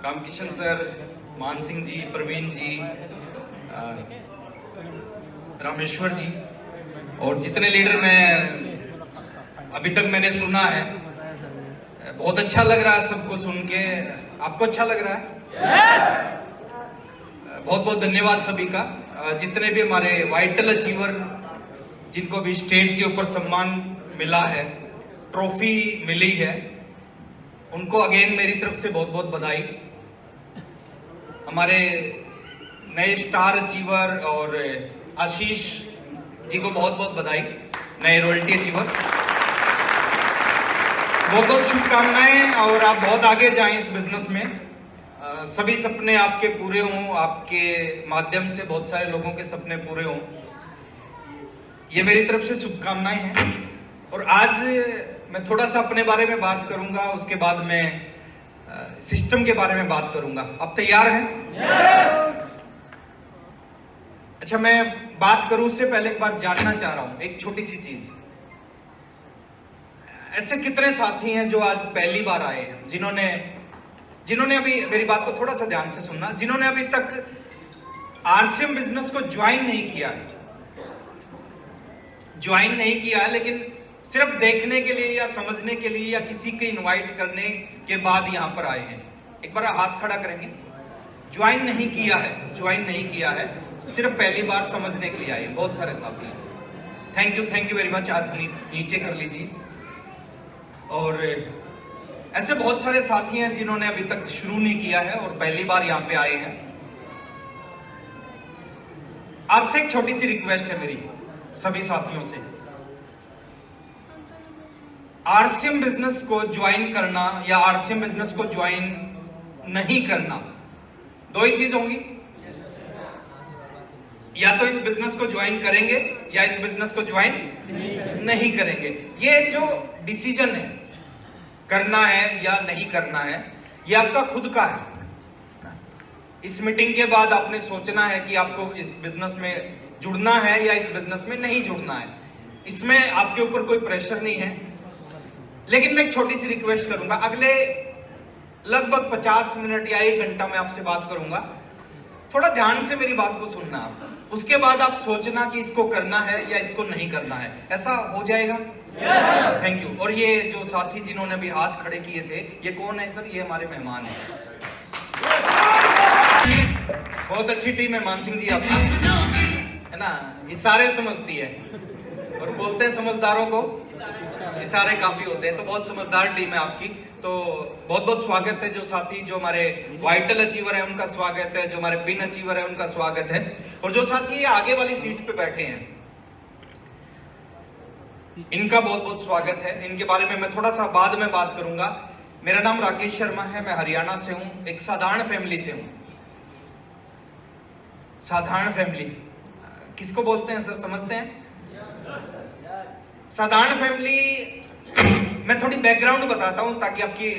Ramkishan sir, मान सिंह जी, प्रवीण जी, रामेश्वर जी और जितने लीडर मैं अभी तक मैंने सुना है, बहुत अच्छा लग रहा है सबको सुन के। आपको अच्छा लग रहा है? बहुत बहुत धन्यवाद सभी का। जितने भी हमारे वाइटल अचीवर जिनको भी स्टेज के ऊपर सम्मान मिला है, ट्रॉफी मिली है, उनको अगेन मेरी तरफ से बहुत बहुत बधाई। हमारे नए स्टार अचीवर और आशीष जी को बहुत बहुत बधाई, नए रॉयल्टी अचीवर। बहुत बहुत शुभकामनाएं और आप बहुत आगे जाएं इस बिजनेस में। सभी सपने आपके पूरे हों, आपके माध्यम से बहुत सारे लोगों के सपने पूरे हों, ये मेरी तरफ से शुभकामनाएं हैं। और आज मैं थोड़ा सा अपने बारे में बात करूंगा, उसके बाद मैं सिस्टम के बारे में बात करूंगा। आप तैयार हैं? अच्छा, मैं बात करूं उससे पहले एक बार जानना चाह रहा हूं एक छोटी सी चीज। ऐसे कितने साथी हैं जो आज पहली बार आए हैं, जिन्होंने अभी, मेरी बात को थोड़ा सा ध्यान से सुनना, जिन्होंने अभी तक आरसीएम बिजनेस को ज्वाइन नहीं किया है, लेकिन सिर्फ देखने के लिए या समझने के लिए या किसी के इनवाइट करने के बाद यहां पर आए हैं? एक बार हाथ खड़ा करेंगे। ज्वाइन नहीं किया है, सिर्फ पहली बार समझने के लिए आए। बहुत सारे साथी हैं। Thank you very much. आप नीचे कर लीजिए। और ऐसे बहुत सारे साथी हैं जिन्होंने अभी तक शुरू नहीं किया है और पहली बार यहां पे आए हैं। आपसे एक छोटी सी रिक्वेस्ट है मेरी सभी साथियों से, आरसीएम बिजनेस को ज्वाइन करना या आरसीएम बिजनेस को ज्वाइन नहीं करना, दो ही चीज होंगी। या तो इस बिजनेस को ज्वाइन करेंगे या इस बिजनेस को ज्वाइन नहीं करेंगे। ये जो डिसीजन है, करना है या नहीं करना है, ये आपका खुद का है। इस मीटिंग के बाद आपने सोचना है कि आपको इस बिजनेस में जुड़ना है या इस बिजनेस में नहीं जुड़ना है। इसमें आपके ऊपर कोई प्रेशर नहीं है। लेकिन मैं एक छोटी सी रिक्वेस्ट करूंगा, अगले लगभग 50 मिनट या 1 घंटा मैं आपसे बात करूंगा। थोड़ा ध्यान से मेरी बात को सुनना आप, उसके बाद आप सोचना कि इसको करना है या इसको नहीं करना है। ऐसा हो जाएगा? Thank you. और ये जो साथी जिन्होंने अभी हाथ खड़े किए थे, ये कौन है सर? ये हमारे मेहमान हैं। बहुत अच्छी टीम है मान सिंह जी आपकी, है ना? इशारे समझती है और बोलते हैं समझदारों को इशारे काफी होते हैं, तो बहुत समझदार टीम है आपकी। तो बहुत बहुत स्वागत है। जो साथी जो हमारे वाइटल अचीवर है उनका स्वागत है, जो हमारे पिन अचीवर है उनका स्वागत है, और जो साथी आगे वाली सीट पे बैठे हैं इनका बहुत बहुत स्वागत है। इनके बारे में मैं थोड़ा सा बाद में बात करूंगा। मेरा नाम राकेश शर्मा है, मैं हरियाणा से हूं, एक साधारण फैमिली से हूं। साधारण फैमिली किसको बोलते हैं सर, समझते हैं? साधारण फैमिली, मैं थोड़ी बैकग्राउंड बताता हूं ताकि आपकी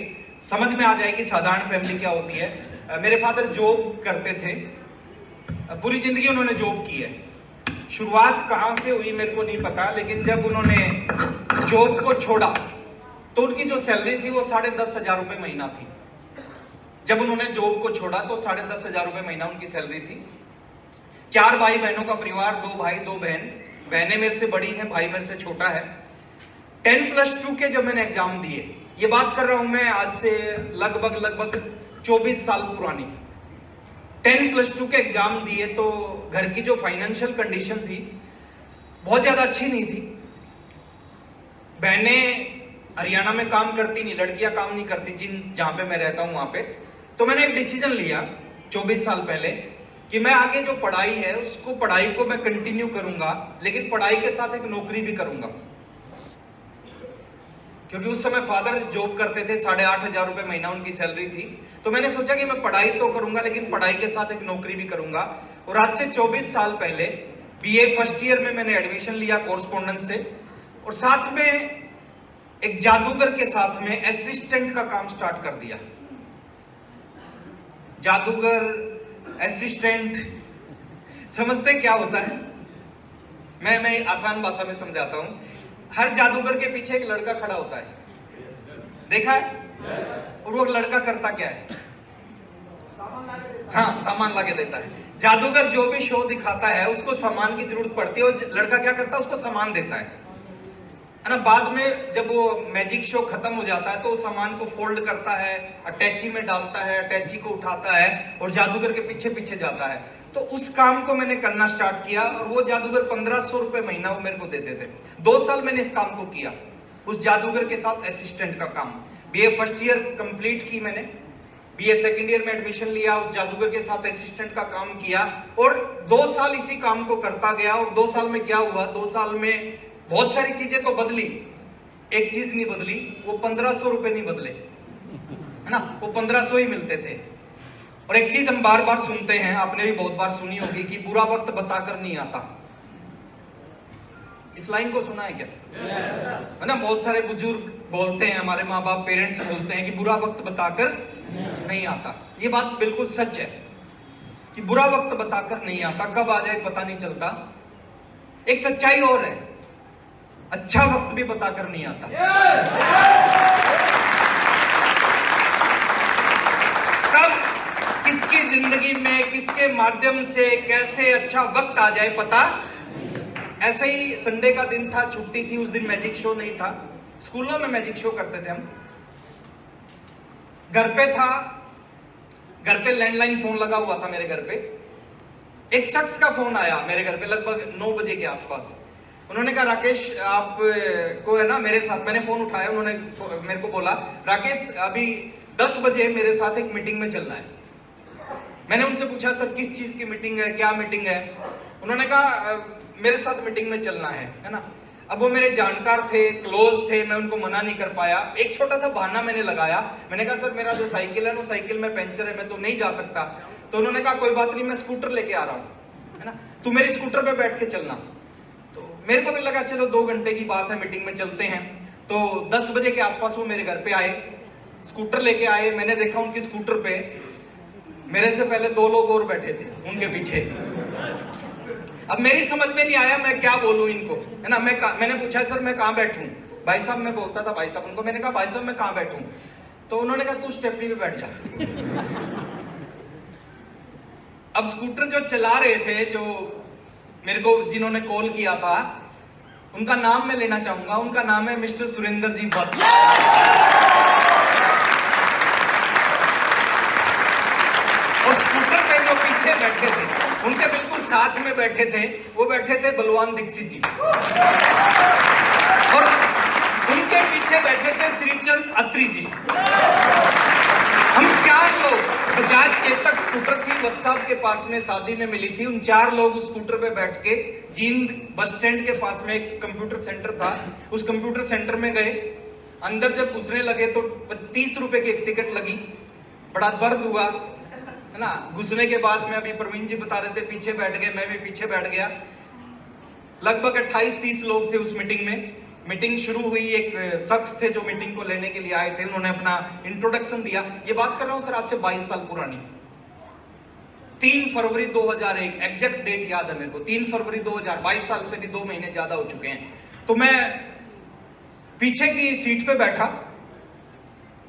समझ में आ जाए कि साधारण फैमिली क्या होती है। मेरे फादर जॉब करते थे, पूरी जिंदगी उन्होंने जॉब की है। शुरुआत कहां से हुई मेरे को नहीं पता, लेकिन जब उन्होंने जॉब को छोड़ा तो उनकी जो सैलरी थी वो 10,500 रुपए महीना थी। जब उन्होंने जॉब को छोड़ा तो 10,500 रुपए महीना उनकी सैलरी थी। 4 भाई बहनों का परिवार, 2 भाई 2 बहन। बहनें मेरे से बड़ी हैं, भाई मेरे से छोटा है। 10+2 के जब मैंने एग्जाम दिए, ये बात कर रहा हूं मैं आज से लगभग 24 साल पुरानी। 10+2 के एग्जाम दिए तो घर की जो फाइनेंशियल कंडीशन थी बहुत ज्यादा अच्छी नहीं थी। बहनें हरियाणा में काम करती नहीं, लड़कियां काम नहीं करती जहां पे मैं रहता हूं वहां पे। तो मैंने एक डिसीजन लिया 24 साल पहले कि मैं आगे जो पढ़ाई है उसको, पढ़ाई को मैं कंटिन्यू करूंगा, लेकिन पढ़ाई के साथ एक नौकरी भी करूंगा। क्योंकि उस समय फादर जॉब करते थे, 8,500 रुपए महीना उनकी सैलरी थी। तो मैंने सोचा कि मैं पढ़ाई तो करूंगा लेकिन पढ़ाई के साथ एक नौकरी भी करूंगा। और आज से 24 साल पहले बीए फर्स्ट ईयर में मैंने एडमिशन लिया कॉरस्पॉन्डेंस से, और साथ में एक जादूगर के साथ में असिस्टेंट का काम स्टार्ट कर दिया। जादूगर, असिस्टेंट, समझते क्या होता है? मैं आसान भाषा में समझाता हूं। हर जादूगर के पीछे एक लड़का खड़ा होता है, देखा है? और वो लड़का करता क्या है? हाँ, सामान ला के देता है। जादूगर जो भी शो दिखाता है उसको सामान की जरूरत पड़ती है, और लड़का क्या करता है, उसको सामान देता है ना। बाद में जब वो मैजिक शो खत्म हो जाता है तो सामान को फोल्ड करता है, अटैची में डालता है, अटैची को उठाता है और जादूगर के पीछे पीछे जाता है। तो उस काम को मैंने करना स्टार्ट किया, और वो जादूगर 1500 रुपए महीना वो मेरे को देते थे। 2 साल मैंने इस काम को किया, उस जादूगर के साथ असिस्टेंट का काम। बीए फर्स्ट ईयर कंप्लीट की मैंने, बीए सेकंड ईयर में एडमिशन लिया, उस जादूगर के साथ असिस्टेंट का काम किया, और 2 साल इसी काम को करता गया। और 2 साल में क्या हुआ, 2 साल में बहुत सारी चीजें तो बदली, एक चीज नहीं बदली, वो 1500 रुपए नहीं बदले, है ना, वो 1500 ही मिलते थे। और एक चीज हम बार बार सुनते हैं, आपने भी बहुत बार सुनी होगी, कि बुरा वक्त बताकर नहीं आता। इस लाइन को सुना है क्या? है ना, बहुत सारे बुजुर्ग बोलते हैं, हमारे माँ बाप पेरेंट्स बोलते हैं कि बुरा वक्त बताकर नहीं आता। ये बात बिल्कुल सच है कि बुरा वक्त बताकर नहीं आता, कब आ जाए पता नहीं चलता। एक सच्चाई और है, अच्छा वक्त भी बताकर नहीं आता। कब किसकी जिंदगी में किसके माध्यम से कैसे अच्छा वक्त आ जाए पता। ऐसे ही संडे का दिन था, छुट्टी थी, उस दिन मैजिक शो नहीं था। स्कूलों में मैजिक शो करते थे हम। घर पे था, घर पे लैंडलाइन फोन लगा हुआ था मेरे घर पे। एक शख्स का फोन आया मेरे घर पे लगभग 9 बजे के आसपास। उन्होंने कहा, राकेश आप को है ना मेरे साथ, मैंने फोन उठाया, उन्होंने मेरे को बोला, राकेश अभी 10 बजे मेरे साथ एक मीटिंग में चलना है। मैंने उनसे पूछा, सर किस चीज की मीटिंग है, क्या मीटिंग है? उन्होंने कहा, मेरे साथ मीटिंग में चलना है ना। अब वो मेरे जानकार थे, क्लोज थे, मैं उनको मना नहीं कर पाया। एक छोटा सा बहाना मैंने लगाया, मैंने कहा, सर मेरा जो साइकिल है ना, साइकिल में पंचर है, मैं तो नहीं जा सकता। तो उन्होंने कहा, कोई बात नहीं, मैं स्कूटर लेके आ रहा हूँ, है ना, तू मेरी स्कूटर पे बैठ के चलना। तो मेरे को भी लगा चलो 2 घंटे की बात है, मीटिंग में चलते हैं। तो 10 बजे के आसपास वो मेरे घर पे आए, स्कूटर लेके आए। मैंने देखा उनकी स्कूटर पे मेरे से पहले 2 लोग और बैठे थे उनके पीछे। अब मेरी समझ में नहीं आया मैं क्या बोलूं इनको, है ना। मैंने पूछा, सर मैं कहाँ बैठूं? भाई साहब मैं बोलता था भाई साहब उनको, मैंने कहा भाई साहब मैं कहाँ बैठूं? तो उन्होंने कहा, तू स्टेपनी पे बैठ जा। अब स्कूटर जो चला रहे थे, जो मेरे को जिन्होंने कॉल किया था, उनका नाम मैं लेना चाहूंगा। उनका नाम है मिस्टर सुरेंद्र जी वत्स। और स्कूटर पे जो पीछे बैठे थे, उनके बिल्कुल साथ में बैठे थे, वो बैठे थे बलवान दीक्षित जी। और उनके पीछे बैठे थे श्रीचंद अत्री जी। हम 4 लोग, बजाज चेतक स्कूटर थी, वत्स साहब के पास में शादी में मिली थी। उन 4 लोग उस स्कूटर पे बैठ के जींद बस स्टैंड के पास में एक कंप्यूटर सेंटर था, उस कंप्यूटर सेंटर में गए। अंदर जब घुसने लगे तो 30 रुपए की एक टिकट लगी। बड़ा दर्द हुआ, है ना। घुसने के बाद में, अभी प्रवीण जी बता रहे थे, पीछे बैठ गए, मैं भी पीछे बैठ गया। लगभग 28-30 लोग थे उस मीटिंग में। मीटिंग शुरू हुई, एक शख्स थे जो मीटिंग को लेने के लिए आए थे, उन्होंने अपना इंट्रोडक्शन दिया। ये बात कर रहा हूं सर आज से 22 साल पुरानी, 3 फरवरी 2001, एग्जैक्ट डेट याद है मेरे को, 3 फरवरी 2000, 22 साल से भी 2 महीने ज्यादा हो चुके हैं। तो मैं पीछे की सीट पे बैठा,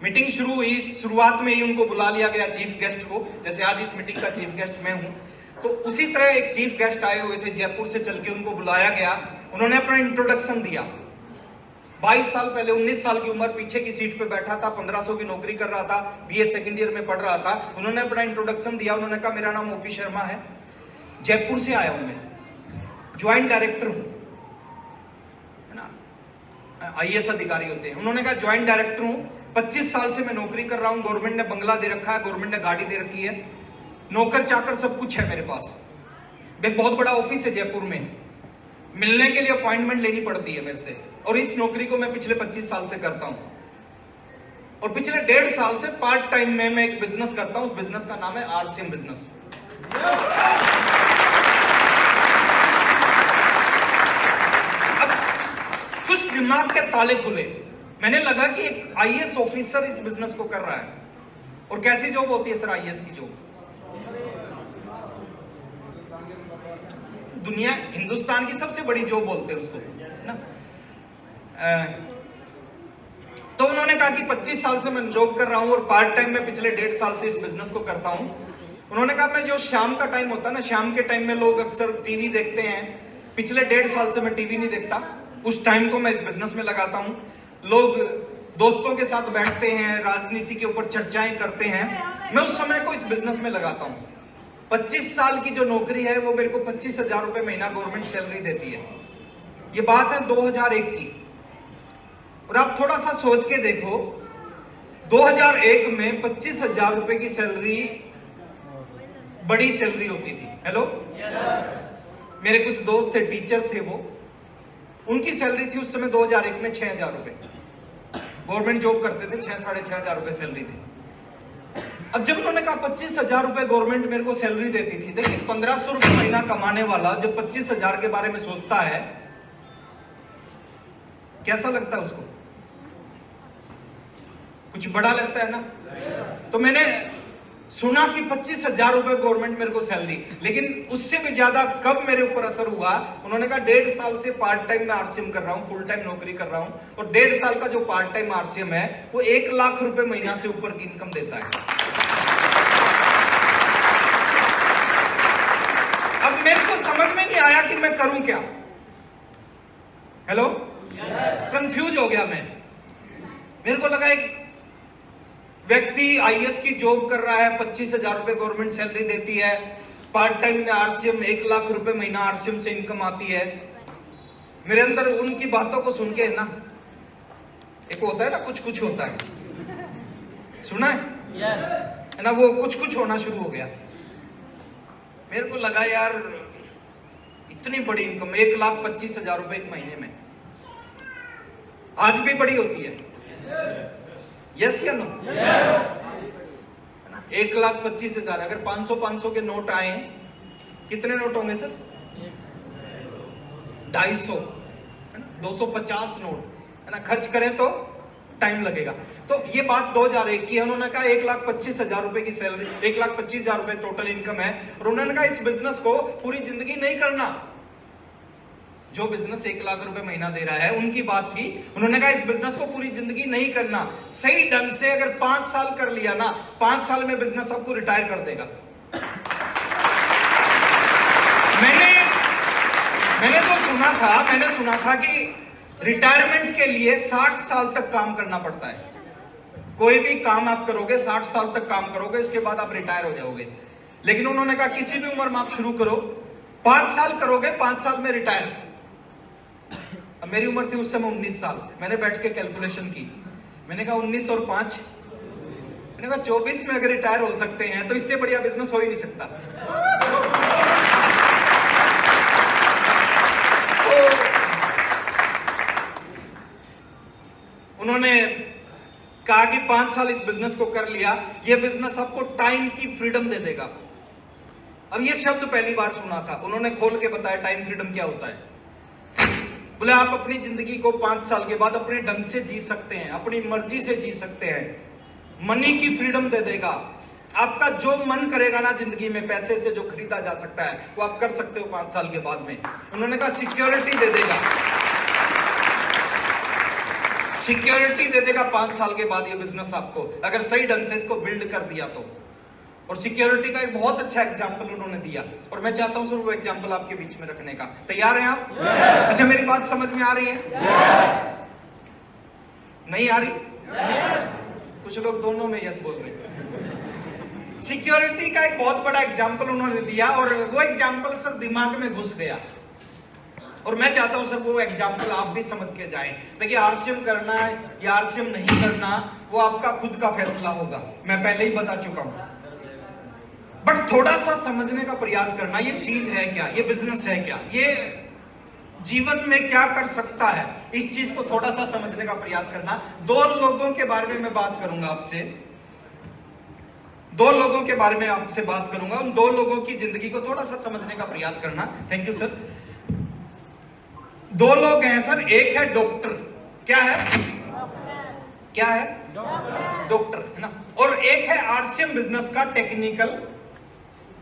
मीटिंग शुरू हुई। शुरुआत में ही उनको बुला लिया गया चीफ गेस्ट को, जैसे आज इस मीटिंग का चीफ गेस्ट मैं हूं, तो उसी तरह एक चीफ गेस्ट आए हुए थे जयपुर से चल के, उनको बुलाया गया। उन्होंने अपना इंट्रोडक्शन दिया। 22 साल पहले, 19 साल की उम्र, पीछे की सीट पे बैठा था, 1500 की नौकरी कर रहा था, बीए सेकंड ईयर में पढ़ रहा था। उन्होंने अपना इंट्रोडक्शन दिया। उन्होंने कहा, मेरा नाम ओपी शर्मा है, जयपुर से आया हूं, मैं ज्वाइंट डायरेक्टर हूं, है ना, आईएएस अधिकारी होते हैं। उन्होंने कहा, ज्वाइंट डायरेक्टर हूं, 25 साल से मैं नौकरी कर रहा हूं, गवर्नमेंट ने बंगला दे रखा है, गवर्नमेंट ने गाड़ी दे रखी है, नौकर चाकर सब कुछ है मेरे पास। एक बहुत बड़ा ऑफिस है जयपुर में, मिलने के लिए अपॉइंटमेंट लेनी पड़ती है मेरे से। और इस नौकरी को मैं पिछले 25 साल से करता हूं, और पिछले 1.5 साल से पार्ट टाइम में मैं एक बिजनेस करता हूं। उस बिजनेस का नाम है आरसीएम बिजनेस। अब कुछ दिमाग के ताले खुले, मैंने लगा कि एक आईएएस ऑफिसर इस बिजनेस को कर रहा है। और कैसी जॉब होती है सर आईएएस की जॉब? दुनिया, हिंदुस्तान की सबसे बड़ी जॉब बोलते हैं उसको ना। तो उन्होंने उन्होंने कहा कि 25 साल से मैं जॉब कर रहा हूं और पार्ट टाइम में पिछले 1.5 साल से इस बिजनेस को करता हूं। उन्होंने कहा मैं जो शाम का टाइम होता है ना, शाम के टाइम में लोग अक्सर टीवी देखते हैं, पिछले 1.5 साल से मैं टीवी नहीं देखता, उस टाइम को मैं इस बिजनेस में लगाता हूं। लोग दोस्तों के साथ बैठते हैं, राजनीति के ऊपर चर्चाएं करते हैं, मैं उस समय को इस बिजनेस में लगाता हूं। 25 साल की जो नौकरी है वो मेरे को 25,000 रुपए महीना गवर्नमेंट सैलरी देती है। ये बात है 2001 की। और आप थोड़ा सा सोच के देखो, 2001 में 25,000 रुपए की सैलरी बड़ी सैलरी होती थी। हेलो, मेरे कुछ दोस्त थे, टीचर थे, वो उनकी सैलरी थी उस समय 2001 में 6,000 रुपए। गवर्नमेंट जॉब करते थे, 6,500 रुपए सैलरी थी। अब जब उन्होंने कहा 25,000 रुपए गवर्नमेंट मेरे को सैलरी देती थी, देखिए 1,500 रुपए महीना कमाने वाला जब 25,000 के बारे में सोचता है, कैसा लगता है उसको? कुछ बड़ा लगता है ना। तो मैंने सुना कि 25,000 रुपए गवर्नमेंट मेरे को सैलरी, लेकिन उससे भी ज्यादा कब मेरे ऊपर असर हुआ, उन्होंने कहा 1.5 साल से पार्ट टाइम में आरसीएम कर रहा हूं, फुल टाइम नौकरी कर रहा हूं, और 1.5 साल का जो पार्ट टाइम आरसीएम है वो 1 लाख रुपए महीना से ऊपर की इनकम देता है। अब मेरे को समझ में नहीं आया कि मैं करूं क्या। हेलो, कंफ्यूज हो गया मैं। मेरे को लगा एक व्यक्ति आईएएस की जॉब कर रहा है, 25,000 रुपए गवर्नमेंट सैलरी देती है, पार्ट टाइम में आरसीएम 1 लाख रुपए महीना आरसीएम से इनकम आती है। मेरे अंदर उनकी बातों को सुन के ना, एक होता है ना, कुछ कुछ होता है, सुना है? है ना, वो कुछ कुछ होना शुरू हो गया। मेरे को लगा यार इतनी बड़ी इनकम, 1,25,000 रुपए एक महीने में, आज भी बड़ी होती है। यस या नो? 1,25,000, अगर 500 के नोट आए, कितने नोट होंगे सर? 250, है ना, 250 नोट, है ना, खर्च करें तो टाइम लगेगा। तो ये बात 2001 की है। उन्होंने कहा 1,25,000 रुपए की सैलरी, 1,25,000 रुपए टोटल इनकम है, और उन्होंने कहा इस बिजनेस को पूरी जिंदगी नहीं करना। जो बिजनेस 1 लाख रुपए महीना दे रहा है उनकी बात थी। उन्होंने कहा इस बिजनेस को पूरी जिंदगी नहीं करना, सही ढंग से अगर 5 साल कर लिया ना, 5 साल में बिजनेस आपको रिटायर कर देगा। मैंने सुना था कि रिटायरमेंट के लिए 60 साल तक काम करना पड़ता है। कोई भी काम आप करोगे 60 साल तक काम करोगे, उसके बाद आप रिटायर हो जाओगे। लेकिन उन्होंने कहा किसी भी उम्र में आप शुरू करो, 5 साल करोगे, 5 साल में रिटायर। अब मेरी उम्र थी उस समय 19 साल। मैंने बैठ के कैलकुलेशन की, मैंने कहा 19 और 5, मैंने कहा 24 में अगर रिटायर हो सकते हैं तो इससे बढ़िया बिजनेस हो ही नहीं सकता। तो उन्होंने कहा कि 5 साल इस बिजनेस को कर लिया, ये बिजनेस आपको टाइम की फ्रीडम दे देगा। अब ये शब्द पहली बार सुना था। उन्होंने खोल के बताया टाइम फ्रीडम क्या होता है। बोले आप अपनी जिंदगी को 5 साल के बाद अपने ढंग से जी सकते हैं, अपनी मर्जी से जी सकते हैं। मनी की फ्रीडम दे देगा, आपका जो मन करेगा ना जिंदगी में, पैसे से जो खरीदा जा सकता है वो आप कर सकते हो 5 साल के बाद में। उन्होंने कहा सिक्योरिटी दे देगा, सिक्योरिटी दे देगा 5 साल के बाद ये बिजनेस आपको, अगर सही ढंग से इसको बिल्ड कर दिया तो। और सिक्योरिटी का एक बहुत अच्छा एग्जाम्पल उन्होंने दिया, और मैं चाहता हूं सर वो एग्जाम्पल आपके बीच में रखने का। तैयार हैं आप? अच्छा, मेरी बात समझ में आ रही है? नहीं आ रही? कुछ लोग दोनों में यस बोल रहे हैं। सिक्योरिटी का एक बहुत बड़ा एग्जाम्पल उन्होंने दिया, और वो एग्जाम्पल सर दिमाग में घुस गया, और मैं चाहता हूं सर वो एग्जाम्पल आप भी समझ के जाएं। देखिए, आरसीएम करना है या आरसीएम नहीं करना वो आपका खुद का फैसला होगा, मैं पहले ही बता चुका हूं। बट थोड़ा सा समझने का प्रयास करना, ये चीज है क्या, ये बिजनेस है क्या, ये जीवन में क्या कर सकता है, इस चीज को थोड़ा सा समझने का प्रयास करना। 2 लोगों के बारे में मैं बात करूंगा आपसे, 2 लोगों के बारे में आपसे बात करूंगा। उन 2 लोगों की जिंदगी को थोड़ा सा समझने का प्रयास करना। Thank you sir. 2 लोग हैं सर, एक है डॉक्टर, क्या है, क्या है, डॉक्टर, है ना, और एक है आरसीएम बिजनेस का टेक्निकल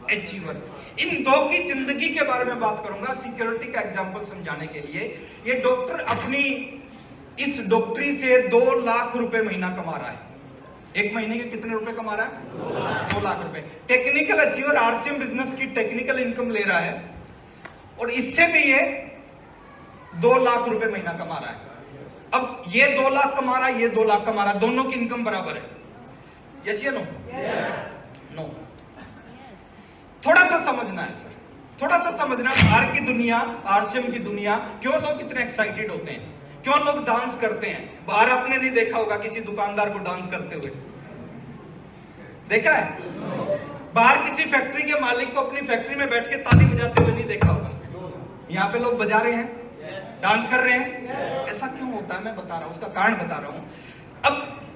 अचीवर। इन 2 की जिंदगी के बारे में बात करूंगा सिक्योरिटी का एग्जांपल समझाने के लिए। ये डॉक्टर अपनी इस डॉक्टरी से 2 लाख रुपए महीना कमा रहा है। एक महीने के कितने रुपए कमा रहा है? 2 लाख रुपए। टेक्निकल अचीवर आरसीएम बिजनेस की टेक्निकल इनकम ले रहा है और इससे भी ये 2 लाख रुपए महीना कमा रहा है। अब ये 2 लाख कमा रहा है, ये 2 लाख कमा रहा है, दोनों की इनकम बराबर है। यस या नो? नो। थोड़ा सा समझना है सर, थोड़ा सा समझना। बाहर की दुनिया, आरसीएम की दुनिया, क्यों लोग इतने एक्साइटेड होते हैं, क्यों लोग डांस करते हैं? बाहर आपने नहीं देखा होगा किसी दुकानदार को डांस करते हुए, देखा है? बाहर किसी फैक्ट्री के मालिक को अपनी फैक्ट्री में बैठ के ताली बजाते हुए नहीं देखा होगा। यहाँ पे लोग बजा रहे हैं, डांस कर रहे हैं। ऐसा क्यों होता है? मैं बता रहा हूं, उसका कारण बता रहा हूं। अब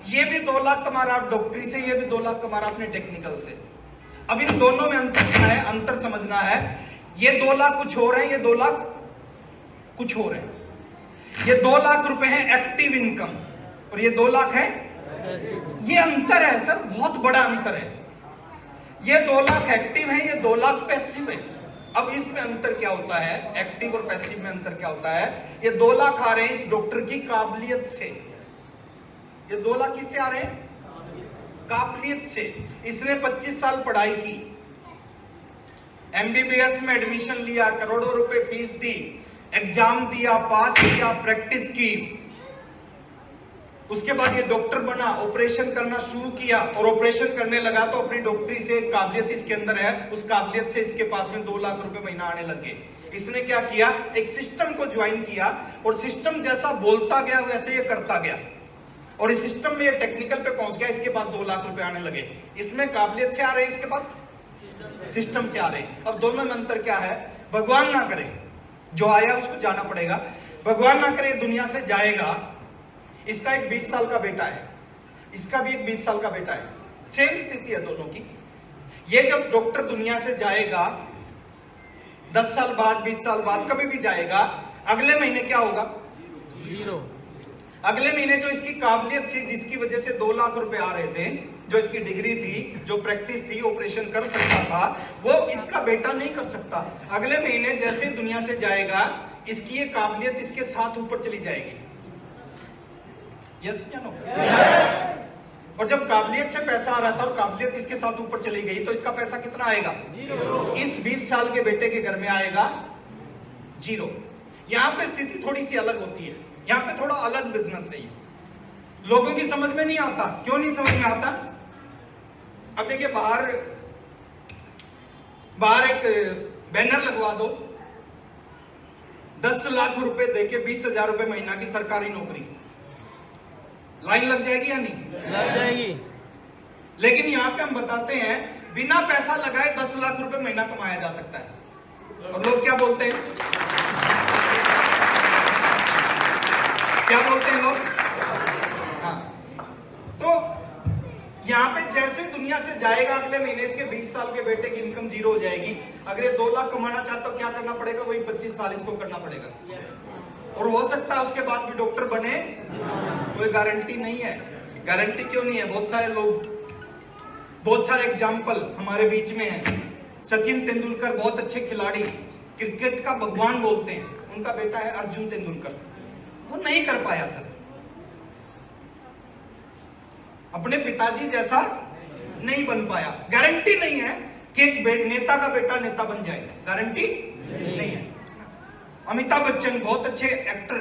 ये भी 2 लाख कमा रहा है डॉक्टरी से, ये भी 2 लाख कमा रहा है अपने टेक्निकल से। अब इन दोनों में अंतर क्या है? अंतर समझना है। ये 2 लाख कुछ हो रहे हैं, ये 2 लाख कुछ हो रहे हैं। ये 2 लाख रुपए है एक्टिव इनकम और ये 2 लाख है, ये अंतर है सर, बहुत बड़ा अंतर है। ये 2 लाख एक्टिव है, ये 2 लाख पैसिव है। अब इसमें अंतर क्या होता है? एक्टिव और पैसिव में अंतर क्या होता है? ये 2 लाख आ रहे हैं इस डॉक्टर की काबिलियत से। ये 2 लाख किससे आ रहे हैं? काबिलियत से। इसने 25 साल पढ़ाई की, एमबीबीएस में एडमिशन लिया, करोड़ों रुपए फीस दी, एग्जाम दिया, पास किया, प्रैक्टिस की, उसके बाद ये डॉक्टर बना, ऑपरेशन करना शुरू किया और ऑपरेशन करने लगा तो अपनी डॉक्टरी से काबिलियत इसके अंदर है, उस काबिलियत से इसके पास में 2 लाख रुपए महीना आने लग गए। इसने क्या किया? एक सिस्टम को ज्वाइन किया और सिस्टम जैसा बोलता गया वैसे ये करता गया और इस सिस्टम में ये टेक्निकल पे पहुंच गया, इसके पास 2 लाख रुपए आने लगे। इसमें काबिलियत से आ रहे हैं, इसके पास सिस्टम से आ रहे हैं। अब दोनों में अंतर क्या है? भगवान ना करे, जो आया उसको जाना पड़ेगा। भगवान ना करे दुनिया से जाएगा, इसका एक 20 साल का बेटा है, इसका भी एक 20 साल का बेटा है, सेम स्थिति है दोनों की। ये जब डॉक्टर दुनिया से जाएगा 10 साल बाद, 20 साल बाद, कभी भी जाएगा, अगले महीने क्या होगा? जीरो। अगले महीने जो इसकी काबिलियत थी, जिसकी वजह से 2 लाख रुपए आ रहे थे, जो इसकी डिग्री थी, जो प्रैक्टिस थी, ऑपरेशन कर सकता था, वो इसका बेटा नहीं कर सकता। अगले महीने जैसे दुनिया से जाएगा, इसकी ये काबिलियत इसके साथ ऊपर चली जाएगी। यस या नो? और जब काबिलियत से पैसा आ रहा था और काबिलियत इसके साथ ऊपर चली गई तो इसका पैसा कितना आएगा? इस 20 साल के बेटे के घर में आएगा 0। यहां पे स्थिति थोड़ी सी अलग होती है, यहां पे थोड़ा अलग बिजनेस है। लोगों की समझ में नहीं आता। क्यों नहीं समझ में आता? अब देखिए, बाहर एक बैनर लगवा दो, 10 लाख रुपए देके 20,000 रुपए महीना की सरकारी नौकरी, लाइन लग जाएगी या नहीं? लग जाएगी। लेकिन यहाँ पे हम बताते हैं बिना पैसा लगाए 10 लाख रुपए महीना कमाया जा सकता है। और लोग क्या बोलते हैं? क्या बोलते हैं लोग? हाँ, तो यहाँ पे जैसे दुनिया से जाएगा, अगले महीने इसके 20 साल के बेटे की इनकम 0 हो जाएगी। अगर ये 2 लाख कमाना चाहता तो क्या करना पड़ेगा? वही 25 साल इसको करना पड़ेगा। और हो सकता है उसके बाद भी डॉक्टर बने, कोई गारंटी नहीं है। गारंटी क्यों नहीं है? बहुत सारे लोग, बहुत सारे एग्जाम्पल हमारे बीच में हैं। सचिन तेंदुलकर बहुत अच्छे खिलाड़ी, क्रिकेट का भगवान बोलते हैं, उनका बेटा है अर्जुन तेंदुलकर, वो नहीं कर पाया सर, अपने पिताजी जैसा नहीं बन पाया। गारंटी नहीं है कि एक नेता का बेटा नेता बन जाए, गारंटी नहीं है। अमिताभ बच्चन बहुत अच्छे एक्टर,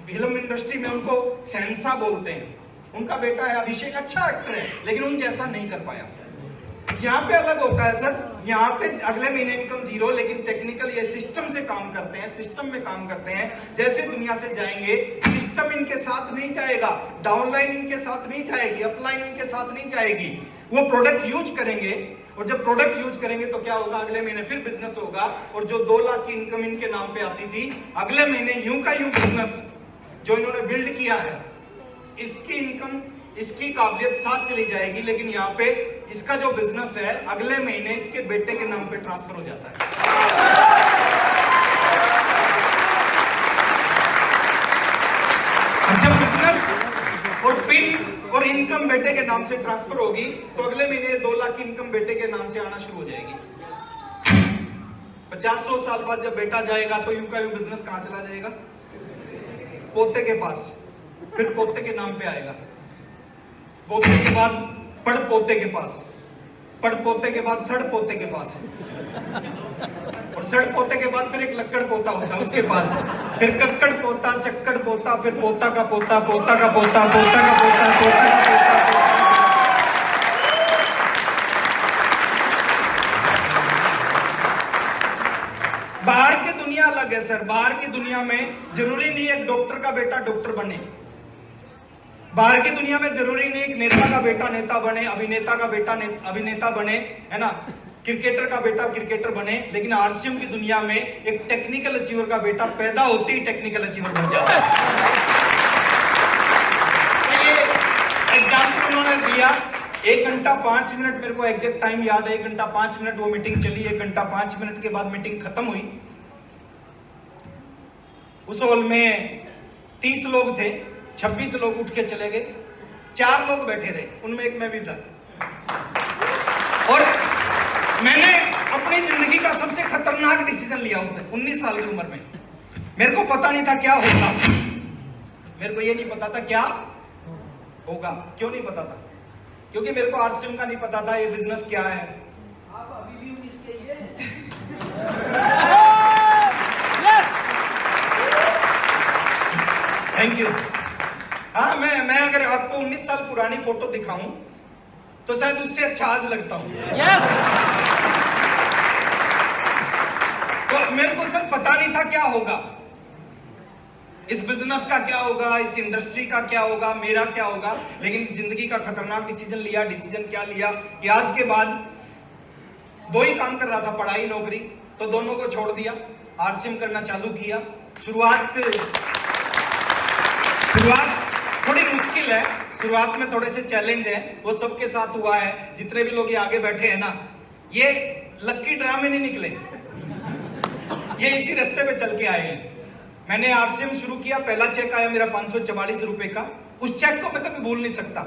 फिल्म इंडस्ट्री में उनको शहंशाह बोलते हैं, उनका बेटा है अभिषेक, अच्छा एक्टर है, लेकिन उन जैसा नहीं कर पाया। यहाँ पे अलग होता है सर, यहाँ पे अगले महीने इनकम 0, लेकिन टेक्निकल ये सिस्टम से काम करते हैं, सिस्टम में काम करते हैं। जैसे दुनिया से जाएंगे, सिस्टम इनके साथ नहीं जाएगा, डाउनलाइन इनके साथ नहीं जाएगी, अपलाइन इनके साथ नहीं जाएगी। वो प्रोडक्ट यूज करेंगे और जब प्रोडक्ट यूज करेंगे तो क्या होगा? अगले महीने फिर बिजनेस होगा और जो 2 लाख की इनकम इनके नाम पे आती थी, अगले महीने यूं का यूं बिजनेस जो इन्होंने बिल्ड किया है, इसकी इनकम, इसकी काबिलियत साथ चली जाएगी। लेकिन यहाँ पे इसका जो बिजनेस है अगले महीने इसके बेटे के नाम पे ट्रांसफर हो जाता है। अब जब बिजनेस और पिन और इनकम बेटे के नाम से ट्रांसफर होगी तो अगले महीने 2 लाख की इनकम बेटे के नाम से आना शुरू हो जाएगी। 50-100 साल बाद जब बेटा जाएगा तो यूं का यूं बिजनेस कहां चला जाएगा? पोते के पास। फिर पोते के नाम पे आएगा, पोते के बाद पड़ पोते के पास, पड़ पोते के बाद सड़ पोते के पास, और सड़ पोते के बाद फिर एक लक्कड़ पोता होता है उसके पास, फिर कक्कड़ पोता, चक्कड़ पोता, फिर पोता का पोता, पोता का पोता, पोता का पोता, पोता का पोता। बाहर की दुनिया अलग है सर। बाहर की दुनिया में जरूरी नहीं एक डॉक्टर का बेटा डॉक्टर बने, बाहर की दुनिया में जरूरी नहीं एक नेता का बेटा नेता बने, अभिनेता का बेटा अभिनेता बने, है ना, क्रिकेटर का बेटा क्रिकेटर बने, लेकिन आरसीएम की दुनिया में एक टेक्निकल अचीवर का बेटा पैदा होते ही टेक्निकल अचीवर बन जाता है। तो ये एग्जाम्पल उन्होंने दिया। 1 घंटा 5 मिनट, मेरे को एग्जैक्ट टाइम याद है, 1 घंटा 5 मिनट वो मीटिंग चली। 1 घंटा 5 मिनट के बाद मीटिंग खत्म हुई। उस हॉल में 30 लोग थे, 26 लोग उठ के चले गए, 4 लोग बैठे रहे, उनमें एक मैं भी था। और मैंने अपनी जिंदगी का सबसे खतरनाक डिसीजन लिया उस दिन, 19 साल की उम्र में। मेरे को पता नहीं था क्या होगा, मेरे को ये नहीं पता था क्या होगा। क्यों नहीं पता था? क्योंकि मेरे को आरसीएम का नहीं पता था, ये बिजनेस क्या है। आप अभी भी 19 के ही हैं। Thank you. हाँ, मैं अगर आपको 19 साल पुरानी फोटो दिखाऊं तो शायद उससे अच्छा आज लगता हूं। यस। तो मेरे को सर पता नहीं था क्या होगा, इस बिजनेस का क्या होगा, इस इंडस्ट्री का क्या होगा, मेरा क्या होगा। लेकिन जिंदगी का खतरनाक डिसीजन लिया। डिसीजन क्या लिया कि आज के बाद 2 ही काम कर रहा था, पढ़ाई नौकरी, तो दोनों को छोड़ दिया, आरसीएम करना चालू किया। शुरुआत थोड़ी मुश्किल है, शुरुआत में थोड़े से चैलेंज है, वो सबके साथ हुआ है। जितने भी लोग ये आगे बैठे हैं ना, ये लक्की ड्रा में नहीं निकले, ये इसी रास्ते पे चल के आए हैं। मैंने आरसीएम शुरू किया, पहला चेक आया मेरा 544 रुपए का। उस चेक को मैं कभी भूल नहीं सकता।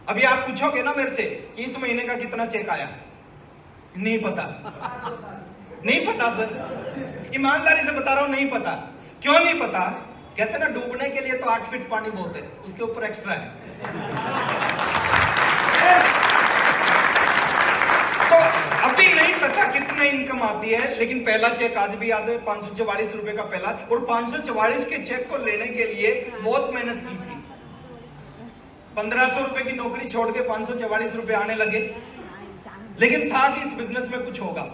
अभी आप पूछोगे ना मेरे से कि इस महीने का कितना चेक आया, नहीं पता, नहीं पता सर, ईमानदारी से बता रहा हूं, नहीं पता। क्यों नहीं पता? कहते ना डूबने के लिए तो 8 फीट पानी बहुत है, उसके ऊपर एक्स्ट्रा है। तो अभी नहीं पता कितना इनकम आती है, लेकिन पहला चेक आज भी याद है, 544 रुपए का पहला। और 544 के चेक को लेने के लिए बहुत मेहनत की थी। 1500 रुपए की नौकरी छोड़ के 544 रुपए आने लगे, लेकिन था कि इस बिजनेस में कुछ होगा,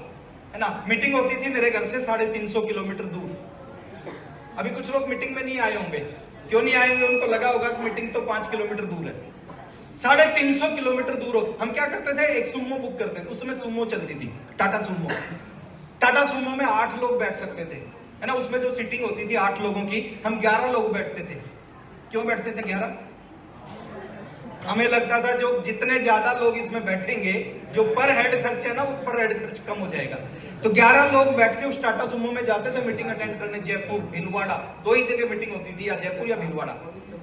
है ना। मीटिंग होती थी मेरे घर से 350 किलोमीटर दूर। अभी कुछ लोग मीटिंग में नहीं आए होंगे, क्यों नहीं आए होंगे? उनको लगा होगा कि मीटिंग तो 5 किलोमीटर दूर है। 350 किलोमीटर दूर हो। हम क्या करते थे, एक सुमो बुक करते थे। उस समय सुमो चलती थी, टाटा सुमो। टाटा सुमो में 8 लोग बैठ सकते थे, है ना। उसमें जो सीटिंग होती थी 8 लोगों की, हम 11 लोग बैठते थे। क्यों बैठते थे 11? हमें लगता था जो जितने ज्यादा लोग इसमें बैठेंगे, जो पर हेड खर्च है ना, वो पर हेड खर्च कम हो जाएगा। तो 11 लोग बैठ के उस टाटा सुमो में जाते थे मीटिंग अटेंड करने। जयपुर, भीलवाड़ा, 2 ही जगह मीटिंग होती थी, या जयपुर या भीलवाड़ा।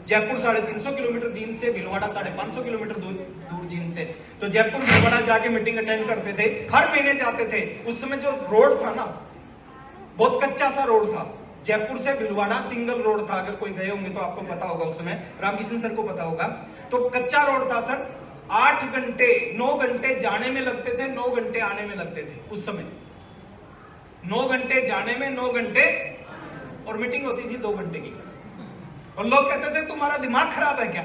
जयपुर 350 किलोमीटर जींद से, भीलवाड़ा 550 किलोमीटर दूर जींद से। तो जयपुर भीलवाड़ा जाके मीटिंग अटेंड करते थे, हर महीने जाते थे। उस समय जो रोड था ना, बहुत कच्चा सा रोड था। जयपुर से भीलवाड़ा सिंगल रोड था, अगर कोई गए होंगे तो आपको पता होगा, उस समय रामकिशन सर को पता होगा। तो कच्चा रोड था सर। 8 घंटे 9 घंटे जाने में लगते थे, 9 घंटे आने में लगते थे उस समय। 9 घंटे जाने में, 9 घंटे, और मीटिंग होती थी 2 घंटे की। और लोग कहते थे तुम्हारा दिमाग खराब है क्या,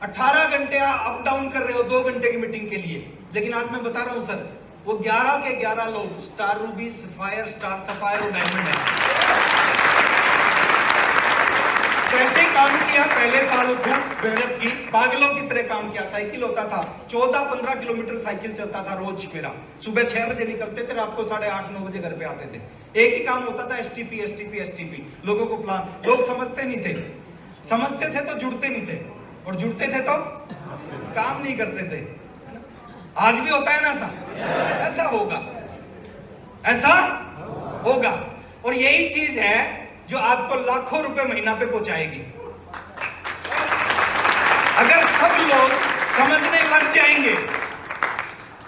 18 घंटे अप डाउन कर रहे हो 2 घंटे की मीटिंग के लिए। लेकिन आज मैं बता रहा हूं सर, वो 11 के 11 लोग star Ruby, sapphire, star sapphire और डायमंड है। कैसे काम किया? पहले साल खूब मेहनत की, पागलों की तरह काम किया। साइकिल होता था, 14-15 किलोमीटर साइकिल चलता था रोज मेरा। सुबह 6 बजे निकलते थे, रात को 8:30-9 बजे घर पे आते थे। एक ही काम होता था, एसटीपी एसटीपी एसटीपी। लोगों को प्लान, लोग समझते नहीं थे, समझते थे तो जुड़ते नहीं थे, और जुड़ते थे तो काम नहीं करते थे। आज भी होता है ना ऐसा? ऐसा होगा, ऐसा होगा। और यही चीज है जो आपको लाखों रुपए महीना पे पहुंचाएगी। अगर सब लोग समझने लग जाएंगे,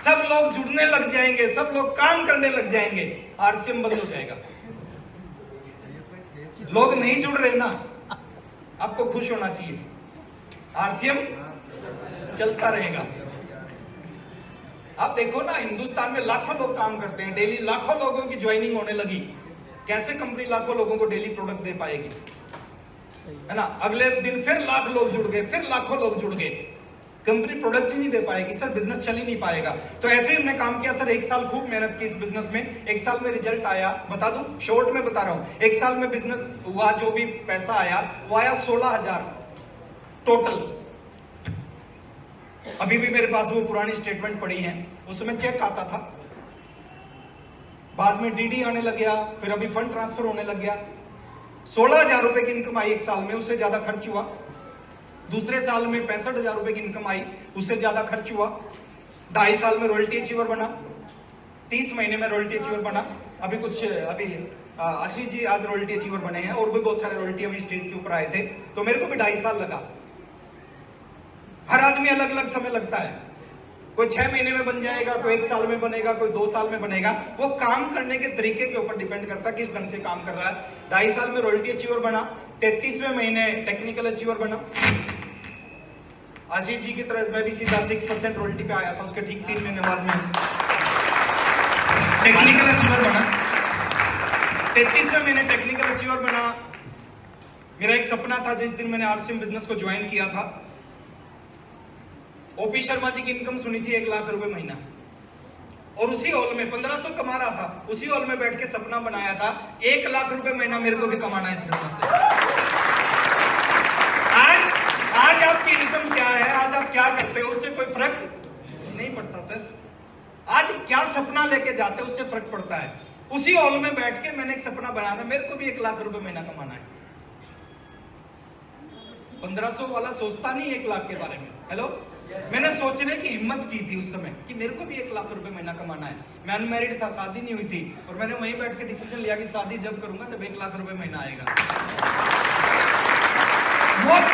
सब लोग जुड़ने लग जाएंगे, सब लोग काम करने लग जाएंगे, आरसीएम बंद हो जाएगा। लोग नहीं जुड़ रहे ना, आपको खुश होना चाहिए। आरसीएम चलता रहेगा। आप देखो ना, हिंदुस्तान में लाखों लोग काम करते हैं, डेली लाखों लोगों की ज्वाइनिंग होने लगी। कैसे कंपनी लाखों लोगों को डेली प्रोडक्ट दे पाएगी, है ना? अगले दिन फिर लाख लोग जुड़ गए, फिर लाखों लोग जुड़ गए, कंपनी प्रोडक्ट ही नहीं दे पाएगी सर, बिजनेस चल ही नहीं पाएगा। तो ऐसे ही हमने काम किया सर, 1 साल खूब मेहनत की इस बिजनेस में। 1 साल में रिजल्ट आया, बता दूं, शॉर्ट में बता रहा हूं। 1 साल में बिजनेस हुआ, जो भी पैसा आया वो आया 16,000 टोटल। अभी भी मेरे पास वो पुरानी स्टेटमेंट पड़ी है, उसमें चेक आता था, बाद में डीडी आने लग गया, फिर अभी फंड ट्रांसफर होने लग गया। 16,000 रुपए की इनकम आई 1 साल में, उससे ज्यादा खर्च हुआ। दूसरे साल में 65,000 रुपए की इनकम आई, उससे ज्यादा खर्च हुआ। 2.5 साल में रॉयल्टी अचीवर बना, 30 महीने में रॉयल्टी अचीवर बना। अभी आशीष जी आज रॉयल्टी अचीवर बने हैं, और भी बहुत सारे रॉयल्टी अभी स्टेज के ऊपर आए थे। तो मेरे को भी 2.5 साल लगा। हर आदमी अलग अलग समय लगता है, कोई 6 महीने में बन जाएगा, कोई 1 साल में बनेगा, कोई 2 साल में बनेगा। वो काम करने के तरीके के ऊपर डिपेंड करता है, किस ढंग से काम कर रहा है। 2.5 साल में रॉयल्टी अचीवर बना, 33वें महीने टेक्निकल अचीवर बना। आशीष जी की तरह मैं भी सीधा 6% रॉयल्टी पे आया था, उसके ठीक 3 महीने बाद में टेक्निकल अचीवर बना। 33वें महीने टेक्निकल अचीवर बना। मेरा एक सपना था, जिस दिन मैंने आरसीएम बिजनेस को ज्वाइन किया था, ओपी शर्मा जी की इनकम सुनी थी 1 लाख रुपए महीना, और उसी हॉल में 1500 कमा रहा था, उसी हॉल में बैठ के सपना बनाया था 1 लाख रुपए महीना मेरे को भी कमाना है इस बिजनेस से। आज आपकी इनकम क्या है, आज आप क्या करते हो, उससे कोई फर्क नहीं पड़ता सर। आज क्या सपना लेके जाते हो उससे फर्क पड़ता है। उसी हॉल में बैठ के मैंने एक सपना बनाया था, मेरे को भी 1 लाख रुपए महीना कमाना है। 1500 वाला सोचता नहीं 1 लाख के बारे में। हेलो, मैंने सोचने की हिम्मत की थी उस समय कि मेरे को भी 1 लाख रुपए महीना कमाना है। मैं अनमैरिड था, शादी नहीं हुई थी, और मैंने वहीं बैठ के डिसीजन लिया कि शादी जब करूंगा जब 1 लाख रुपए महीना आएगा। बहुत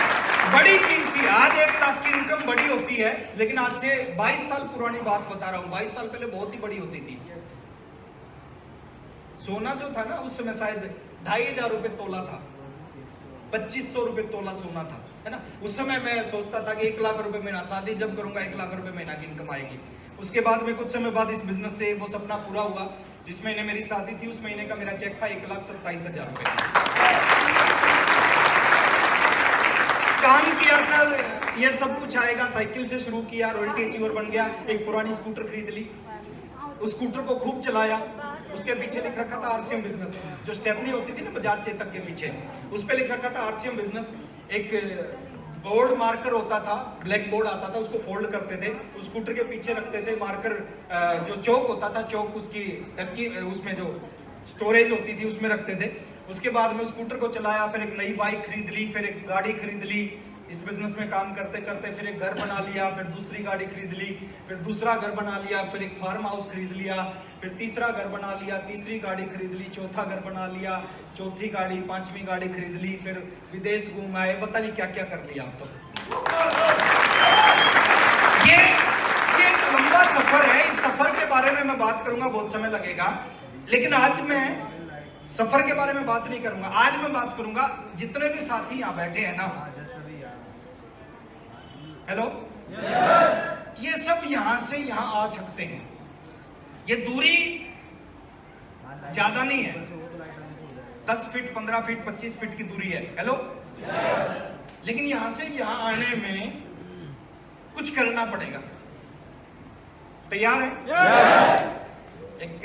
बड़ी चीज थी। आज 1 लाख की इनकम बड़ी होती है, लेकिन आज से 22 साल पुरानी बात बता रहा हूं, 22 साल पहले बहुत ही बड़ी होती थी। सोना जो था ना उस समय शायद 2,500 रुपए तोला था, 2500 रुपए तोला सोना था, है ना? उस समय मैं सोचता था कि 1 लाख रुपए महीना, शादी जब करूंगा 1 लाख रुपए महीना की इनकम आएगी। उसके बाद में कुछ समय बाद इस बिजनेस से वो सपना पूरा हुआ। जिस महीने मेरी शादी थी उस महीने का मेरा चेक था 1,27,000 रुपए। काम किया सर, ये सब कुछ आएगा। साइकिल से शुरू किया, रॉयल्टी अचीवर बन गया, एक पुरानी स्कूटर खरीद ली, उस स्कूटर को खूब चलाया। उसके पीछे लिख रखा था आरसीएम बिजनेस, जो स्टेपनी होती थी ना बजाज चेतक के पीछे, उस पे लिख रखा था आरसीएम बिजनेस। एक बोर्ड मार्कर होता था, ब्लैक बोर्ड आता था, उसको फोल्ड करते थे, उस स्कूटर के पीछे रखते थे। मार्कर जो चौक होता था, चौक उसकी टक्की, उसमें जो स्टोरेज होती थी उसमें रखते थे। उसके बाद में स्कूटर को चलाया, फिर एक नई बाइक खरीद ली, फिर एक गाड़ी खरीद ली। इस बिजनेस में काम करते करते फिर एक घर बना लिया, फिर दूसरी गाड़ी खरीद ली, फिर दूसरा घर बना लिया, फिर एक फार्म हाउस खरीद लिया, फिर तीसरा घर बना लिया, तीसरी गाड़ी खरीद ली, चौथा घर बना लिया, चौथी गाड़ी, 5वीं गाड़ी खरीद ली, फिर विदेश घूम आए, पता नहीं क्या क्या कर लिया अब तो। ये एक लंबा सफर है। इस सफर के बारे में मैं बात करूंगा, बहुत समय लगेगा, लेकिन आज मैं सफर के बारे में बात नहीं करूंगा। आज मैं बात करूंगा, जितने भी साथी यहाँ बैठे हैं ना, हेलो, ये सब यहां से यहां आ सकते हैं। ये दूरी ज्यादा नहीं है, 10 फीट, 15 फीट, 25 फीट की दूरी है। हेलो, लेकिन यहां से यहां आने में कुछ करना पड़ेगा। तैयार है? एक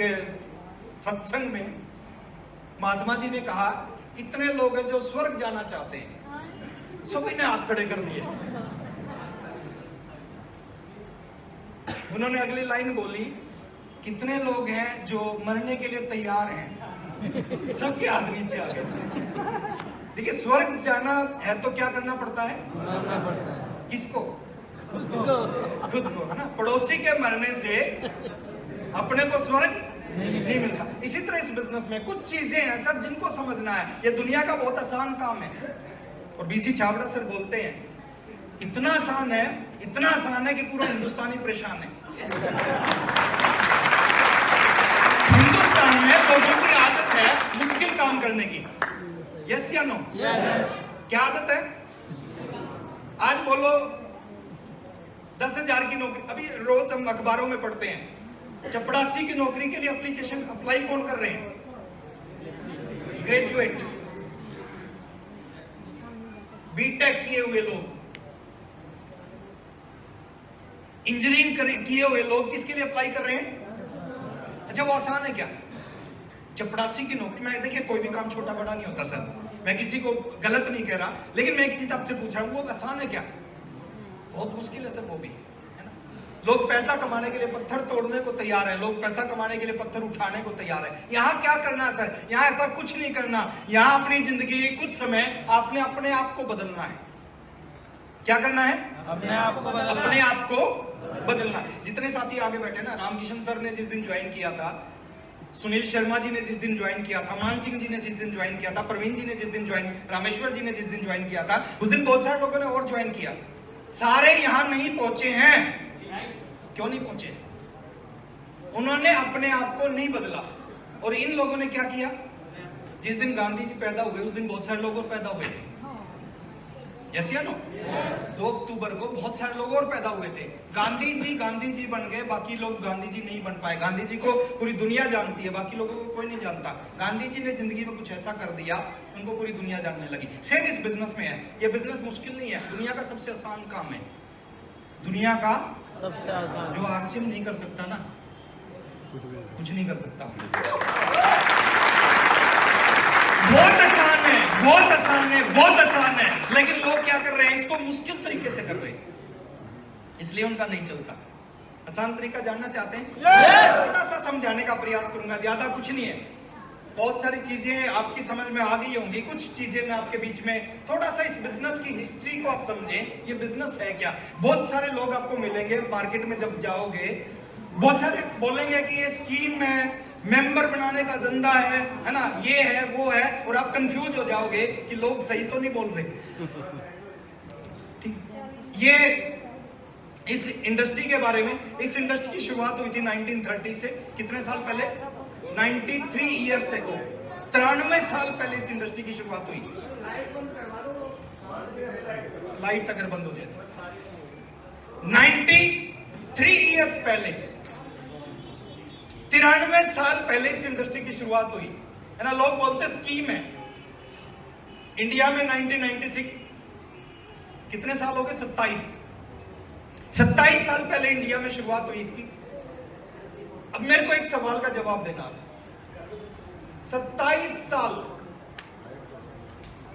सत्संग में महात्मा जी ने कहा, कितने लोग हैं जो स्वर्ग जाना चाहते हैं? सभी ने हाथ खड़े कर दिए। उन्होंने अगली लाइन बोली, कितने लोग हैं जो मरने के लिए तैयार हैं? सबके हाथ नीचे आ गए। देखिए, स्वर्ग जाना है तो क्या करना पड़ता है? किसको? खुद को, है ना? पड़ोसी के मरने से अपने को स्वर्ग नहीं मिलता। इसी तरह इस बिजनेस में कुछ चीजें हैं सर जिनको समझना है। ये दुनिया का बहुत आसान काम है, और बीसी छाबड़ा सर बोलते हैं, इतना आसान है कि पूरा हिंदुस्तानी परेशान है। हिंदुस्तान में लोगों की आदत है मुश्किल काम करने की। यस या नो? क्या आदत है? आज बोलो 10,000 की नौकरी, अभी रोज हम अखबारों में पढ़ते हैं, चपड़ासी की नौकरी के लिए एप्लीकेशन अप्लाई कौन कर रहे हैं? ग्रेजुएट, बीटेक किए हुए लोग, इंजीनियरिंग किए हुए लोग किसके लिए अप्लाई कर रहे हैं? अच्छा, वो आसान है क्या? चपड़ासी की नौकरी में, देखिए कोई भी काम छोटा बड़ा नहीं होता सर, मैं किसी को गलत नहीं कह रहा, लेकिन मैं एक चीज आपसे पूछ रहा हूं, वो आसान है क्या? बहुत मुश्किल है सर वो भी, है ना? लोग पैसा कमाने के लिए पत्थर तोड़ने को तैयार है, लोग पैसा कमाने के लिए पत्थर उठाने को तैयार है। यहाँ क्या करना है सर? यहाँ ऐसा कुछ नहीं करना, यहाँ अपनी जिंदगी कुछ समय आपने अपने आप को बदलना है। क्या करना है? अपने आप को बदलना। अपने आप को बदलना। जितने साथी आगे बैठे ना, रामकिशन सर ने जिस दिन ज्वाइन किया था, सुनील शर्मा जी ने जिस दिन ज्वाइन किया था, मान सिंह जी ने जिस दिन ज्वाइन किया था, प्रवीण जी ने जिस दिन ज्वाइन, रामेश्वर जी ने जिस दिन ज्वाइन किया था, उस दिन बहुत सारे लोगों ने और ज्वाइन किया। सारे यहाँ नहीं पहुंचे हैं। क्यों नहीं पहुंचे? उन्होंने अपने आप को नहीं बदला। और इन लोगों ने क्या किया? जिस दिन गांधी जी पैदा हुए उस दिन बहुत सारे लोग और पैदा हुए थे। यस या नो? 2 अक्टूबर को बहुत सारे लोग और पैदा हुए थे। गांधी जी बन गए, बाकी लोग गांधी जी नहीं बन पाए। गांधी जी को पूरी दुनिया जानती है, बाकी लोगों को कोई नहीं जानता। गांधी जी ने जिंदगी में कुछ ऐसा कर दिया, उनको पूरी दुनिया जानने लगी। सेम इस बिजनेस में है। ये बिजनेस मुश्किल नहीं है, दुनिया का सबसे आसान काम है, दुनिया का सबसे आसान। जो आरसीएम नहीं कर सकता ना, कुछ नहीं कर सकता। बहुत आसान है, बहुत आसान है, बहुत आसान है, लेकिन लोग क्या कर रहे हैं? इसको मुश्किल तरीके से कर रहे हैं, इसलिए उनका नहीं चलता। आसान तरीका जानना चाहते हैं? थोड़ा सा समझाने का प्रयास करूंगा, ज्यादा कुछ नहीं है। बहुत सारी चीजें आपकी समझ में आ गई होंगी, कुछ चीजें मैं आपके बीच में थोड़ा सा इस बिजनेस की हिस्ट्री को आप समझें, ये बिजनेस है क्या। बहुत सारे लोग आपको मिलेंगे मार्केट में, जब जाओगे बहुत सारे बोलेंगे कि ये स्कीम है, मेंबर बनाने का धंधा है ना, ये है वो है, और आप कंफ्यूज हो जाओगे कि लोग सही तो नहीं बोल रहे। ठीक, ये इस इंडस्ट्री के बारे में, इस इंडस्ट्री की शुरुआत हुई थी 1930 से। कितने साल पहले? 93 ईयर्स एगो, 93 साल पहले इस इंडस्ट्री की शुरुआत हुई। लाइट अगर बंद हो जाए तो 93 ईयर्स पहले, 93 साल पहले इस इंडस्ट्री की शुरुआत हुई, है ना। लोग बोलते स्कीम है। इंडिया में 1996, कितने साल हो गए? 27 साल पहले इंडिया में शुरुआत हुई इसकी। अब मेरे को एक सवाल का जवाब देना है, 27 साल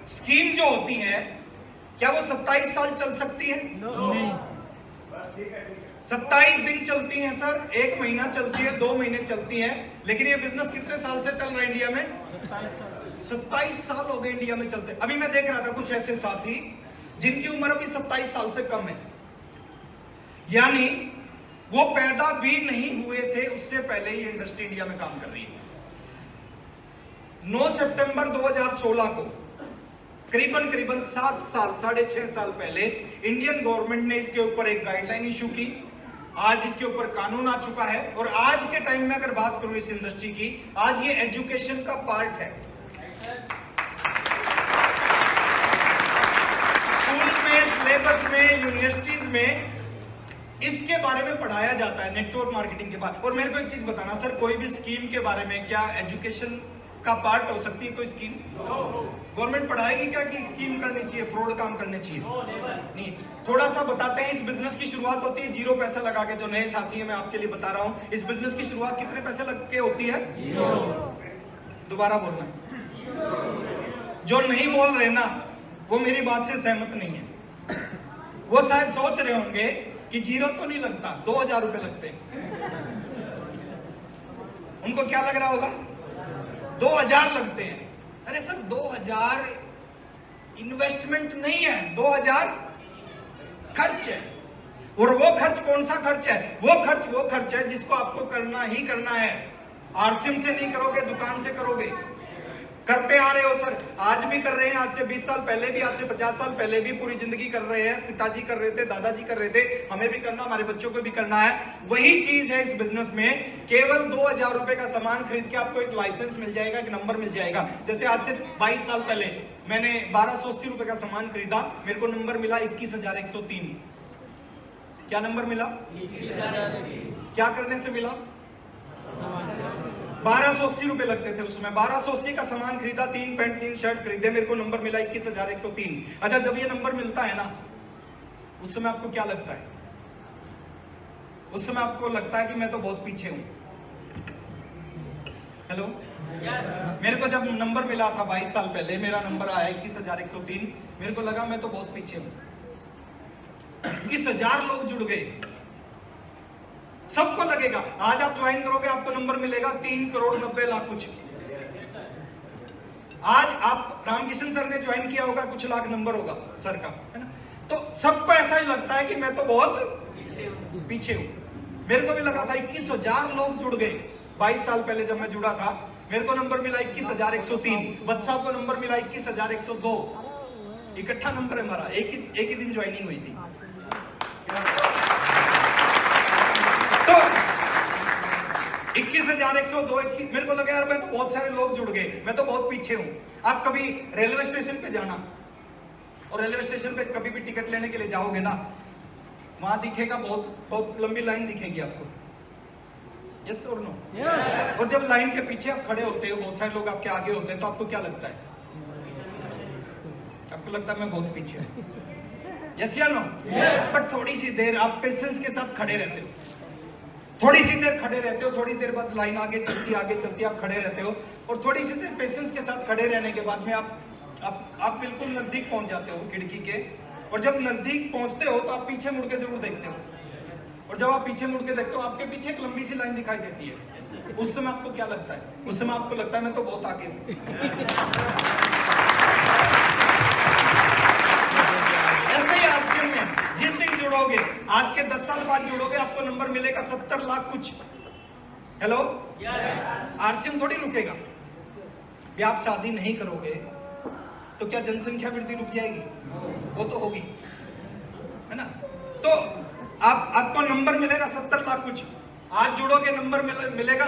स्कीम जो होती है, क्या वो 27 साल चल सकती है? नहीं। 27 दिन चलती हैं सर, 1 महीना चलती है, 2 महीने चलती है, लेकिन ये बिजनेस कितने साल से चल रहा है इंडिया में? 27 साल हो गए इंडिया में चलते। अभी मैं देख रहा था कुछ ऐसे साथी जिनकी उम्र अभी 27 साल से कम है, यानी वो पैदा भी नहीं हुए थे, उससे पहले ही इंडस्ट्री इंडिया में काम कर रही है। 9 सितंबर 2016 को करीबन 7 साल, 6.5 साल पहले इंडियन गवर्नमेंट ने इसके ऊपर एक गाइडलाइन इशू की। आज इसके ऊपर कानून आ चुका है, और आज के टाइम में अगर बात करूं इस इंडस्ट्री की, आज ये एजुकेशन का पार्ट है। स्कूल में, सिलेबस में, यूनिवर्सिटीज में इसके बारे में पढ़ाया जाता है, नेटवर्क मार्केटिंग के बारे। और मेरे को एक चीज बताना सर, कोई भी स्कीम के बारे में क्या एजुकेशन का पार्ट हो सकती है कोई स्कीम? गवर्नमेंट पढ़ाएगी क्या कि स्कीम करनी चाहिए, फ्रॉड काम करने चाहिए? नहीं। थोड़ा सा बताते हैं, इस बिजनेस की शुरुआत होती है 0 पैसा लगा के। जो नए साथी हैं मैं आपके लिए बता रहा हूं, इस बिजनेस की शुरुआत कितने पैसे लग के होती है? 0। दोबारा बोलना है। जो नहीं बोल रहे ना, वो मेरी बात से सहमत नहीं है। वो शायद सोच रहे होंगे कि 0 तो नहीं लगता, 2000 रुपए लगते हैं। उनको क्या लग रहा होगा? 2000 लगते हैं। अरे सर, 2000 इन्वेस्टमेंट नहीं है, 2000 खर्च है। और वो खर्च कौन सा खर्च है? वो खर्च है जिसको आपको करना ही करना है। आरसीएम से नहीं करोगे, दुकान से करोगे। करते आ रहे हो सर, आज भी कर रहे हैं, आज से 20 साल पहले भी, आज से 50 साल पहले भी, पूरी जिंदगी कर रहे हैं। पिताजी कर रहे थे, दादाजी कर रहे थे, हमें भी करना, हमारे बच्चों को भी करना है। वही चीज है इस बिजनेस में। केवल 2000 रुपए का सामान खरीद के आपको एक लाइसेंस मिल जाएगा, एक नंबर मिल जाएगा। जैसे आज से 22 साल पहले मैंने 1280 रुपए का सामान खरीदा, मेरे को नंबर मिला 21,103। क्या नंबर मिला? क्या करने से मिला? 1280 रुपए लगते थे उसमें। 1280 का सामान खरीदा, 3 पैंट 3 शर्ट खरीदे, मेरे को नंबर मिला 21,103। अच्छा, जब ये नंबर मिलता है ना, उस समय आपको क्या लगता है? उस समय आपको लगता है कि मैं तो बहुत पीछे हूं। हेलो, मेरे को जब नंबर मिला था 22 साल पहले, मेरा नंबर आया 21,103, मेरे को लगा मैं तो बहुत पीछे हूं। 21,000 लोग जुड़ गए। सबको लगेगा आज आप ज्वाइन करोगे आपको नंबर मिलेगा 3,90,00,000 कुछ। आज आप रामकिशन सर ने ज्वाइन किया होगा, कुछ लाख नंबर होगा सर का, है ना? तो सबको ऐसा ही लगता है कि मैं तो बहुत पीछे हूं। मेरे को भी लगा था 21,000 लोग जुड़ गए 22 साल पहले जब मैं जुड़ा था। मेरे को नंबर मिला 21,103, बच्चा को नंबर मिला 21,102। इकट्ठा नंबर है हमारा, एक ही दिन ज्वाइनिंग हुई थी। तो 21,102, मेरे को लगा यार मैं तो बहुत सारे लोग जुड़ गए, मैं तो बहुत पीछे हूं। आप कभी रेलवे स्टेशन पे जाना, और रेलवे स्टेशन पे कभी भी टिकट लेने के लिए जाओगे ना, वहां दिखेगा बहुत लंबी लाइन दिखेगी आपको। यस और नो? और जब लाइन के पीछे आप खड़े होते हो, बहुत सारे लोग आपके आगे होते हैं, तो आपको क्या लगता है? आपको लगता है मैं बहुत पीछे हूं। यस या नो? बट थोड़ी सी देर आप पेशेंस के साथ खड़े रहते हो, थोड़ी सी देर खड़े रहते हो, थोड़ी देर बाद लाइन आगे चलती आप खड़े रहते हो, और थोड़ी सी देर पेशेंस के साथ खड़े रहने के बाद में आप बिल्कुल नजदीक पहुंच जाते हो खिड़की के। और जब नजदीक पहुंचते हो तो आप पीछे मुड़ के जरूर देखते हो, और जब आप पीछे मुड़ के देखते हो आपके पीछे एक लंबी सी लाइन दिखाई देती है। उस समय आपको क्या लगता है? उस समय आपको लगता है मैं तो बहुत आगे हूं। ऐसे ही आरसीएम में जिस दिन जुड़ोगे, आज के 10 साल बाद जुड़ोगे, आपको नंबर मिलेगा 70 लाख कुछ। हेलो, आरसीएम थोड़ी रुकेगा। भी आप शादी नहीं करोगे तो क्या जनसंख्या वृद्धि रुक जाएगी? वो तो होगी, है ना? तो आपको नंबर मिलेगा 70 लाख कुछ। आज जुड़ोगे नंबर मिलेगा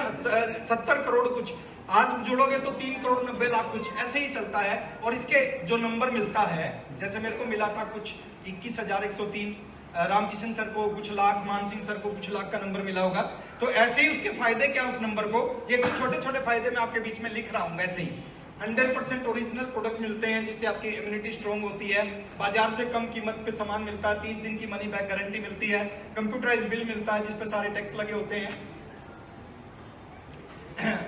70 करोड़ कुछ। आज जुड़ोगे तो 3,90,00,000 कुछ। ऐसे ही चलता है। और इसके जो नंबर मिलता है, जैसे मेरे को मिला था कुछ 21,103, रामकिशन सर को कुछ लाख, मान सिंह सर को कुछ लाख का नंबर मिला होगा। तो ऐसे ही उसके फायदे क्या उस नंबर को, ये कुछ छोटे छोटे फायदे मैं आपके बीच में लिख रहा हूँ। वैसे ही 100% ओरिजिनल प्रोडक्ट मिलते हैं, जिससे आपकी इम्यूनिटी स्ट्रॉन्ग होती है। बाजार से कम कीमत पे सामान मिलता है, 30 दिन की मनी बैक गारंटी मिलती है, कंप्यूटराइज बिल मिलता है जिसपे सारे टैक्स लगे होते हैं,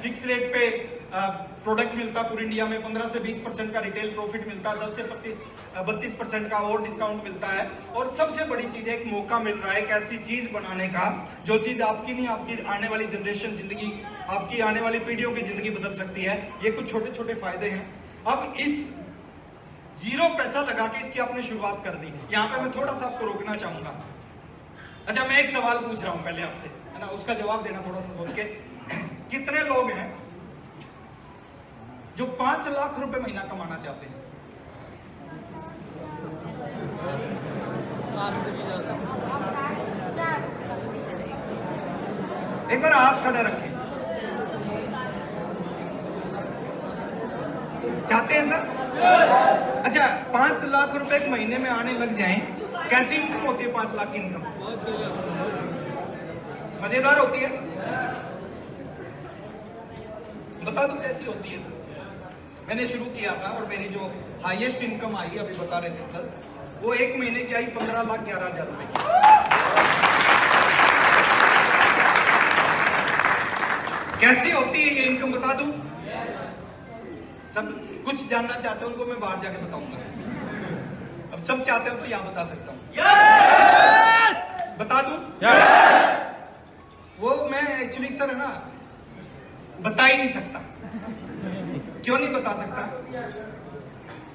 फिक्स रेट पे प्रोडक्ट मिलता है पूरी इंडिया में, 15 से 20% का रिटेल प्रॉफिट मिलता है, 10 से 32% का और डिस्काउंट मिलता है। और सबसे बड़ी चीज है, एक मौका मिल रहा है एक ऐसी चीज बनाने का जो चीज आपकी नहीं, आपकी आने वाली जनरेशन जिंदगी, आपकी आने वाली पीढ़ियों की जिंदगी बदल सकती है। ये कुछ छोटे छोटे फायदे हैं। अब इस 0 पैसा लगा के इसकी आपने शुरुआत कर दी। यहाँ पे मैं थोड़ा सा आपको रोकना चाहूंगा। अच्छा, मैं एक सवाल पूछ रहा हूँ पहले आपसे, है ना? उसका जवाब देना थोड़ा सा सोच के। कितने लोग हैं जो 5 लाख रुपए महीना कमाना चाहते हैं? एक बार हाथ खड़े रखें। चाहते हैं सर? अच्छा, 5 लाख रुपए एक महीने में आने लग जाएं, कैसी इनकम होती है 5 लाख की इनकम? मजेदार होती है। बता दो कैसी होती है। मैंने शुरू किया था और मेरी जो हाईएस्ट इनकम आई, अभी बता रहे थे सर, वो एक महीने की आई 15,11,000 रुपए की। कैसी होती है ये इनकम बता दूं? सब कुछ जानना चाहते हो उनको मैं बाहर जाके बताऊंगा। अब सब चाहते हो तो यहां बता सकता हूं। बता दूं? वो मैं एक्चुअली सर है ना, बता ही नहीं सकता। क्यों नहीं बता सकता?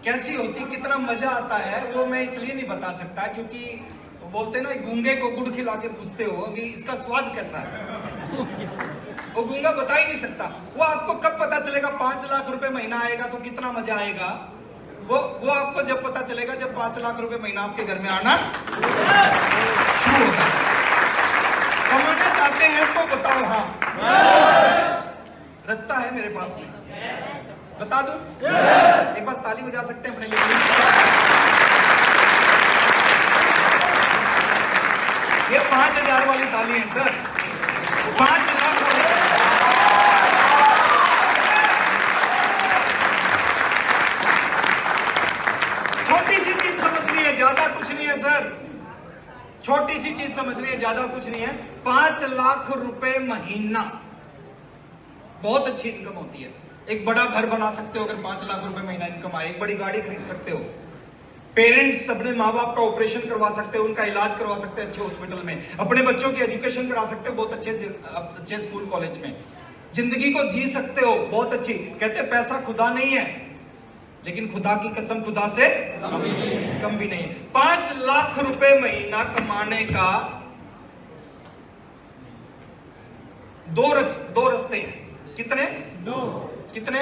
कैसी होती, कितना मजा आता है, वो मैं इसलिए नहीं बता सकता क्योंकि वो बोलते ना, गूंगे को गुड़ खिला के पूछते हो कि इसका स्वाद कैसा है, वो गूंगा बता ही नहीं सकता। वो आपको कब पता चलेगा 5 लाख रुपए महीना आएगा तो कितना मजा आएगा, वो आपको जब पता चलेगा जब 5 लाख रुपए महीना आपके घर में आना शुरू होगा। कमाना चाहते हैं तो बताओ हाँ, रास्ता है मेरे पास में, बता दूं? एक बार ताली बजा सकते हैं अपने लिए? ये 5,000 वाली ताली है सर, 5 लाख वाली। छोटी सी चीज समझनी है, ज्यादा कुछ नहीं है सर, छोटी सी चीज समझनी है, ज्यादा कुछ नहीं है। 5 लाख रुपए महीना बहुत अच्छी इनकम होती है। एक बड़ा घर बना सकते हो अगर 5 लाख रुपए महीना इनकम आए, एक बड़ी गाड़ी खरीद सकते हो, पेरेंट्स अपने माँ बाप का ऑपरेशन करवा सकते हो, उनका इलाज करवा सकते हैं अच्छे हॉस्पिटल में, अपने बच्चों की एजुकेशन करा सकते हो बहुत अच्छे स्कूल कॉलेज में, जिंदगी को जी सकते हो बहुत अच्छी। कहते हैं पैसा खुदा नहीं है, लेकिन खुदा की कसम खुदा से कम भी नहीं है। 5 लाख रुपए महीना कमाने का दो रास्ते हैं। कितने? कितने?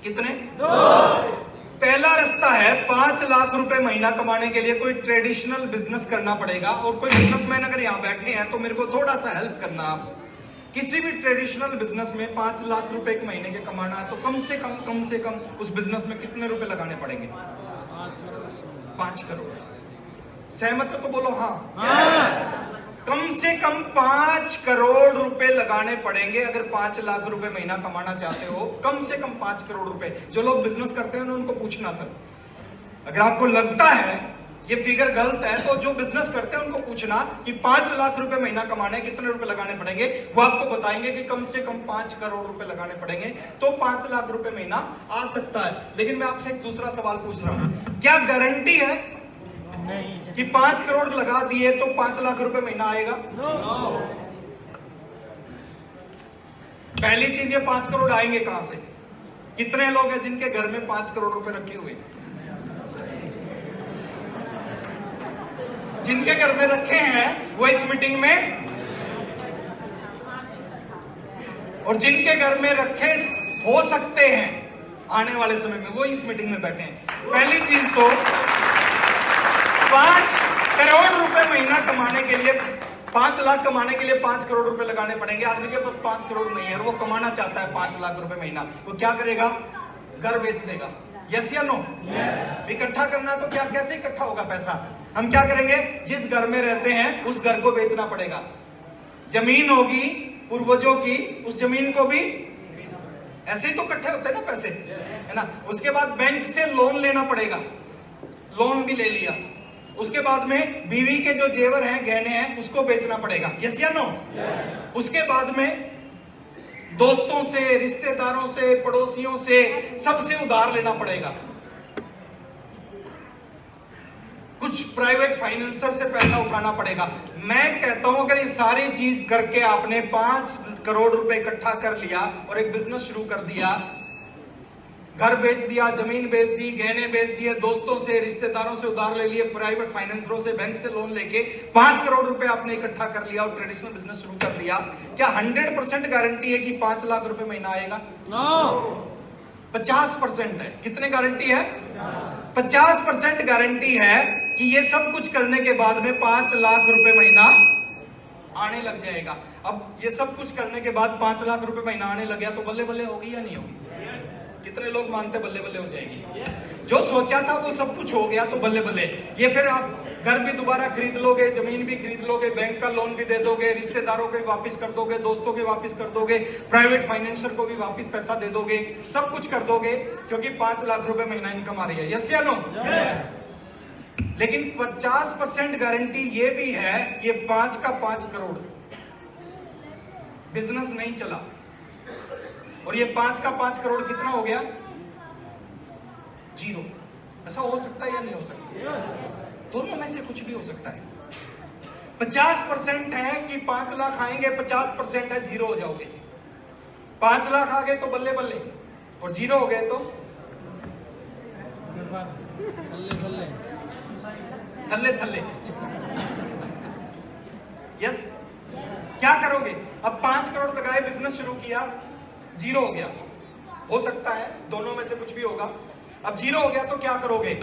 कितने? पहला रास्ता है 5 लाख रुपए महीना कमाने के लिए कोई ट्रेडिशनल बिजनेस करना पड़ेगा। और कोई बिजनेसमैन अगर यहां बैठे हैं तो मेरे को थोड़ा सा हेल्प करना। आप किसी भी ट्रेडिशनल बिजनेस में 5 लाख रुपए एक महीने के कमाना है तो कम से कम उस बिजनेस में कितने रुपए लगाने पड़ेंगे? 5 करोड़। सहमत हो तो बोलो हाँ। कम से कम 5 करोड़ रुपए लगाने पड़ेंगे अगर 5 लाख रुपए महीना कमाना चाहते हो। कम से कम 5 करोड़ रुपए। जो लोग बिजनेस करते हैं उनको पूछना सर, अगर आपको लगता है ये फिगर गलत है तो जो बिजनेस करते हैं उनको पूछना कि 5 लाख रुपए महीना कमाने कितने रुपए लगाने पड़ेंगे। वो आपको बताएंगे कि कम से कम 5 करोड़ रुपए लगाने पड़ेंगे तो 5 लाख रुपए महीना आ सकता है। लेकिन मैं आपसे एक दूसरा सवाल पूछ रहा हूं, क्या गारंटी है कि 5 करोड़ लगा दिए तो 5 लाख रुपए महीना आएगा? पहली चीज ये 5 करोड़ आएंगे कहां से? कितने लोग हैं जिनके घर में 5 करोड़ रुपए रखे हुए? जिनके घर में रखे हैं वो इस मीटिंग में, और जिनके घर में रखे हो सकते हैं आने वाले समय में वो इस मीटिंग में बैठे हैं। पहली चीज तो 5 करोड़ रुपए महीना कमाने के लिए, 5 लाख कमाने के लिए 5 करोड़ रुपए लगाने पड़ेंगे। आदमी के पास 5 करोड़ नहीं है और वो कमाना चाहता है 5 लाख रुपए महीना, वो क्या करेगा? घर बेच देगा। यस या नो? इकट्ठा करना तो क्या, कैसे इकट्ठा होगा पैसा? हम क्या करेंगे? जिस घर में रहते हैं उस घर को बेचना पड़ेगा। जमीन होगी पूर्वजों की, उस जमीन को भी, ऐसे ही तो इकट्ठे होते हैं ना पैसे, है ना। उसके बाद बैंक से लोन लेना पड़ेगा, लोन भी ले लिया। उसके बाद में बीवी के जो जेवर हैं, गहने हैं, उसको बेचना पड़ेगा। यस या नो? उसके बाद में दोस्तों से, रिश्तेदारों से, पड़ोसियों से, सबसे उधार लेना पड़ेगा। कुछ प्राइवेट फाइनेंसर से पैसा उठाना पड़ेगा। मैं कहता हूं अगर ये सारी चीज करके आपने 5 करोड़ रुपए इकट्ठा कर लिया और एक बिजनेस शुरू कर दिया, घर बेच दिया, जमीन बेच दी, गहने बेच दिए, दोस्तों से, रिश्तेदारों से उधार ले लिए, प्राइवेट फाइनेंसरों से, बैंक से लोन लेके 5 करोड़ रुपए आपने इकट्ठा कर लिया और ट्रेडिशनल बिजनेस शुरू कर दिया, क्या 100% गारंटी है कि 5 लाख रुपए महीना आएगा? 50% है। कितने गारंटी है? 50% गारंटी है कि ये सब कुछ करने के बाद में 5 लाख रुपए महीना आने लग जाएगा। अब ये सब कुछ करने के बाद 5 लाख रुपए महीना आने लग गया तो बल्ले बल्ले होगी या नहीं होगी? कितने लोग मानते बल्ले बल्ले हो जाएगी? जो सोचा था वो सब कुछ हो गया तो बल्ले बल्ले। ये फिर आप घर भी दोबारा खरीद लोगे, जमीन भी खरीद लोगे, बैंक का लोन भी दे दोगे, रिश्तेदारों के वापस कर दोगे, दोस्तों के वापस कर दोगे, प्राइवेट फाइनेंसर को भी वापस पैसा दे दोगे, सब कुछ कर दोगे क्योंकि 5 लाख रुपए महीना इनकम आ रही है। यस या नो? लेकिन 50% गारंटी ये भी है कि 5 का 5 करोड़ बिजनेस नहीं चला। और ये 5 का 5 करोड़ कितना हो गया? 0। ऐसा हो सकता है या नहीं हो सकता? दोनों में से कुछ भी हो सकता है। 50% है कि 5 लाख आएंगे, 50% है 0 हो जाओगे। 5 लाख आ गए तो बल्ले बल्ले, और 0 हो गए तो थल्ले थल्ले। यस? क्या करोगे? अब 5 करोड़ लगाए, बिजनेस शुरू किया, जीरो हो गया। हो सकता है दोनों में से कुछ भी होगा। अब जीरो हो गया तो क्या करोगे?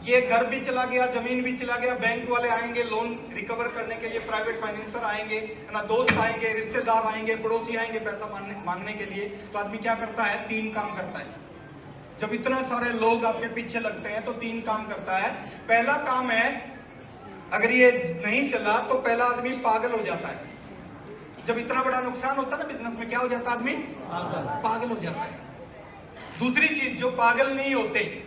ये घर भी चला गया, जमीन भी चला गया, बैंक वाले आएंगे लोन रिकवर करने के लिए, प्राइवेट फाइनेंसर आएंगे, है ना, दोस्त आएंगे, रिश्तेदार आएंगे, पड़ोसी आएंगे पैसा मांगने के लिए। तो आदमी क्या करता है? 3 काम करता है। जब इतना सारे लोग आपके पीछे लगते हैं तो 3 काम करता है। पहला काम है, अगर ये नहीं चला तो पहला आदमी पागल हो जाता है। जब इतना बड़ा नुकसान होता है ना बिजनेस में, क्या हो जाता है? आदमी पागल हो जाता है। दूसरी चीज, जो पागल नहीं होते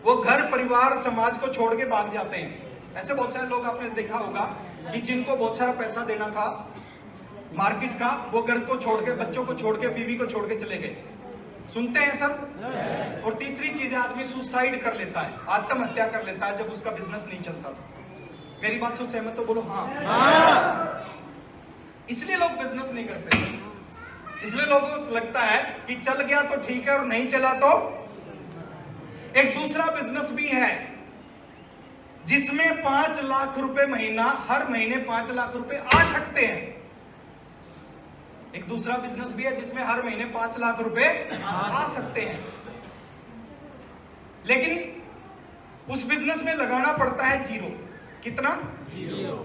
वो घर परिवार समाज को छोड़ के भाग जाते हैं। ऐसे बहुत सारे लोग आपने देखा होगा कि जिनको बहुत सारा पैसा देना था मार्केट का, वो घर को छोड़ के, बच्चों को छोड़ के, बीवी को छोड़ के चले गए। सुनते हैं सर? और तीसरी चीज है, आदमी सुसाइड कर लेता है, आत्महत्या कर लेता है जब उसका बिजनेस नहीं चलता था। मेरी बात से सहमत हो? बोलो हाँ। इसलिए लोग बिजनेस नहीं करते, इसलिए लोगों को लगता है कि चल गया तो ठीक है और नहीं चला तो। एक दूसरा बिजनेस भी है जिसमें 5 लाख रुपए महीना, हर महीने 5 लाख रुपए आ सकते हैं। एक दूसरा बिजनेस भी है जिसमें हर महीने 5 लाख रुपए आ सकते हैं, लेकिन उस बिजनेस में लगाना पड़ता है जीरो। कितना? जीरो।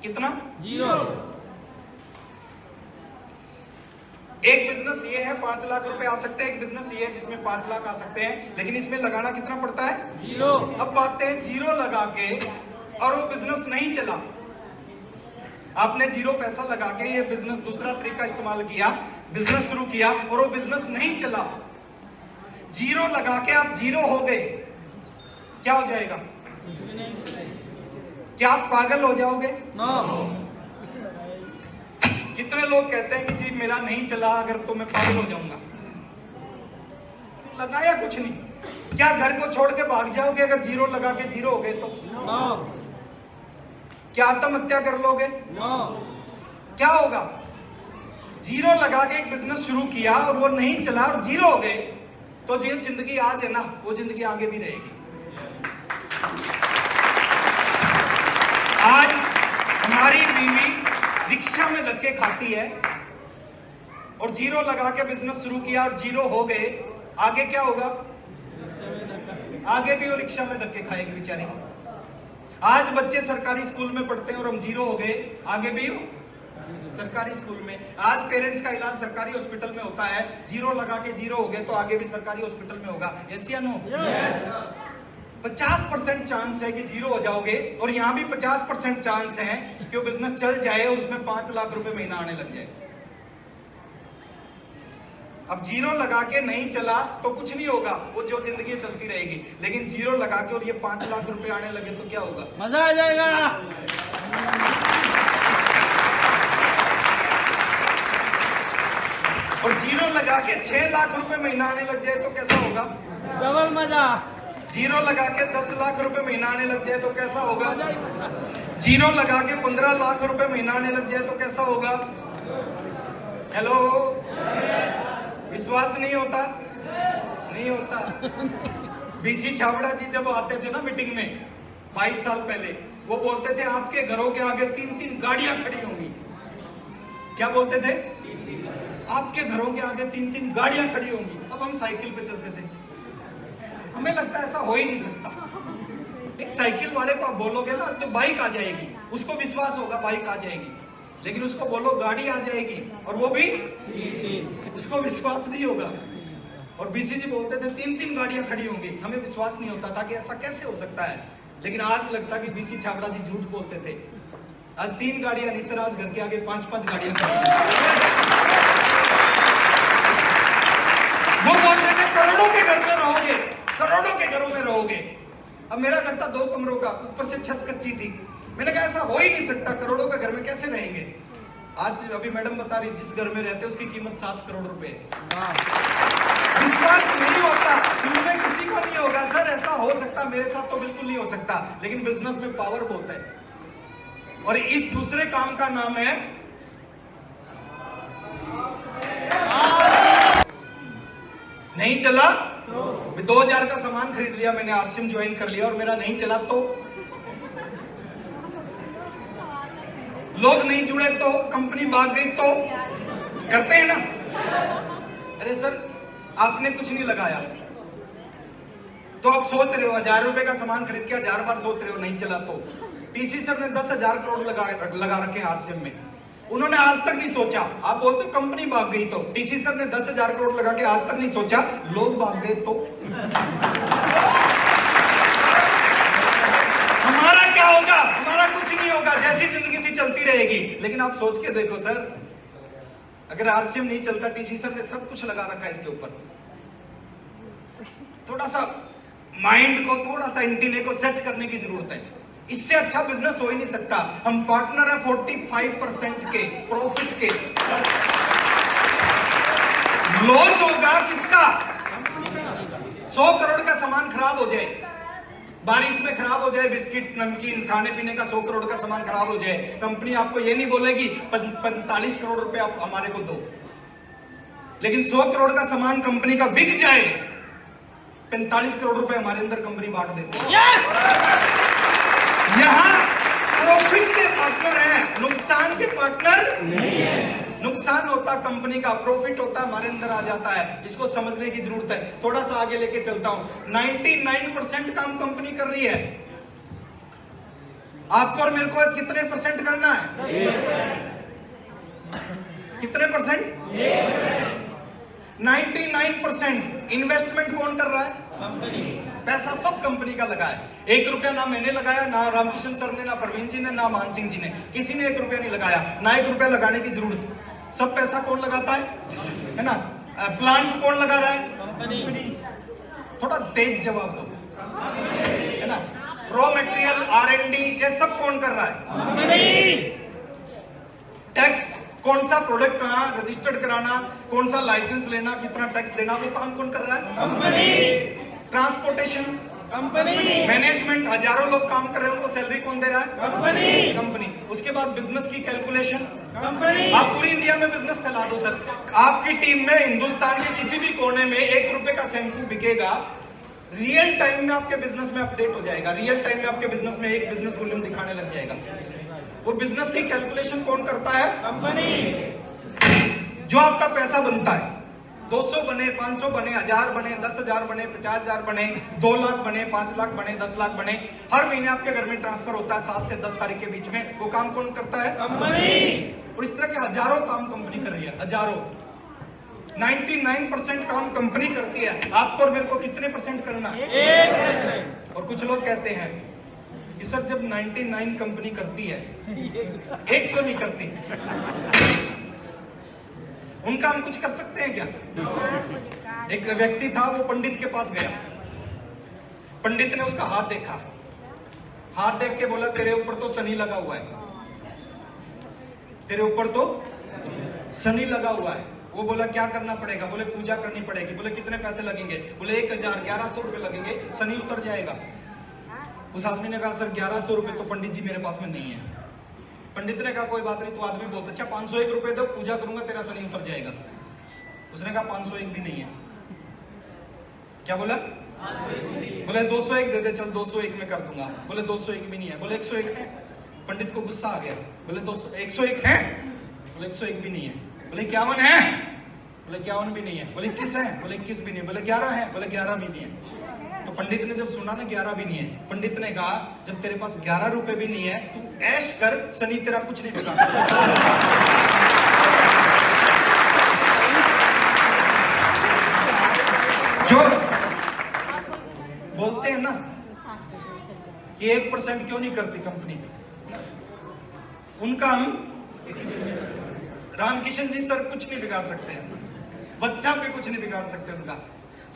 कितना? जीरो। एक बिजनेस ये है 5 लाख रुपए आ सकते हैं, एक बिजनेस ये है जिसमें 5 लाख आ सकते हैं, लेकिन इसमें लगाना कितना पड़ता है? जीरो। अब बात है जीरो लगा के और वो बिजनेस नहीं चला। आपने जीरो पैसा लगा के ये बिजनेस, दूसरा तरीका इस्तेमाल किया, बिजनेस शुरू किया और वो बिजनेस नहीं चला। जीरो लगा के आप जीरो हो गए, क्या हो जाएगा? क्या आप पागल हो जाओगे? नो। कितने लोग कहते हैं कि जी मेरा नहीं चला अगर तो मैं पागल हो जाऊंगा। लगाया कुछ नहीं। क्या घर को छोड़ के भाग जाओगे अगर जीरो लगा के जीरो हो गए तो? नो। क्या आत्महत्या कर लोगे? नो। क्या होगा? जीरो लगा के एक बिजनेस शुरू किया और वो नहीं चला और जीरो हो गए तो जो जिंदगी आज है ना, वो जिंदगी आगे भी रहेगी। आज हमारी बीवी रिक्शा में धक्के खाती है और जीरो लगा के बिजनेस शुरू किया और जीरो हो गए, आगे क्या होगा? आगे भी वो रिक्शा में धक्के खाएगी बेचारी। आज बच्चे सरकारी स्कूल में पढ़ते हैं और हम जीरो हो गए, आगे भी हो सरकारी स्कूल में। आज पेरेंट्स का इलाज सरकारी हॉस्पिटल में होता है, जीरो लगा के जीरो हो गए तो आगे भी सरकारी हॉस्पिटल में होगा। यस या नो? 50% चांस है कि जीरो हो जाओगे और यहाँ भी 50% चांस है कि वो बिजनेस चल जाए और उसमें 5 लाख रुपए महीना आने लग जाए। अब जीरो लगा के नहीं चला तो कुछ नहीं होगा, वो जो जिंदगी चलती रहेगी, लेकिन जीरो लगा के और ये 5 लाख रुपए आने लगे तो क्या होगा? मजा आ जाएगा। और जीरो लगा के 6 लाख रुपए महीना आने लग जाए तो कैसा होगा? डबल मजा। जीरो लगा के 10 लाख रुपए महीना आने लग जाए तो कैसा होगा? जीरो लगा के 15 लाख रुपए महीना आने लग जाए तो कैसा होगा? हेलो, विश्वास नहीं होता? नहीं होता। बीसी छाबड़ा जी जब आते थे ना मीटिंग में 22 साल पहले, वो बोलते थे आपके घरों के आगे 3-3 गाड़ियां खड़ी होंगी। क्या बोलते थे? आपके घरों के आगे 3-3 गाड़ियां खड़ी होंगी। अब हम साइकिल पे चलते थे, हमें लगता है ऐसा हो ही नहीं सकता। एक साइकिल वाले को आप बोलोगे ना तो बाइक आ जाएगी, उसको विश्वास होगा बाइक आ जाएगी, लेकिन उसको बोलो गाड़ी आ जाएगी और वो भी उसको विश्वास नहीं होगा। और बीसीजी बोलते थे 3-3 गाड़ियां खड़ी होंगी, हमें विश्वास नहीं होता था कि ऐसा कैसे हो सकता है, लेकिन आज लगता कि बीसी छाबड़ा जी झूठ बोलते थे। आज 3 गाड़ियां नहीं सर, आज घर के आगे 5-5 गाड़ियां खड़ी। वो बोलते थे करोड़ों के घर में रहोगे, करोड़ों के घरों में रहोगे। अब मेरा घर था 2 कमरों का, ऊपर से छत कच्ची थी। मैंने कहा ऐसा हो ही नहीं सकता, करोड़ों के घर में कैसे रहेंगे? आज अभी मैडम बता रही जिस घर में रहते हैं उसकी कीमत 7 करोड़ रुपए। विश्वास नहीं होता, शुरू में किसी को नहीं होगा सर ऐसा हो सकता, मेरे साथ तो बिल्कुल नहीं हो सकता, लेकिन बिजनेस में पावर बहुत है। और इस दूसरे काम का नाम है नहीं चला। 2000 का सामान खरीद लिया मैंने, आरसीएम ज्वाइन कर लिया और मेरा नहीं चला तो लोग नहीं जुड़े तो, कंपनी भाग गई तो, करते हैं ना। अरे सर आपने कुछ नहीं लगाया तो आप सोच रहे हो 1000 रुपए का सामान खरीद के 1000 बार सोच रहे हो नहीं चला तो। टीसी सर ने 10,000 करोड़ लगा रखे आरसीएम में, उन्होंने आज तक नहीं सोचा। आप बोलते हो कंपनी भाग गई तो, टीसी सर ने 10,000 करोड़ लगा के आज तक नहीं सोचा लोग भाग गए तो। हमारा क्या होगा? हमारा कुछ नहीं होगा, जैसी जिंदगी थी चलती रहेगी। लेकिन आप सोच के देखो सर, अगर आरसीएम नहीं चलता, टीसी सर ने सब कुछ लगा रखा है इसके ऊपर। थोड़ा सा माइंड को, थोड़ा सा एंटीने को सेट करने की जरूरत है। इससे अच्छा बिजनेस हो ही नहीं सकता। हम पार्टनर है 45% के प्रॉफिट के। लॉस होगा किसका? 100 करोड़ का सामान खराब हो जाए, बारिश में खराब हो जाए, बिस्किट नमकीन खाने पीने का 100 करोड़ का सामान खराब हो जाए, कंपनी आपको ये नहीं बोलेगी 45 करोड़ रुपए आप हमारे को दो। लेकिन 100 करोड़ का सामान कंपनी का बिक जाए, 45 करोड़ रुपए हमारे अंदर कंपनी बांट देती है। यहाँ प्रॉफिट के पार्टनर हैं, नुकसान के पार्टनर नहीं है। नुकसान होता कंपनी का, प्रॉफिट होता हमारे अंदर आ जाता है। इसको समझने की जरूरत है। थोड़ा सा आगे लेके चलता हूं। 99% काम कंपनी कर रही है, आपको और मेरे को कितने परसेंट करना है? कितने परसेंट? 99% इन्वेस्टमेंट कौन कर रहा है? कंपनी। पैसा सब कंपनी का लगा है। 1 रुपया ना मैंने लगाया, ना रामकिशन सर ने, ना प्रवीण जी ने, ना मान सिंह जी ने, किसी ने 1 रुपया नहीं लगाया, ना 1 रुपया लगाने की जरूरत। सब पैसा कौन लगाता है ना? प्लांट कौन लगा रहा है? कंपनी। थोड़ा तेज जवाब दो, है ना? रॉ मटेरियल, R&D, ये सब कौन कर रहा है? कंपनी। टैक्स, कौन सा प्रोडक्ट कहाँ रजिस्टर्ड कराना, कौन सा लाइसेंस लेना, कितना टैक्स देना, वो काम कौन कर रहा है? कंपनी। Transportation, company. मैनेजमेंट, हजारों लोग काम कर रहे हैं, उनको सैलरी कौन दे रहा है? कंपनी। कंपनी। उसके बाद बिजनेस की कैलकुलेशन, कंपनी। आप पूरी इंडिया में बिजनेस फैला दो सर, आपकी टीम में हिंदुस्तान के किसी भी कोने में 1 रुपए का शैम्पू बिकेगा, रियल टाइम में आपके बिजनेस में अपडेट हो जाएगा, रियल टाइम में आपके बिजनेस में एक बिजनेस वॉल्यूम दिखाने लग जाएगा। वो बिजनेस की कैलकुलेशन कौन करता है? कंपनी। जो आपका पैसा बनता है, 200 बने, 500 बने, 1000 बने, 10,000 बने, 50,000 बने, 2 लाख बने, 5 लाख बने, 10 लाख बने, हर महीने आपके घर में ट्रांसफर होता है 7 से 10 तारीख के बीच में, वो काम कौन करता है? कंपनी। और इस तरह के हजारों काम कंपनी कर रही है, हजारों। 99% काम कंपनी करती है। आपको और मेरे को कितने परसेंट करना है? 1%। और कुछ लोग कहते हैं कि सर जब 99 कंपनी करती है, एक क्यों नहीं करती? उनका हम कुछ कर सकते हैं क्या? एक व्यक्ति था, वो पंडित के पास गया, पंडित ने उसका हाथ देखा, हाथ देख के बोला तेरे ऊपर तो शनि लगा हुआ है, तेरे ऊपर तो शनि लगा हुआ है। वो बोला क्या करना पड़ेगा? बोले पूजा करनी पड़ेगी। बोले कितने पैसे लगेंगे? बोले 1100 रुपए लगेंगे, शनि उतर जाएगा। उस आदमी ने कहा सर 1100 रुपए तो पंडित जी मेरे पास में नहीं है। पंडित ने कहा कोई बात नहीं, तो आदमी बहुत अच्छा, 501 रुपए दो, पूजा करूंगा तेरा शनि उतर जाएगा। उसने कहा 501 भी नहीं है। क्या बोला? बोले 201 दे दे, चल 201 में कर दूंगा। बोले 201 भी नहीं है। बोले 101 है। पंडित को गुस्सा आ गया, बोले 101 है? बोले 101 भी नहीं है। बोले 51 है? बोले 51 भी नहीं है। बोले 21 है? बोले 21 भी नहीं है। बोले 11 है? बोले 11 भी नहीं है। तो पंडित ने जब सुना ना 11 भी नहीं है, पंडित ने कहा जब तेरे पास 11 रुपए भी नहीं है, तू ऐश कर, शनि तेरा कुछ नहीं बिगाड़। जो बोलते हैं ना कि 1% क्यों नहीं करती कंपनी, उनका हम रामकिशन जी सर कुछ नहीं बिगाड़ सकते हैं, बच्चा भी कुछ नहीं बिगाड़ सकते उनका।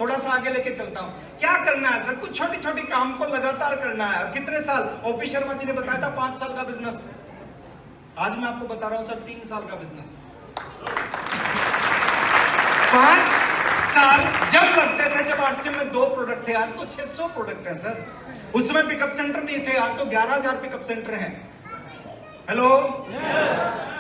थोड़ा सा आगे लेके चलता हूं। क्या करना है सर? कुछ छोटी छोटी काम को लगातार करना है। कितने साल? ओपी शर्मा जी ने बताया था 5 साल का बिजनेस, आज मैं आपको बता रहा हूं सर 3 साल का बिजनेस। 5 साल जब लगते थे, जब आरसीएम में 2 प्रोडक्ट थे, आज तो 600 प्रोडक्ट है सर। उसमें पिकअप सेंटर नहीं थे, आज तो 11,000 पिकअप सेंटर हैं। हेलो,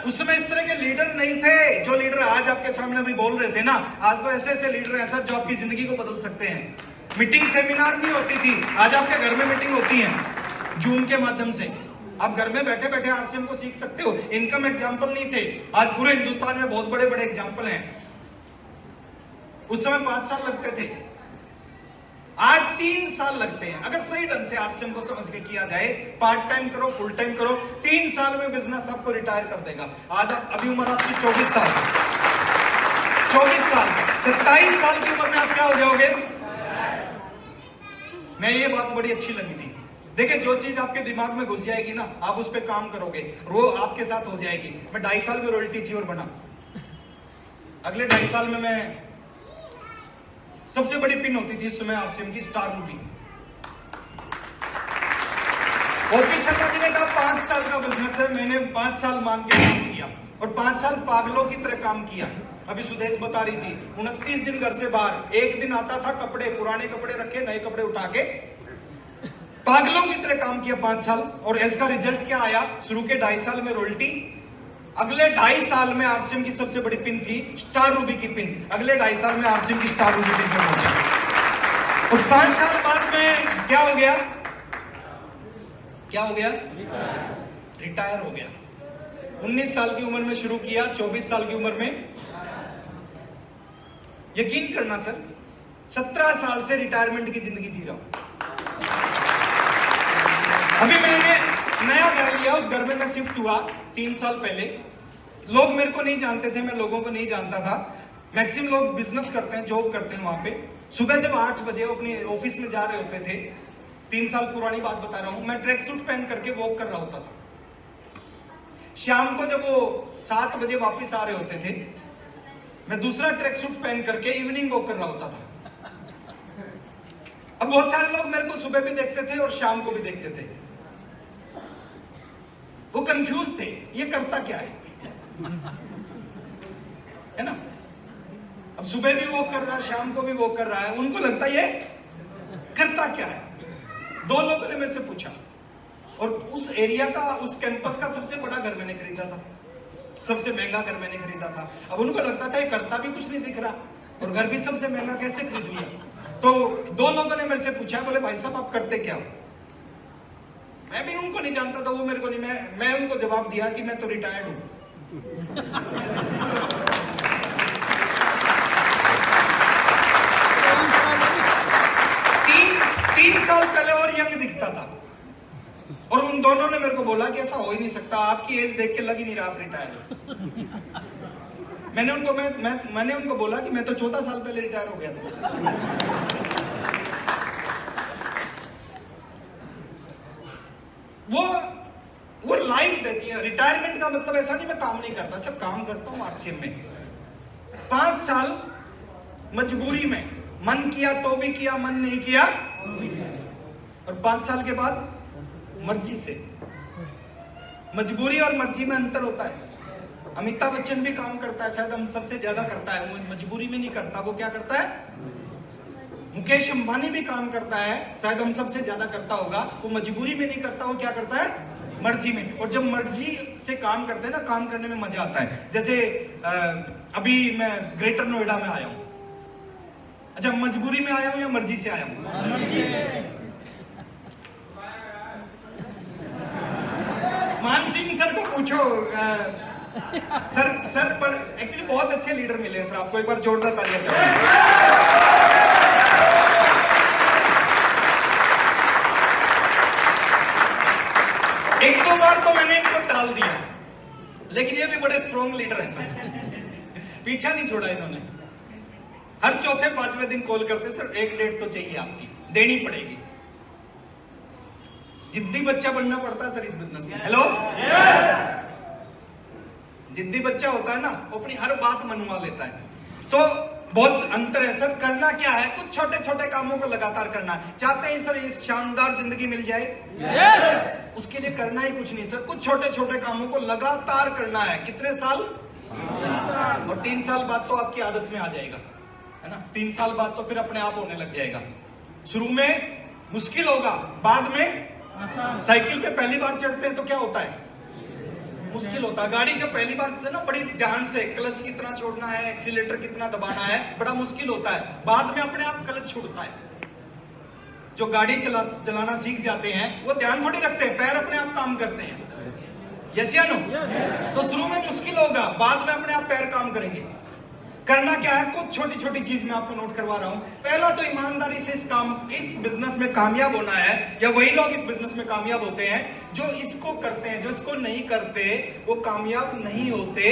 उसमें इस तरह के लीडर नहीं थे जो लीडर आज आपके सामने अभी बोल रहे थे ना। आज तो ऐसे ऐसे लीडर हैं सर जो आपकी जिंदगी को बदल सकते हैं। मीटिंग सेमिनार नहीं होती थी, आज आपके घर में मीटिंग होती है जूम के माध्यम से। आप घर में बैठे बैठे आरसीएम को सीख सकते हो। इनकम एग्जाम्पल नहीं थे, आज पूरे हिंदुस्तान में बहुत बड़े बड़े एग्जाम्पल हैं। उस समय 5 साल लगते थे, आज 3 साल लगते हैं। अगर सही ढंग से आरसीएम को समझ के किया जाए, पार्ट टाइम करो, फुल टाइम करो, 3 साल में बिजनेस आपको रिटायर कर देगा। आज अभी उम्र आपकी 24 साल, 27 साल की उम्र में आप क्या हो जाओगे? मैं ये बात बड़ी अच्छी लगी थी। देखिए, जो चीज आपके दिमाग में घुस जाएगी ना, आप उस पर काम करोगे, वो आपके साथ हो जाएगी। मैं 2.5 साल में रॉयल्टी अचीवर बना। अगले 2.5 साल में मैं, सबसे बड़ी पिन होती थी उस समय आरसीएम की, star Ruby. OP Sharma ji ने कहा 5 साल का बिजनेस है, मैंने 5 साल मान के काम किया और 5 साल पागलों की तरह काम किया। अभी सुदेश बता रही थी, 29 दिन घर से बाहर, एक दिन आता था, कपड़े पुराने कपड़े रखे, नए कपड़े उठा के, पागलों की तरह काम किया 5 साल। और इसका रिजल्ट क्या आया? शुरू के 2.5 साल में रॉयल्टी, अगले 2.5 साल में आरसीएम की सबसे बड़ी पिन थी स्टार रूबी की पिन, अगले 2.5 साल में आरसीएम की स्टार रूबी पिन पे पहुंचा। और 5 साल बाद में क्या हो गया? रिटायर हो गया। 19 साल की उम्र में शुरू किया, 24 साल की उम्र में, यकीन करना सर, 17 साल से रिटायरमेंट की जिंदगी जी रहा हूं। अभी मैंने नया घर लिया, उस घर में मैं शिफ्ट हुआ 3 साल पहले। लोग मेरे को नहीं जानते थे, मैं लोगों को नहीं जानता था। मैक्सिमम लोग बिजनेस करते हैं, जॉब करते हैं वहां पे। सुबह जब 8 बजे अपने ऑफिस में जा रहे होते थे, 3 साल पुरानी बात बता रहा हूं, मैं ट्रैक सूट पहन करके वॉक कर रहा होता था। शाम को जब वो 7 बजे वापस आ रहे होते थे, मैं दूसरा ट्रैक सूट पहन करके इवनिंग वॉक कर रहा होता था। अब बहुत सारे लोग मेरे को सुबह भी देखते थे और शाम को भी देखते थे। वो कंफ्यूज थे, ये करता क्या है ना? अब सुबह भी वॉक कर रहा है, शाम को भी वॉक कर रहा है, उनको लगता ये करता क्या है। 2 लोगों ने मेरे से पूछा, और उस एरिया का, उस कैंपस का सबसे बड़ा घर मैंने खरीदा था, सबसे महंगा घर मैंने खरीदा था। अब उनको लगता था ये करता भी कुछ नहीं दिख रहा और घर भी सबसे महंगा कैसे खरीद लिया। तो 2 लोगों ने मेरे से पूछा, बोले भाई साहब आप करते क्या हो? मैं भी उनको नहीं जानता था, वो मेरे को नहीं। मैं उनको जवाब दिया कि मैं तो रिटायर्ड हूं। 3 साल पहले और यंग दिखता था, और उन दोनों ने मेरे को बोला कि ऐसा हो ही नहीं सकता, आपकी एज देख के लग ही नहीं रहा आप रिटायर हो। मैंने उनको बोला कि मैं तो 14 साल पहले रिटायर हो गया था। वो लाइफ देती है। रिटायरमेंट का मतलब ऐसा नहीं मैं काम नहीं करता, सर काम करता हूं आरसीएम में। 5 साल मजबूरी में, मन किया तो भी किया, मन नहीं किया, और 5 साल के बाद मर्जी से। मजबूरी और मर्जी में अंतर होता है। अमिताभ बच्चन भी काम करता है, शायद हम सबसे ज्यादा करता है, वो मजबूरी में नहीं करता, वो क्या करता है? मुकेश अंबानी भी काम करता है, शायद हम सबसे ज्यादा करता होगा, वो मजबूरी में नहीं करता, वो क्या करता है? मर्जी में। और जब मर्जी से काम करते हैं ना, काम करने में मजा आता है। जैसे अभी मैं ग्रेटर नोएडा में आया हूं। अच्छा, मजबूरी में आया हूं या मर्जी से आया हूं? मान सिंह सर को पूछो, सर पर एक्चुअली बहुत अच्छे लीडर मिले हैं सर आपको, एक बार जोरदार तालियां चाहिए। एक 2 बार तो मैंने इनको टाल दिया, लेकिन ये भी बड़े स्ट्रॉन्ग लीडर हैं सर, पीछा नहीं छोड़ा इन्होंने। हर चौथे 5वें दिन कॉल करते, सर 1 डेट तो चाहिए आपकी, देनी पड़ेगी। जिद्दी बच्चा बनना पड़ता है सर इस बिजनेस में। हेलो, जिद्दी बच्चा होता है ना, वो अपनी हर बात मनवा लेता है। तो बहुत अंतर है सर। करना क्या है? कुछ छोटे छोटे कामों को लगातार करना है। चाहते हैं सर ये शानदार जिंदगी मिल जाए? उसके लिए करना ही कुछ नहीं सर, कुछ छोटे छोटे कामों को लगातार करना है। कितने साल? और 3 साल बाद तो आपकी आदत में आ जाएगा, है ना? 3 साल बाद तो फिर अपने आप होने लग जाएगा। शुरू में मुश्किल होगा, बाद में साइकिल पे पहली बार चढ़ते हैं तो क्या होता है? मुश्किल होता है। गाड़ी जब पहली बार से ना बड़ी ध्यान से क्लच कितना छोड़ना है, एक्सीलेटर कितना दबाना है, बड़ा मुश्किल होता है। बाद में अपने आप क्लच छूटता है। जो गाड़ी चलाना सीख जाते हैं वो ध्यान थोड़ी रखते हैं, पैर अपने आप काम करते हैं। यस या नो? तो शुरू में मुश्किल होगा, बाद में अपने आप पैर काम करेंगे। करना क्या है, कुछ छोटी छोटी चीज मैं आपको नोट करवा रहा हूं। पहला तो ईमानदारी से इस बिजनेस में कामयाब होना है, या वही लोग इस बिजनेस में कामयाब होते हैं जो इसको करते हैं। जो इसको नहीं करते वो कामयाब नहीं होते।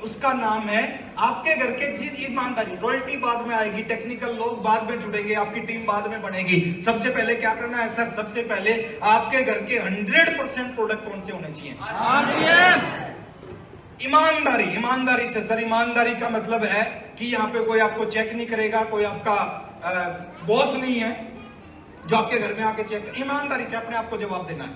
उसका नाम है आपके घर के ईमानदारी। रॉयल्टी बाद में आएगी, टेक्निकल लोग बाद में जुड़ेंगे, आपकी टीम बाद में बनेगी। सबसे पहले क्या करना है सर? सबसे पहले आपके घर के 100% प्रोडक्ट कौन से होने चाहिए? RCM। ईमानदारी। ईमानदारी से सर, ईमानदारी का मतलब है कि यहाँ पे कोई आपको चेक नहीं करेगा, कोई आपका बॉस नहीं है जो आपके घर में आके चेक। ईमानदारी से अपने आप को जवाब देना है,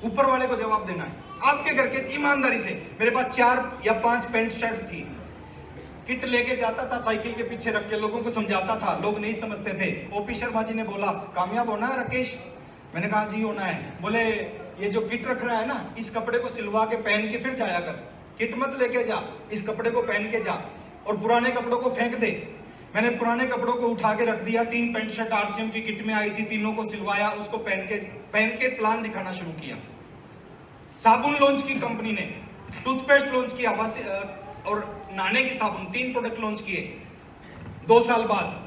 ऊपर वाले को जवाब देना है। आपके घर के ईमानदारी से। मेरे पास 4 या 5 पैंट शर्ट थी, किट लेके जाता था, साइकिल के पीछे रख के लोगों को समझाता था, लोग नहीं समझते थे। ओपी शर्मा जी ने बोला कामयाब होना है राकेश? मैंने कहा जी होना है। बोले ये जो किट रख रहा है ना, इस कपड़े को सिलवा के पहन के फिर जाया कर, किट मत लेके जा, इस कपड़े को पहन के जा और पुराने कपड़ों को फेंक दे। मैंने पुराने कपड़ों को उठा के रख दिया, 3 पैंट शर्ट RCM की किट में आई थी, तीनों को सिलवाया, उसको पहन के प्लान दिखाना शुरू किया। साबुन लॉन्च की कंपनी ने, टूथपेस्ट लॉन्च किया, बस और नहाने की साबुन, 3 प्रोडक्ट लॉन्च किए 2 साल बाद।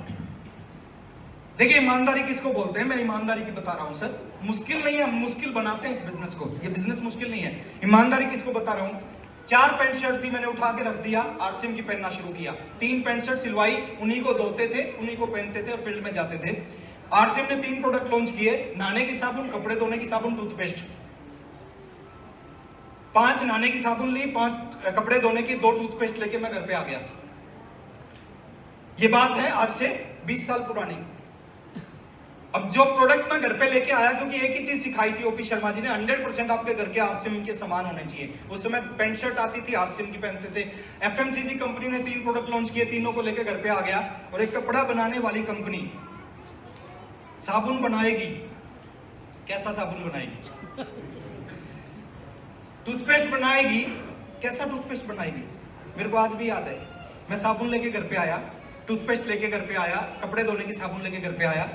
देखिए ईमानदारी किसको बोलते हैं, मैं ईमानदारी की बता रहा हूं सर। मुश्किल नहीं है, हम मुश्किल बनाते हैं इस बिजनेस को, ये बिजनेस मुश्किल नहीं है। ईमानदारी किसको बता रहा हूं? 4 पैंट शर्ट थी, मैंने उठा के रख दिया, RCM की पहनना शुरू किया। 3 पैंट शर्ट सिलवाई, उन्हीं को धोते थे, उन्हीं को पहनते थे और फील्ड में जाते थे। RCM ने 3 प्रोडक्ट लॉन्च किए, नहाने की साबुन, कपड़े धोने की साबुन, टूथपेस्ट। 5 नहाने की साबुन ली, 5 कपड़े धोने की, 2 टूथपेस्ट लेके मैं घर पे आ गया। ये बात है आज से 20 साल पुरानी। अब जो प्रोडक्ट मैं घर पे लेके आया, क्योंकि एक ही चीज सिखाई थी ओपी शर्मा जी ने, 100% आपके घर के RCM के समान होने चाहिए। उस समय पैंट शर्ट आती थी, RCM की पहनते थे। FMCG कंपनी ने 3 प्रोडक्ट लॉन्च किए, तीनों को लेके घर पे आ गया। और एक कपड़ा बनाने वाली कंपनी साबुन बनाएगी, कैसा साबुन बनाएगी? टूथपेस्ट बनाएगी, कैसा टूथपेस्ट बनाएगी? मेरे को आज भी याद है, मैं साबुन लेके घर पे आया, टूथपेस्ट लेके घर पे आया, कपड़े धोने की साबुन लेके घर पे आया।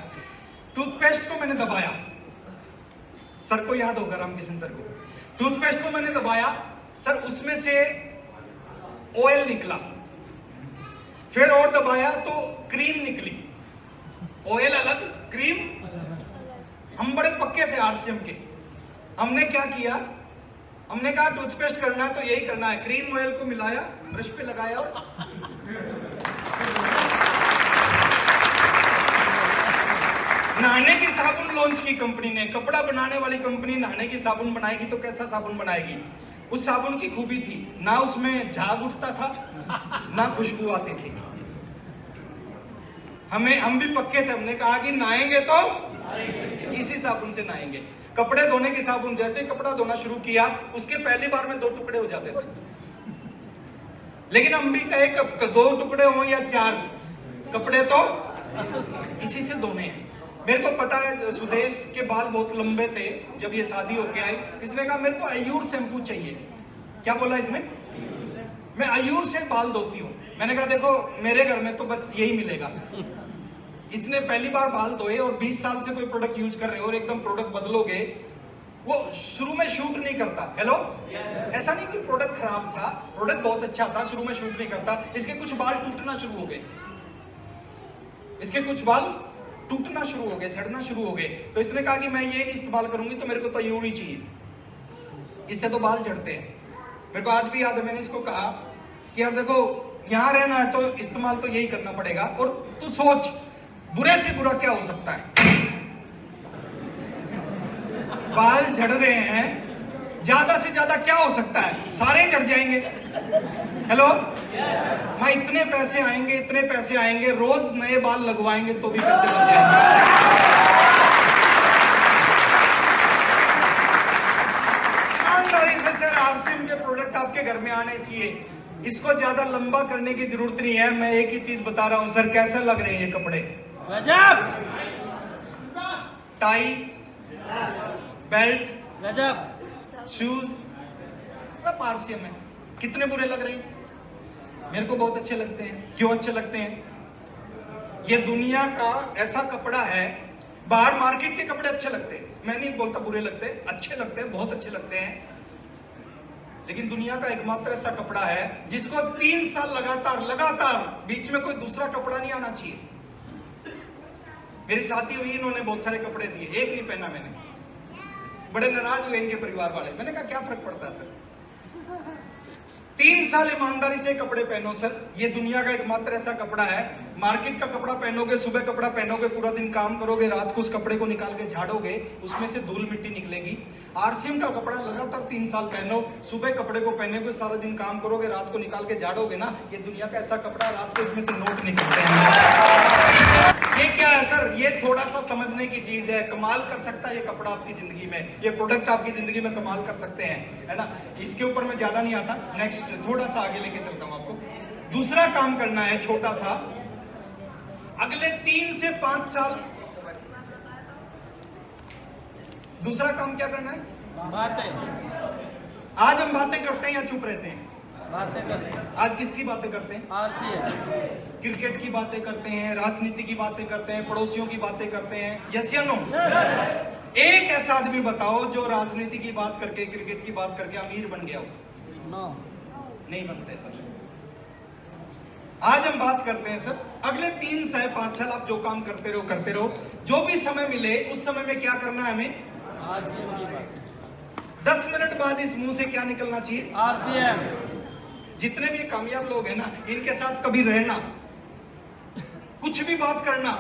टूथपेस्ट को मैंने दबाया, सर को याद होगा, रामकिशन सर को। टूथपेस्ट को मैंने दबाया सर, उसमें से ऑयल निकला, फिर और दबाया तो क्रीम निकली। ऑयल अलग, क्रीम। हम बड़े पक्के थे RCM के। हमने क्या किया, हमने कहा टूथपेस्ट करना है तो यही करना है, क्रीम ऑयल को मिलाया, ब्रश पे लगाया और नहाने की साबुन लॉन्च की कंपनी ने। कपड़ा बनाने वाली कंपनी नहाने की साबुन बनाएगी तो कैसा साबुन बनाएगी? उस साबुन की खूबी थी, ना उसमें झाग उठता था, ना खुशबू आती थी। हम भी पक्के थे, हमने कहा कि नहाएंगे तो इसी साबुन से नहाएंगे। कपड़े धोने की साबुन, जैसे कपड़ा धोना शुरू किया, उसके पहली बार में 2 टुकड़े हो जाते थे। लेकिन हम भी कहे 2 टुकड़े हो या 4, कपड़े तो इसी से धोने हैं। मेरे को पता है सुदेश के बाल बहुत लंबे थे जब ये शादी होके आई। इसने कहा मेरे को आयूर शैम्पू चाहिए। क्या बोला इसने? मैं आयूर से बाल धोती हूँ। मैंने कहा देखो मेरे घर में तो बस यही मिलेगा। इसने पहली बार बाल धोए और 20 साल से कोई प्रोडक्ट यूज कर रहे हो और एकदम प्रोडक्ट बदलोगे, वो शुरू में शूट नहीं करता। हेलो, ऐसा नहीं कि प्रोडक्ट खराब था, प्रोडक्ट बहुत अच्छा था, शुरू में शूट नहीं करता। इसके कुछ बाल टूटना शुरू हो गए, इसके कुछ बाल टूटना शुरू हो गए, झड़ना शुरू हो गए। तो इसने कहा कि मैं ये नहीं इस्तेमाल करूंगी, तो मेरे को तो आयूर ही चाहिए, इससे तो बाल झड़ते हैं। मेरे को आज भी याद है, मैंने इसको कहा कि यार देखो यहाँ रहना है तो इस्तेमाल तो यही करना पड़ेगा। और तू सोच बुरे से बुरा क्या हो सकता है? बाल झड़ रहे हैं, ज्यादा से ज्यादा क्या हो सकता है? सारे झड़ जाएंगे। हेलो, भाई इतने पैसे आएंगे, इतने पैसे आएंगे, रोज नए बाल लगवाएंगे तो भी पैसे बच जाएंगे। सर RCM के प्रोडक्ट आपके घर में आने चाहिए, इसको ज्यादा लंबा करने की जरूरत नहीं है। मैं एक ही चीज बता रहा हूं सर, कैसे लग रहे हैं ये कपड़े? गजब। टाई, बेल्ट, गजब। शूज, सब RCM है। कितने बुरे लग रहे हैं? मेरे को बहुत अच्छे लगते हैं। क्यों अच्छे लगते हैं? ये दुनिया का ऐसा कपड़ा है, बाहर मार्केट के कपड़े अच्छे लगते हैं, मैं नहीं बोलता बुरे लगते, अच्छे लगते हैं, बहुत अच्छे लगते हैं, लेकिन दुनिया का एकमात्र ऐसा कपड़ा है जिसको 3 साल लगातार बीच में कोई दूसरा कपड़ा नहीं आना चाहिए। मेरी साथी हुई, इन्होंने बहुत सारे कपड़े दिए, एक नहीं पहना मैंने, बड़े नाराज हुए इनके परिवार वाले। मैंने कहा क्या फर्क पड़ता है सर, 3 साल ईमानदारी से कपड़े पहनो सर, ये दुनिया का एकमात्र ऐसा कपड़ा है। मार्केट का कपड़ा पहनोगे, सुबह कपड़ा पहनोगे, पूरा दिन काम करोगे, रात को उस कपड़े को निकाल के झाड़ोगे, उसमें से धूल मिट्टी निकलेगी। आरसीएम का कपड़ा लगातार 3 साल पहनो, सुबह कपड़े को पहनोगे, सारा दिन काम करोगे, रात को निकाल के झाड़ोगे ना, ये दुनिया का ऐसा कपड़ा, रात को इसमें से नोट निकलते हैं। ये क्या है सर, ये थोड़ा सा समझने की चीज है, कमाल कर सकता है ये कपड़ा आपकी जिंदगी में, ये प्रोडक्ट आपकी जिंदगी में कमाल कर सकते हैं, है ना। इसके ऊपर मैं ज्यादा नहीं आता, नेक्स्ट थोड़ा सा आगे लेके चलता हूं आपको। दूसरा काम करना है छोटा सा, अगले 3 से 5 साल, दूसरा काम क्या करना है? बातें। आज हम बातें करते हैं या चुप रहते हैं? बातें करते हैं। आज किसकी बातें करते हैं? आरसीएम। क्रिकेट की बातें करते हैं, राजनीति की बातें करते हैं, पड़ोसियों की बातें करते हैं, यस या नो? एक ऐसा आदमी बताओ जो राजनीति की बात करके, क्रिकेट की बात करके अमीर बन गया हो। नो। नहीं बनते सर। आज हम बात करते हैं सर, अगले 3 से 5 साल आप जो काम करते रहो, जो भी समय मिले उस समय में क्या करना है हमें? आरसीएम की बात। 10 मिनट बाद इस मुंह से क्या निकलना चाहिए? आरसीएम। जितने भी कामयाब लोग हैं ना, इनके साथ कभी रहना, कुछ भी बात करना,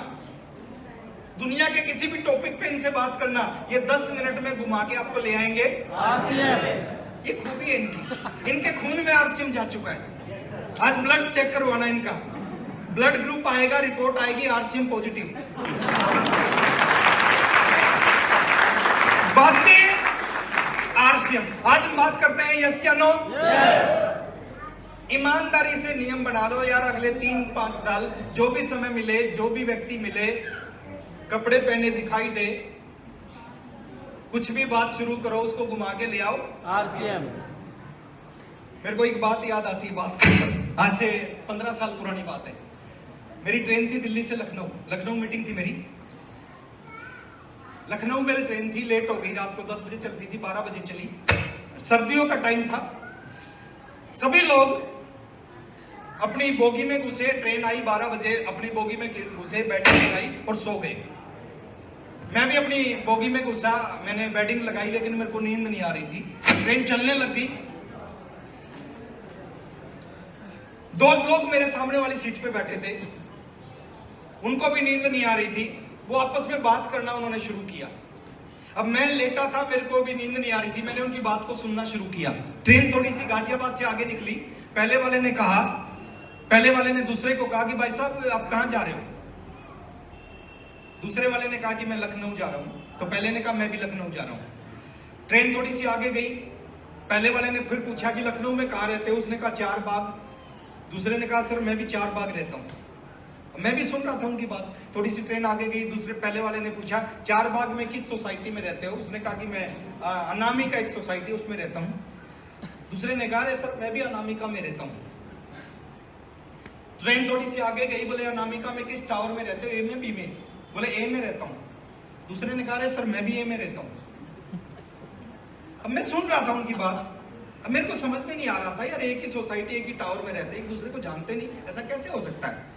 दुनिया के किसी भी टॉपिक पे इनसे बात करना, ये 10 मिनट में घुमा के आपको ले आएंगे आरसीएम। ये खूबी है इनकी, इनके खून में आरसीएम जा चुका है। आज ब्लड चेक करवाना इनका, ब्लड ग्रुप आएगा, रिपोर्ट आएगी आरसीएम पॉजिटिव। बातें आरसीएम। आज हम बात करते हैं यस या नो? ईमानदारी से नियम बना लो यार, अगले 3-5 साल जो भी समय मिले, जो भी व्यक्ति मिले, कपड़े पहने दिखाई दे, कुछ भी बात शुरू करो, उसको घुमा के ले आओ आरसीएम। मेरे को एक बात याद आती है, बात आज से 15 साल पुरानी बात है। मेरी ट्रेन थी दिल्ली से लखनऊ मीटिंग थी मेरी। लखनऊ मेरी ट्रेन थी, लेट हो गई, रात को 10 बजे चलती थी, 12 बजे चली, सर्दियों का टाइम था। सभी लोग अपनी बोगी में घुसे, ट्रेन आई 12 बजे, अपनी बोगी में घुसे, बैठने लगाई और सो गए। मैं भी अपनी बोगी में घुसा, मैंने बेडिंग लगाई, लेकिन मेरे को नींद नहीं आ रही थी। ट्रेन चलने लग गई, 2 लोग मेरे सामने वाली सीट पे बैठे थे, उनको भी नींद नहीं आ रही थी, वो आपस में बात करना उन्होंने शुरू किया। अब मैं लेटा था, मेरे को भी नींद नहीं आ रही थी, मैंने उनकी बात को सुनना शुरू किया। ट्रेन थोड़ी सी गाजियाबाद से आगे निकली, पहले वाले ने दूसरे को कहा कि भाई साहब आप कहां जा रहे हो? दूसरे वाले ने कहा कि मैं लखनऊ जा रहा हूं, तो पहले ने कहा मैं भी लखनऊ जा रहा हूं। ट्रेन थोड़ी सी आगे गई, पहले वाले ने फिर पूछा कि लखनऊ में कहां रहते हो? उसने कहा 4 बाग। दूसरे ने कहा सर मैं भी 4 बाग रहता हूं। मैं भी सुन रहा था उनकी बात। थोड़ी सी ट्रेन आगे गई, पहले वाले ने पूछा 4 बाग में किस सोसाइटी में रहते हो? उसने कहा कि मैं अनामिका एक सोसाइटी उसमें रहता हूं। दूसरे ने कहा सर मैं भी अनामिका में रहता हूं। ट्रेन थोड़ी सी आगे गई, बोले अनामिका में किस टावर में रहते हो? ए में, बी में? बोले ए में रहता हूं। दूसरे ने कहा सर मैं भी ए में रहता हूं। अब मैं सुन रहा था उनकी बात, अब मेरे को समझ में नहीं आ रहा था यार, एक ही सोसाइटी, एक ही टावर में रहते, एक दूसरे को जानते नहीं, ऐसा कैसे हो सकता है?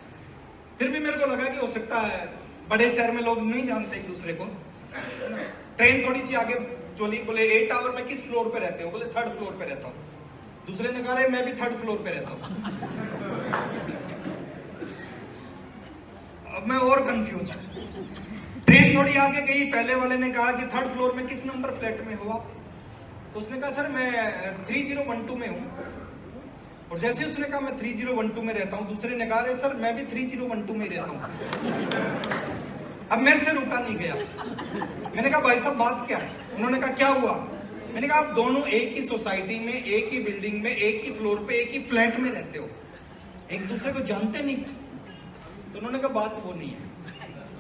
फिर भी मेरे को लगा कि हो सकता है, बड़े शहर में लोग नहीं जानते एक दूसरे को। ट्रेन थोड़ी सी आगे चली, बोले ए टावर में किस फ्लोर पे रहते हो? बोले 3rd फ्लोर पे रहता हूँ। दूसरे ने कहा मैं भी 3rd फ्लोर पे रहता हूँ। अब मैं और कंफ्यूज। ट्रेन थोड़ी आगे गई, पहले वाले ने कहा कि 3rd फ्लोर में किस नंबर फ्लैट में हो आप? तो उसने कहा सर मैं 3012 में हूँ। और जैसे उसने कहा मैं 3012 में रहता हूँ, दूसरे ने कहा सर मैं भी 3012 में रहता हूँ। अब मेरे से रुका नहीं गया, मैंने कहा भाई साहब बात क्या है? उन्होंने कहा क्या हुआ? मैंने कहा आप दोनों एक ही सोसाइटी में, एक ही बिल्डिंग में, एक ही फ्लोर पे, एक ही फ्लैट में रहते हो, एक दूसरे को जानते नहीं। तो उन्होंने कहा बात वो नहीं है।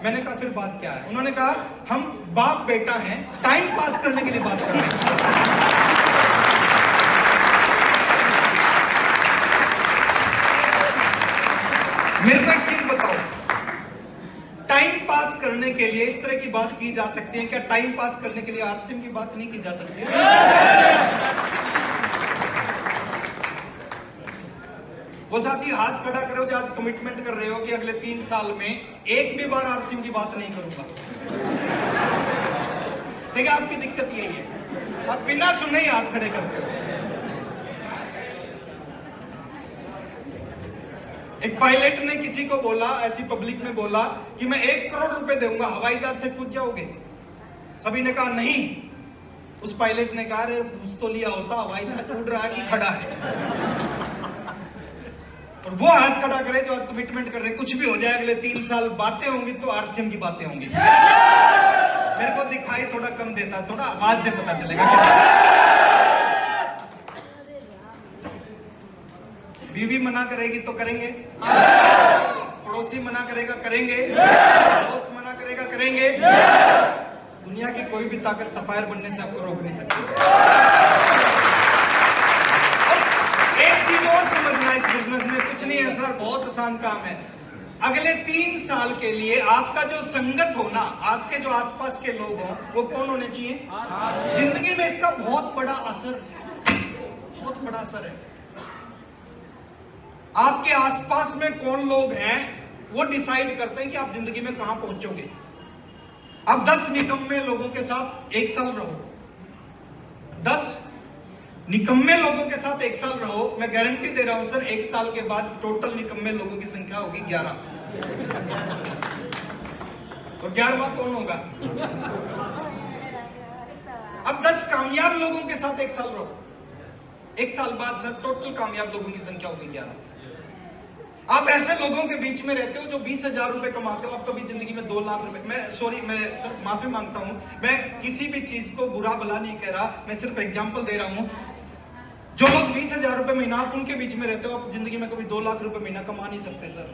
मैंने कहा फिर बात क्या है? उन्होंने कहा हम बाप बेटा हैं, टाइम पास करने के लिए बात कर रहे हैं। मेरे को एक चीज बताओ, के लिए इस तरह की बात की जा सकती है? क्या टाइम पास करने के लिए आरसीएम की बात नहीं की जा सकती? वो साथी हाथ खड़ा करो जो आज कमिटमेंट कर रहे हो कि अगले 3 साल में एक भी बार आरसीएम की बात नहीं करूंगा। देखिए आपकी दिक्कत यही है, आप बिना सुने ही हाथ खड़े करते हो। एक पायलट ने किसी को बोला, ऐसी पब्लिक में बोला कि मैं 1 करोड़ रुपए दूंगा, हवाई जहाज से कूद जाओगे? सभी ने कहा नहीं। उस पायलट ने कहा अरे पूछ तो लिया होता, हवाई जहाज उड़ रहा है कि खड़ा है। और वो हाथ खड़ा करे जो आज कमिटमेंट कर रहे हैं, कुछ भी हो जाए अगले 3 साल बातें होंगी तो आरसीएम की बातें होंगी। मेरे को दिखाई थोड़ा कम देता, थोड़ा आवाज से पता चलेगा बीवी मना करेगी तो करेंगे, पड़ोसी मना करेगा करेंगे, दोस्त मना करेगा करेंगे। दुनिया की कोई भी ताकत सफायर बनने से आपको रोक नहीं सकती। एक चीज और समझना इस बिजनेस में, कुछ नहीं है सर, बहुत आसान काम है। अगले 3 साल के लिए आपका जो संगत हो ना, आपके जो आसपास के लोग हों, वो कौन होने चाहिए? जिंदगी में इसका बहुत बड़ा असर है, बहुत बड़ा असर है। आपके आसपास में कौन लोग हैं वो डिसाइड करते हैं कि आप जिंदगी में कहां पहुंचोगे। आप 10 निकम्मे लोगों के साथ 1 साल रहो, 10 निकम्मे लोगों के साथ 1 साल रहो, मैं गारंटी दे रहा हूं सर, 1 साल के बाद टोटल निकम्मे लोगों की संख्या होगी 11। और 11वां कौन होगा? अब 10 कामयाब लोगों के साथ 1 साल रहो, 1 साल बाद सर टोटल कामयाब लोगों की संख्या होगी 11। आप ऐसे लोगों के बीच में रहते हो जो 20,000 रुपए कमाते हो, आप कभी जिंदगी में 2 लाख रुपए, मैं सर माफी मांगता हूं, मैं किसी भी चीज को बुरा भला नहीं कह रहा, मैं सिर्फ एग्जांपल दे रहा हूं। जो लोग 20,000 रुपए महीना, आप उनके बीच में रहते हो, आप जिंदगी में कभी 2 लाख रुपए महीना कमा नहीं सकते सर।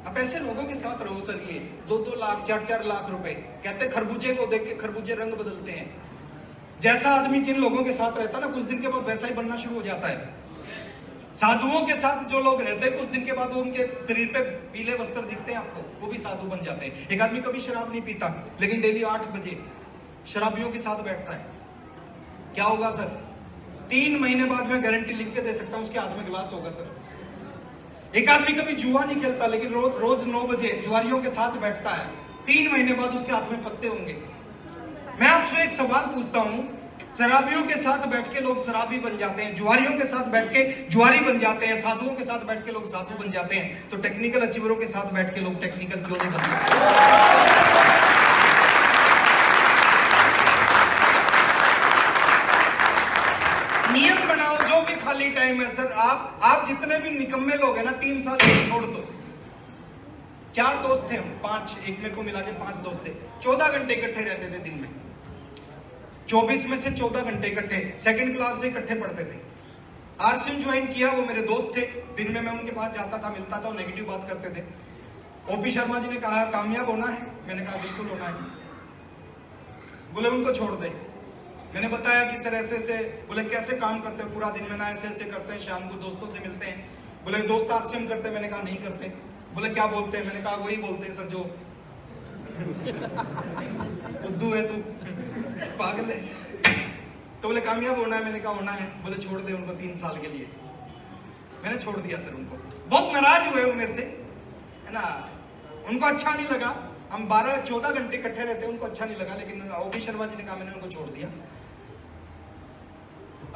आप ऐसे लोगों के साथ रहो सर, ये 2-2 लाख 4-4 लाख रुपए, कहते खरबूजे को देख के खरबूजे रंग बदलते हैं। जैसा आदमी जिन लोगों के साथ रहता है ना, कुछ दिन के बाद वैसा ही बनना शुरू हो जाता है। साधुओं के साथ जो लोग रहते हैं, कुछ दिन के बाद वो उनके शरीर पे पीले वस्त्र दिखते हैं आपको, वो भी साधु बन जाते हैं। एक आदमी कभी शराब नहीं पीता, लेकिन डेली 8 बजे शराबियों के साथ बैठता है, क्या होगा सर? 3 महीने बाद मैं गारंटी लिख के दे सकता हूं, उसके हाथ में गिलास होगा सर। एक आदमी कभी जुआ नहीं खेलता, लेकिन रोज 9 बजे जुआरियों के साथ बैठता है, 3 महीने बाद उसके हाथ में पत्ते होंगे। मैं आपसे एक सवाल पूछता हूं, शराबियों के साथ बैठ के लोग शराबी बन जाते हैं, जुआरियों के साथ बैठ के जुआरी बन जाते हैं, साधुओं के साथ बैठ के लोग साधु बन जाते हैं, तो टेक्निकल अचीवरों के साथ बैठ के लोग टेक्निकल क्यों नहीं बन सकते? नियम बनाओ, जो भी खाली टाइम है सर, आप जितने भी निकम्मे लोग हैं ना, 3 साल छोड़ दो। 4 दोस्त थे हम, 5, एक मेरे को मिला के 5 दोस्त थे, 14 घंटे इकट्ठे रहते थे दिन में, 24 में से 14 घंटे इकट्ठे, सेकंड क्लास से इकट्ठे पढ़ते थे। आरसीएम ज्वाइन किया, वो मेरे दोस्त थे, दिन में मैं उनके पास जाता था, मिलता था, वो नेगेटिव बात करते थे। ओपी शर्मा जी ने कहा कामयाब होना है, मैंने कहा बिल्कुल होना है। बोले उनको छोड़ दे, मैंने बताया कि सर ऐसे ऐसे, बोले कैसे काम करते हो पूरा दिन में? ना ऐसे ऐसे करते हैं, शाम को दोस्तों से मिलते हैं। बोले दोस्त आरसीएम करते हैं, मैंने कहा नहीं करते। बोले क्या बोलते हैं? मैंने कहा वही बोलते हैं सर जो बुद्धू है तू, पागल है। तो बोले कामयाब होना है, मैंने कहा होना है। बोले छोड़ दे उनको 3 साल के लिए, मैंने छोड़ दिया सर उनको। बहुत नाराज हुए वो मेरे से, है ना, उनको अच्छा नहीं लगा। हम 12-14 घंटे इकट्ठे रहते, उनको अच्छा नहीं लगा, लेकिन ओपी शर्मा जी ने कहा, मैंने उनको छोड़ दिया।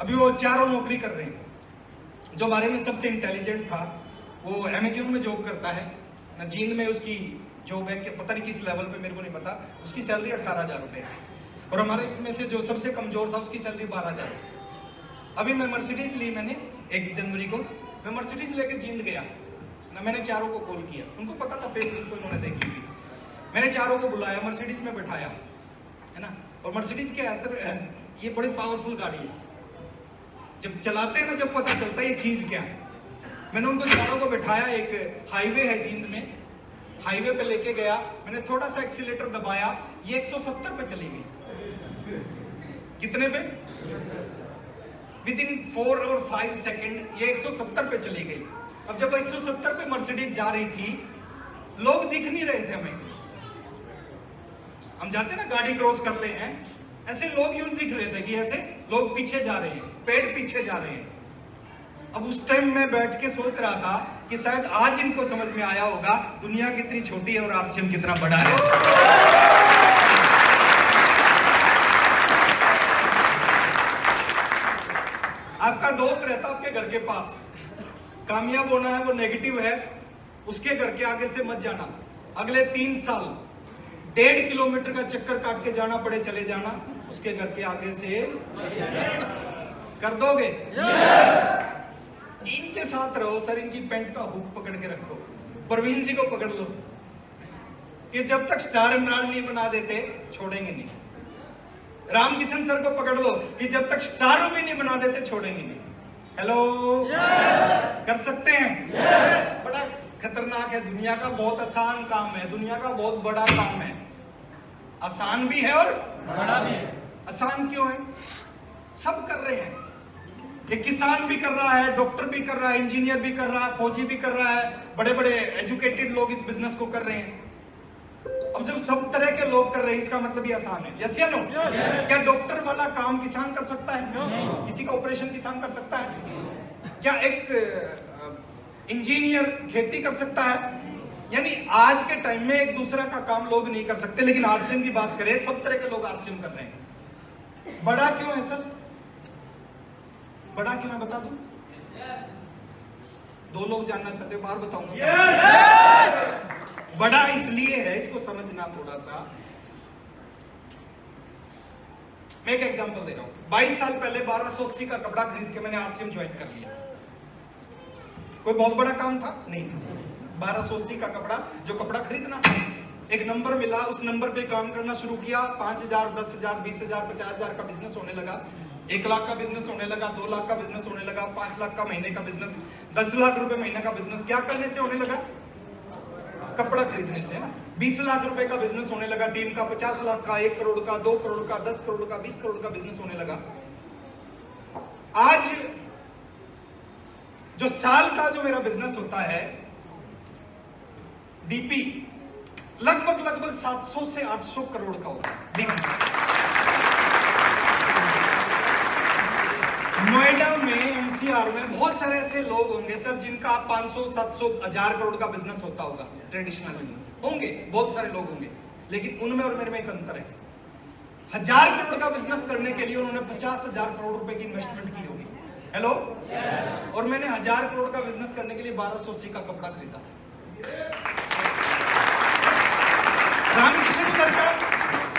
अभी वो चारों नौकरी कर रहे हैं। जो हमारे में सबसे इंटेलिजेंट था वो अमेजन में जॉब करता है ना, जींद में उसकी जॉब है, कि पता नहीं किस लेवल पे, मेरे को नहीं पता। उसकी सैलरी 18,000 रुपए, और हमारे इसमें से जो सबसे कमजोर था उसकी सैलरी 12,000। अभी मैं मर्सिडीज ली, मैंने 1 जनवरी को मैं मर्सिडीज लेके जींद गया ना, मैंने चारों को कॉल किया, उनको पता था, फेसबुक पे उन्होंने देखी थी। मैंने चारों को बुलाया, मर्सिडीज में बैठाया, है ना। और मर्सिडीज क्या है सर, ये बड़ी पावरफुल गाड़ी है, जब चलाते हैं ना जब पता चलता है ये चीज क्या है। मैंने उनको चारों को बैठाया, एक हाईवे है जींद में, हाईवे पे लेके गया, मैंने थोड़ा सा एक्सीलेटर दबाया, ये 170 पे चली गई। कितने पे? विद इन 4 और 5 सेकंड ये 170 पे चली गई। अब जब 170 पे मर्सिडीज जा रही थी, लोग दिख नहीं रहे थे हमें, हम जाते हैं ना गाड़ी क्रॉस करते हैं, ऐसे लोग यूं दिख रहे थे कि ऐसे लोग पीछे जा रहे हैं, पेड़ पीछे जा रहे हैं। अब उस टाइम मैं बैठ के सोच रहा था कि शायद आज इनको समझ में आया होगा दुनिया कितनी छोटी है और आरसीएम कितना बड़ा है। आपका दोस्त रहता आपके घर के पास, कामयाब होना है वो नेगेटिव है, उसके घर के आगे से मत जाना। अगले 3 साल 1.5 किलोमीटर का चक्कर काट के जाना पड़े चले जाना, उसके घर के आगे से कर दोगे। इनके साथ रहो सर, इनकी पैंट का हुक पकड़ के रखो। प्रवीण जी को पकड़ लो कि जब तक स्टार इमरान नहीं बना देते छोड़ेंगे नहीं। रामकिशन सर को पकड़ लो कि जब तक स्टार भी नहीं बना देते छोड़ेंगे नहीं। हेलो, कर सकते हैं। बड़ा खतरनाक है, दुनिया का बहुत आसान काम है, दुनिया का बहुत बड़ा काम है। आसान भी है और बड़ा भी है। आसान क्यों है? सब कर रहे हैं, एक किसान भी कर रहा है, डॉक्टर भी कर रहा है, इंजीनियर भी कर रहा है, फौजी भी कर रहा है, बड़े बड़े एजुकेटेड लोग इस बिजनेस को कर रहे हैं। अब जब सब तरह के लोग कर रहे हैं इसका मतलब ये आसान है। यस या नो? क्या डॉक्टर वाला काम किसान कर सकता है? किसी का ऑपरेशन किसान कर सकता है? क्या एक इंजीनियर खेती कर सकता है? यानी आज के टाइम में एक दूसरा का काम लोग नहीं कर सकते, लेकिन आरसीएम की बात करें सब तरह के लोग आरसीएम कर रहे हैं। बड़ा क्यों है सर? बड़ा क्यों है बता दूं? 2 लोग जानना चाहते हो, बाहर बताऊंगा। बड़ा इसलिए है, इसको समझना थोड़ा सा। मैं एक एग्जांपल दे रहा हूं। 22 साल पहले 1280 का कपड़ा खरीद के मैंने आरसीएम ज्वाइन कर लिया। कोई बहुत बड़ा काम था? नहीं। 1280 का कपड़ा, जो कपड़ा खरीदना था, एक नंबर मिला, उस नंबर पे काम करना शुरू किया। 5000, 10,000, 20,000, 50,000 का बिजनेस होने लगा, 1 लाख का बिजनेस होने लगा, 2 लाख का बिजनेस होने लगा, 5 लाख का महीने का बिजनेस, 10 लाख रुपए महीने का बिजनेस। क्या करने से होने लगा? कपड़ा खरीदने से, है ना। 20 लाख रुपए का बिजनेस होने लगा टीम का, 50 लाख का, 1 करोड़ का, 2 करोड़ का, 10 करोड़ का, 20 करोड़ का बिजनेस होने लगा। आज जो साल का जो मेरा बिजनेस होता है डीपी, लगभग 700 से 800 करोड़ का होता है डीपी। नोएडा में, एनसीआर में बहुत सारे ऐसे लोग होंगे सर जिनका 500, 700, 1000 करोड़ का बिजनेस होता होगा, ट्रेडिशनल बिजनेस होंगे, बहुत सारे लोग होंगे। लेकिन उनमें और मेरे में एक अंतर है। 1000 करोड़ का बिजनेस करने के लिए उन्होंने 50,000 करोड़ रुपए की इन्वेस्टमेंट की होगी। हेलो, और मैंने 1000 करोड़ का बिजनेस करने के लिए 1280 का कपड़ा खरीदा था। रामकिशन सर का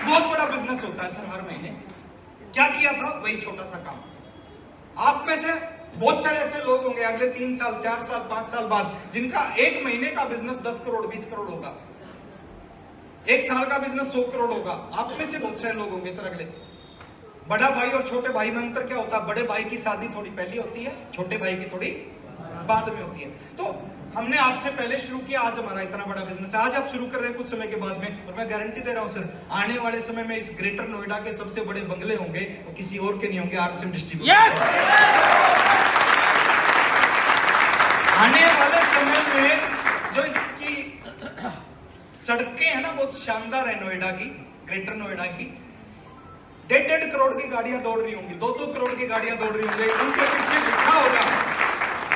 बहुत बड़ा बिजनेस होता है सर हर महीने। क्या किया था? वही छोटा सा काम। आप में से बहुत सारे ऐसे लोग होंगे अगले 3 साल, 4 साल, 5 साल बाद जिनका एक महीने का बिजनेस 10 करोड़, 20 करोड़ होगा, 1 साल का बिजनेस 100 करोड़ होगा। आप में से बहुत सारे लोग होंगे सर अगले। बड़ा भाई और छोटे भाई में अंतर क्या होता है? बड़े भाई की शादी थोड़ी पहले होती है, छोटे भाई की थोड़ी बाद में होती है। तो हमने आपसे पहले शुरू किया, आज हमारा इतना बड़ा बिजनेस है। आज आप शुरू कर रहे हैं कुछ समय के बाद में, और मैं गारंटी दे रहा हूं सर, आने वाले समय में इस ग्रेटर नोएडा के सबसे बड़े बंगले होंगे, वो किसी और के नहीं होंगे, आरसीएम डिस्ट्रीब्यूटर। आने वाले समय में जो इसकी सड़कें हैं ना बहुत शानदार है नोएडा की, ग्रेटर नोएडा की। 1.5 करोड़ की गाड़ियां दौड़ रही होंगी, 2-2 करोड़ की गाड़ियां दौड़ रही होंगी, उनके पीछे लिखा होगा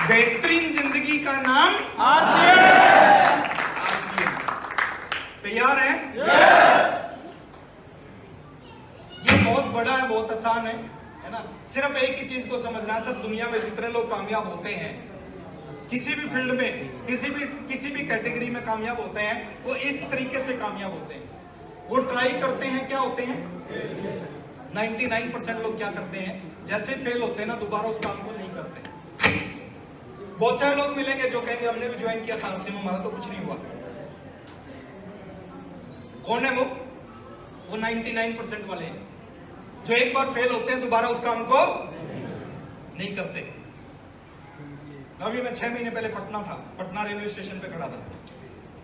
बेहतरीन जिंदगी का नाम आरसीएम। तैयार हैं? ये बहुत बड़ा है, बहुत आसान है ना। सिर्फ एक ही चीज को समझना है, सब दुनिया में जितने लोग कामयाब होते हैं किसी भी फील्ड में, किसी भी कैटेगरी में कामयाब होते हैं, वो इस तरीके से कामयाब होते हैं। वो ट्राई करते हैं, क्या होते हैं? 99% लोग क्या करते हैं, जैसे फेल होते हैं ना दोबारा उस काम को नहीं करते। बहुत सारे लोग मिलेंगे जो कहेंगे हमने भी ज्वाइन किया था आरसीएम, हमारा तो कुछ नहीं हुआ। कौन है वो? वो 99% वाले हैं जो एक बार फेल होते हैं दोबारा उस काम को नहीं करते। अभी मैं 6 महीने पहले पटना था, पटना रेलवे स्टेशन पे खड़ा था,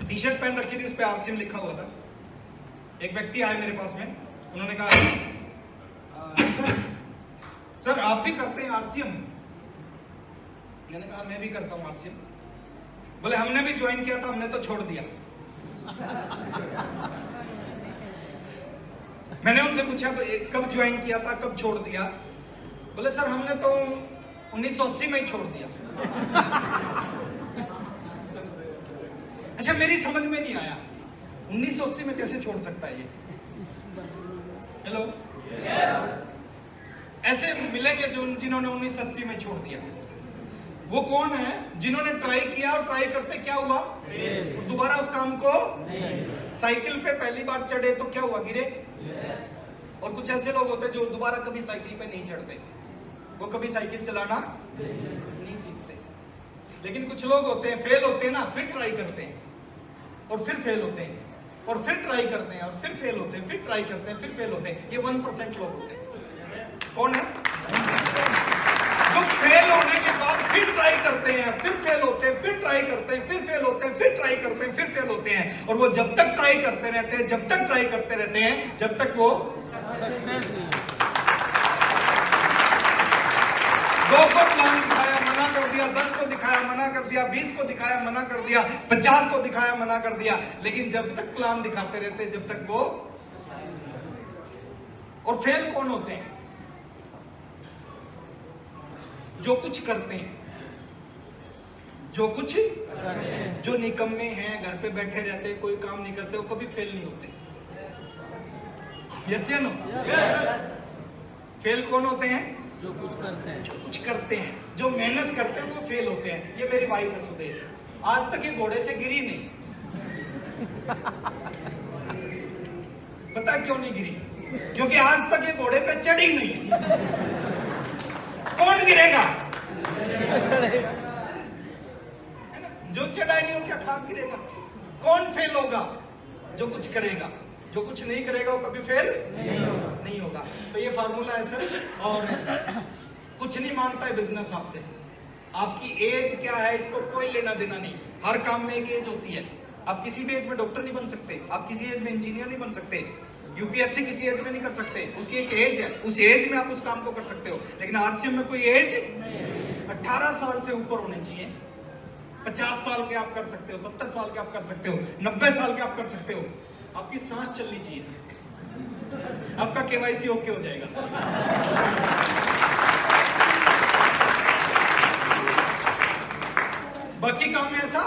टी शर्ट पहन रखी थी, उस पर आरसीएम लिखा हुआ था। एक व्यक्ति आए मेरे पास में, उन्होंने कहा सर आप भी करते हैं आरसीएम? मैंने कहा मैं भी करता हूं आरसीएम। बोले हमने भी ज्वाइन किया था, हमने तो छोड़ दिया। मैंने उनसे पूछा कब ज्वाइन किया था, कब छोड़ दिया? बोले सर हमने तो 1980 में ही छोड़ दिया। अच्छा, मेरी समझ में नहीं आया 1980 में कैसे छोड़ सकता है ये? हेलो, ऐसे मिलेंगे जो जिन्होंने 1980 में छोड़ दिया। वो कौन है जिन्होंने ट्राई किया और ट्राई करते क्या हुआ? और दोबारा उस काम को, साइकिल पे पहली बार चढ़े तो क्या हुआ? गिरे। और कुछ ऐसे लोग होते हैं जो दोबारा कभी साइकिल पे नहीं चढ़ते, वो कभी साइकिल चलाना नहीं सीखते। लेकिन कुछ लोग होते हैं, फेल होते हैं ना, फिर ट्राई करते हैं और फिर फेल होते हैं और फिर ट्राई करते हैं और फिर फेल होते हैं, फिर ट्राई करते हैं, फिर फेल होते हैं। ये 1% लोग होते हैं। कौन है? जो फेल होने के बाद फिर ट्राई करते हैं, फिर फेल होते हैं, फिर ट्राई करते हैं, फिर फेल होते हैं, फिर ट्राई करते हैं, फिर फेल होते हैं। और वो जब तक ट्राई करते रहते हैं, जब तक ट्राई करते रहते हैं, जब तक वो सक्सेस नहीं है। 2 को प्लान दिखाया मना कर दिया, 10 को दिखाया मना कर दिया, 20 को दिखाया मना कर दिया, 50 को दिखाया मना कर दिया, लेकिन जब तक प्लान दिखाते रहते हैं, जब तक वो। और फेल कौन होते हैं? जो कुछ करते हैं, जो निकम्मे हैं, घर पे बैठे रहते हैं, कोई काम नहीं करते, वो कभी फेल नहीं होते। यस या नो? फेल कौन होते हैं? जो कुछ करते हैं, जो कुछ करते हैं, जो मेहनत करते हैं, वो फेल होते हैं। ये मेरी वाइफ है सुदेश, आज तक ये घोड़े से गिरी नहीं। पता क्यों नहीं गिरी? क्योंकि आज तक ये घोड़े पे चढ़ी नहीं। कौन गिरेगा? है ना? जो चढ़ा नहीं हो क्या खाक गिरेगा? कौन फेल होगा? जो कुछ करेगा। जो कुछ नहीं करेगा वो कभी फेल नहीं होगा। तो ये फार्मूला है सर। और कुछ नहीं मांगता है बिजनेस आपसे। आपकी एज क्या है इसको कोई लेना देना नहीं। हर काम में एक एज होती है। आप किसी भी एज में डॉक्टर नहीं बन सकते, आप किसी एज में इंजीनियर नहीं बन सकते, यूपीएससी किसी एज में नहीं कर सकते। उसकी एक एज है, उस एज में आप उस काम को कर सकते हो। लेकिन आरसीएम में कोई एज 18 साल से ऊपर होने चाहिए। 50 साल के आप कर सकते हो, 70 साल के आप कर सकते हो, 90 साल के आप कर सकते हो। आपकी सांस चलनी चाहिए, आपका केवाईसी ओके हो जाएगा। बाकी काम में ऐसा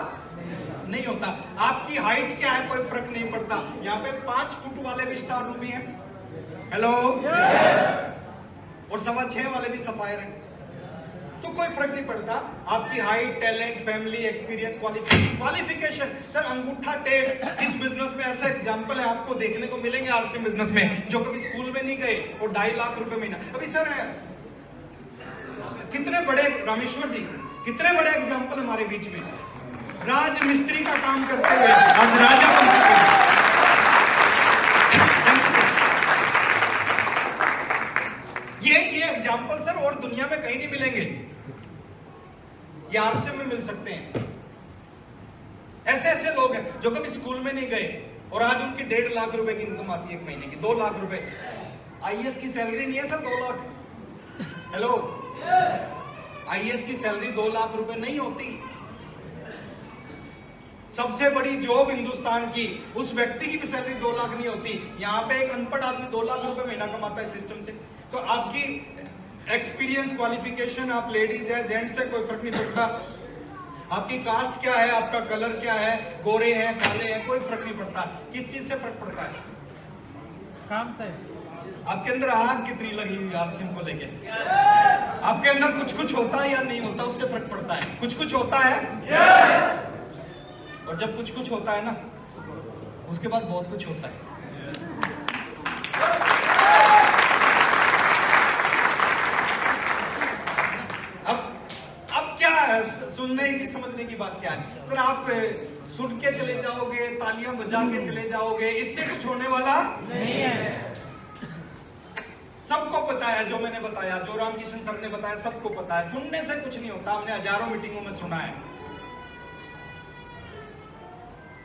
नहीं होता। आपकी हाइट क्या है कोई फर्क नहीं पड़ता। यहाँ पे 5 फुट वाले भी स्टार रूबी हैं, हेलो, और 6.25 वाले भी सफायर हैं। तो कोई फर्क नहीं पड़ता। आपकी height, talent, family, experience, qualification. Sir अंगूठा टेप इस बिजनेस में ऐसा एग्जांपल है आपको देखने को मिलेंगे आरसीएम बिजनेस में, जो कभी स्कूल में नहीं गए और 2.5 लाख रुपए महीना। अभी सर कितने बड़े, रामेश्वर जी, कितने बड़े एग्जांपल हमारे बीच में, राज मिस्त्री का काम करते हुए आज राजा बन चुके हैं। ये एग्जांपल सर और दुनिया में कहीं नहीं मिलेंगे, ये आरसीएम में मिल सकते हैं। ऐसे ऐसे लोग हैं जो कभी स्कूल में नहीं गए और आज उनकी 1.5 लाख रुपए की इनकम आती है एक महीने की, 2 लाख रुपए। आईएएस की सैलरी नहीं है सर 2 लाख, हेलो, आईएएस की सैलरी 2 लाख रुपए नहीं होती। सबसे बड़ी जॉब हिंदुस्तान की, उस व्यक्ति की भी सैलरी 2 लाख नहीं होती। यहाँ पे एक अनपढ़ आदमी 2 लाख रुपए महीना कमाता है सिस्टम से। तो आपकी एक्सपीरियंस, क्वालिफिकेशन, आप लेडीज है, जेंट्स है, कोई फर्क नहीं पड़ता। आपकी कास्ट क्या है, आपका कलर क्या है, गोरे हैं, काले हैं, कोई फर्क नहीं पड़ता। किस चीज से फर्क पड़ता है? काम से। आपके अंदर आग कितनी लगी हुई आरसीएम को लेके, आपके अंदर कुछ कुछ होता है या नहीं होता, उससे फर्क पड़ता है। कुछ कुछ होता है और जब कुछ कुछ होता है ना, उसके बाद बहुत कुछ होता है। अब क्या है, सुनने की समझने की बात क्या है सर? आप सुन के चले जाओगे, तालियां बजा के चले जाओगे, इससे कुछ होने वाला नहीं है। सबको पता है जो मैंने बताया, जो रामकिशन सर ने बताया, सबको पता है। सुनने से कुछ नहीं होता, हमने हजारों मीटिंगों में सुना है।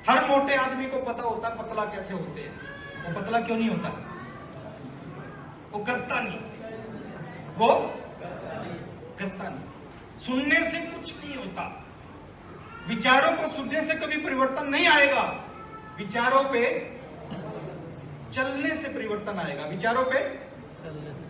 हर मोटे आदमी को पता होता है पतला कैसे होते हैं। वो पतला क्यों नहीं होता? वो करता नहीं, वो करता नहीं। सुनने से कुछ नहीं होता। विचारों को सुनने से कभी परिवर्तन नहीं आएगा। विचारों पे चलने से परिवर्तन आएगा, विचारों पे चलने से।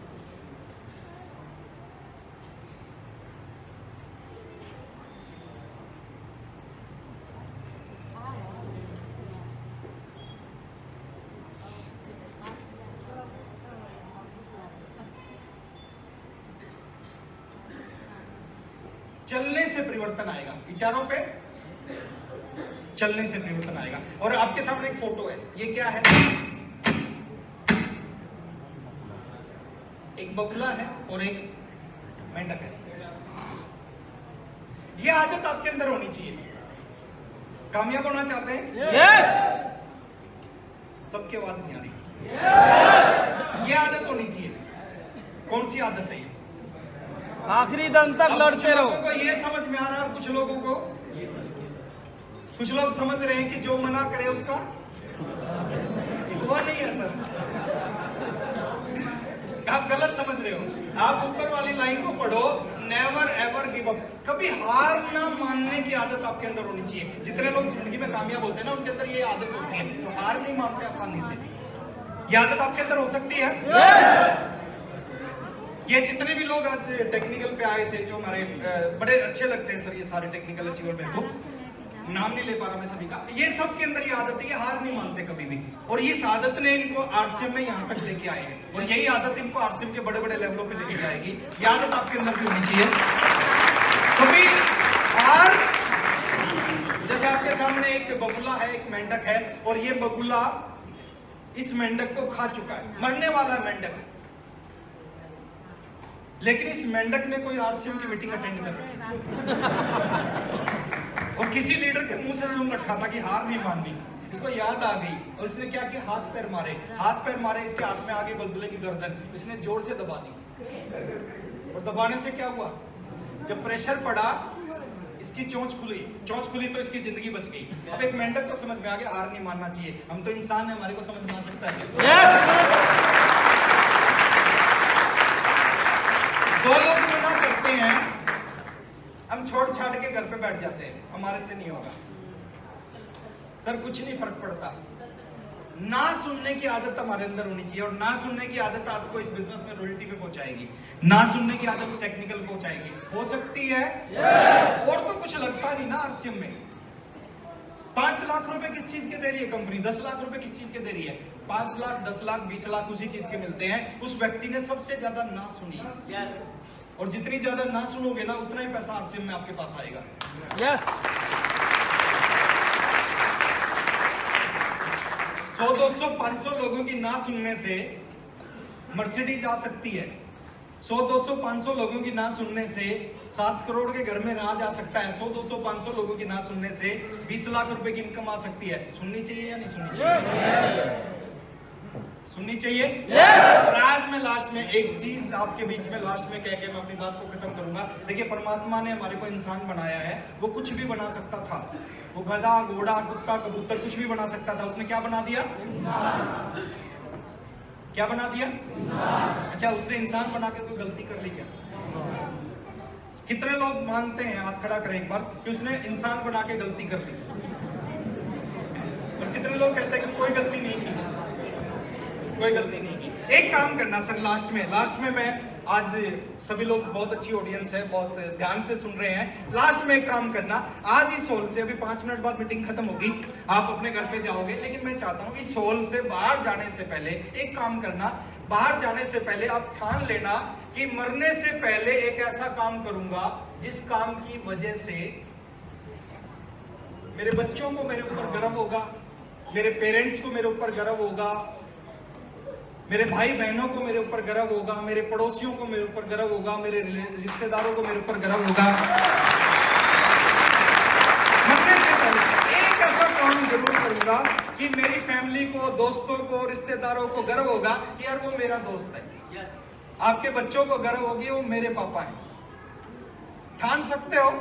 चलने से परिवर्तन आएगा, विचारों पे चलने से परिवर्तन आएगा। और आपके सामने एक फोटो है, ये क्या है? एक बगुला है और एक मेंढक है। ये आदत आपके अंदर होनी चाहिए। कामयाब होना चाहते हैं? यस। सबकी आवाज नहीं आ रही। ये आदत होनी चाहिए। कौन सी आदत है ये? आखिरी दम तक अब लड़ते कुछ रहो। लोगों को ये समझ में आ रहा है, कुछ लोगों को, कुछ लोग समझ रहे हैं कि जो मना करे उसका वो नहीं है सर। आप गलत समझ रहे हो। आप ऊपर वाली लाइन को पढ़ो, नेवर एवर गिव अप। कभी हार ना मानने की आदत आपके अंदर होनी चाहिए। जितने लोग जिंदगी में कामयाब होते हैं ना, उनके अंदर ये आदत होती है, तो हार नहीं मानते आसानी से। ये आदत आपके अंदर हो सकती है। ये जितने भी लोग आज टेक्निकल पे आए थे, जो हमारे बड़े अच्छे लगते हैं सर, ये सारे टेक्निकल अचीवर मेरे को, नाम नहीं ले पा रहा मैं सभी का, ये सब के अंदर ये आदत है, ये हार नहीं मानते कभी भी। और इस आदत ने इनको आरसीएम में यहाँ तक लेके आए हैं, और यही आदत इनको आरसीएम के बड़े बड़े लेवलों पे लेके जाएगी। ये आदत आपके अंदर भी होनी चाहिए। कभी हार, जैसे आपके सामने एक बगुला है, एक मेंढक है, और ये बगुला इस मेंढक को खा चुका है, मरने वाला है मेंढक। लेकिन इस मेंढक ने कोई आरसीएम की मीटिंग अटेंड कर रखी और किसी लीडर के मुंह से सुन रखा था कि हार नहीं माननी। इसको याद आ गई और इसने क्या किया, हाथ पैर मारे, हाथ पैर मारे, इसके हाथ में आगे बगुले की गर्दन, इसने जोर से दबा दी। और दबाने से क्या हुआ, जब प्रेशर पड़ा, इसकी चोंच खुली तो इसकी जिंदगी बच गई। अब एक मेंढक को समझ में आ गया हार नहीं मानना चाहिए। हम तो इंसान है, हमारे को समझ में आ सकता है। दो लोग मना करते हैं, हम छोड़ छाड़ के घर पे बैठ जाते हैं, हमारे से नहीं होगा सर, कुछ नहीं फर्क पड़ता। ना सुनने की आदत हमारे अंदर होनी चाहिए, और ना सुनने की आदत आपको इस बिजनेस में रॉयल्टी पे पहुंचाएगी। ना सुनने की आदत टेक्निकल पहुंचाएगी। हो सकती है और तो कुछ लगता नहीं ना आरसीएम में। 5 लाख रुपए किस चीज के दे रही है कंपनी, 10 लाख रुपए किस चीज के दे रही है? 5 लाख, 10 लाख, 20 लाख उसी चीज के मिलते हैं। उस व्यक्ति ने सबसे ज्यादा ना सुनी, और जितनी ज्यादा ना सुनोगे ना, उतना ही पैसा आरसीएम में आपके पास आएगा। यस। 100, 200, 500 लोगों की ना सुनने से मर्सिडीज आ सकती है। 100, 200, 500 लोगों की ना सुनने से 7 करोड़ के घर में राज आ सकता है। 100, 200, 500 लोगों की ना सुनने से 20 लाख रुपए की इनकम आ सकती है। सुननी चाहिए या नहीं सुननी चाहिए? सुननी चाहिए। और आज मैं लास्ट में एक चीज आपके बीच में लास्ट में कह के मैं अपनी बात को खत्म करूंगा। देखिए, परमात्मा ने हमारे को इंसान बनाया है, वो कुछ भी बना सकता था। वो गधा, घोड़ा, कुत्ता, कबूतर कुछ भी बना सकता था। उसने क्या बना दिया? क्या बना दिया? अच्छा, उसने इंसान बना के कोई गलती कर ली क्या? कितने लोग मानते हैं, हाथ खड़ा करें एक बार, कि उसने इंसान बना के गलती कर ली? और कितने लोग कहते हैं कि कोई गलती नहीं की, कोई गलती नहीं की। एक काम करना सर, लास्ट में मैं, आज सभी लोग, बहुत अच्छी ऑडियंस है, बहुत ध्यान से सुन रहे हैं। लास्ट में एक काम करना, आज इस हॉल से, अभी 5 मिनट बाद मीटिंग खत्म होगी, आप अपने घर पे जाओगे, लेकिन मैं चाहता हूँ इस हॉल से बाहर जाने से पहले एक काम करना। बाहर जाने से पहले आप ठान लेना कि मरने से पहले एक ऐसा काम करूंगा जिस काम की वजह से मेरे बच्चों को मेरे ऊपर गर्व होगा, मेरे पेरेंट्स को मेरे ऊपर गर्व होगा, मेरे भाई बहनों को मेरे ऊपर गर्व होगा, मेरे पड़ोसियों को मेरे ऊपर गर्व होगा, मेरे रिश्तेदारों को मेरे ऊपर गर्व होगा। मरने से पहले एक ऐसा काम जरूर करूंगा कि मेरी फैमिली को, दोस्तों को, रिश्तेदारों को गर्व होगा कि यार वो मेरा दोस्त है। आपके बच्चों को गर्व होगी वो मेरे पापा हैं। ठान सकते हो?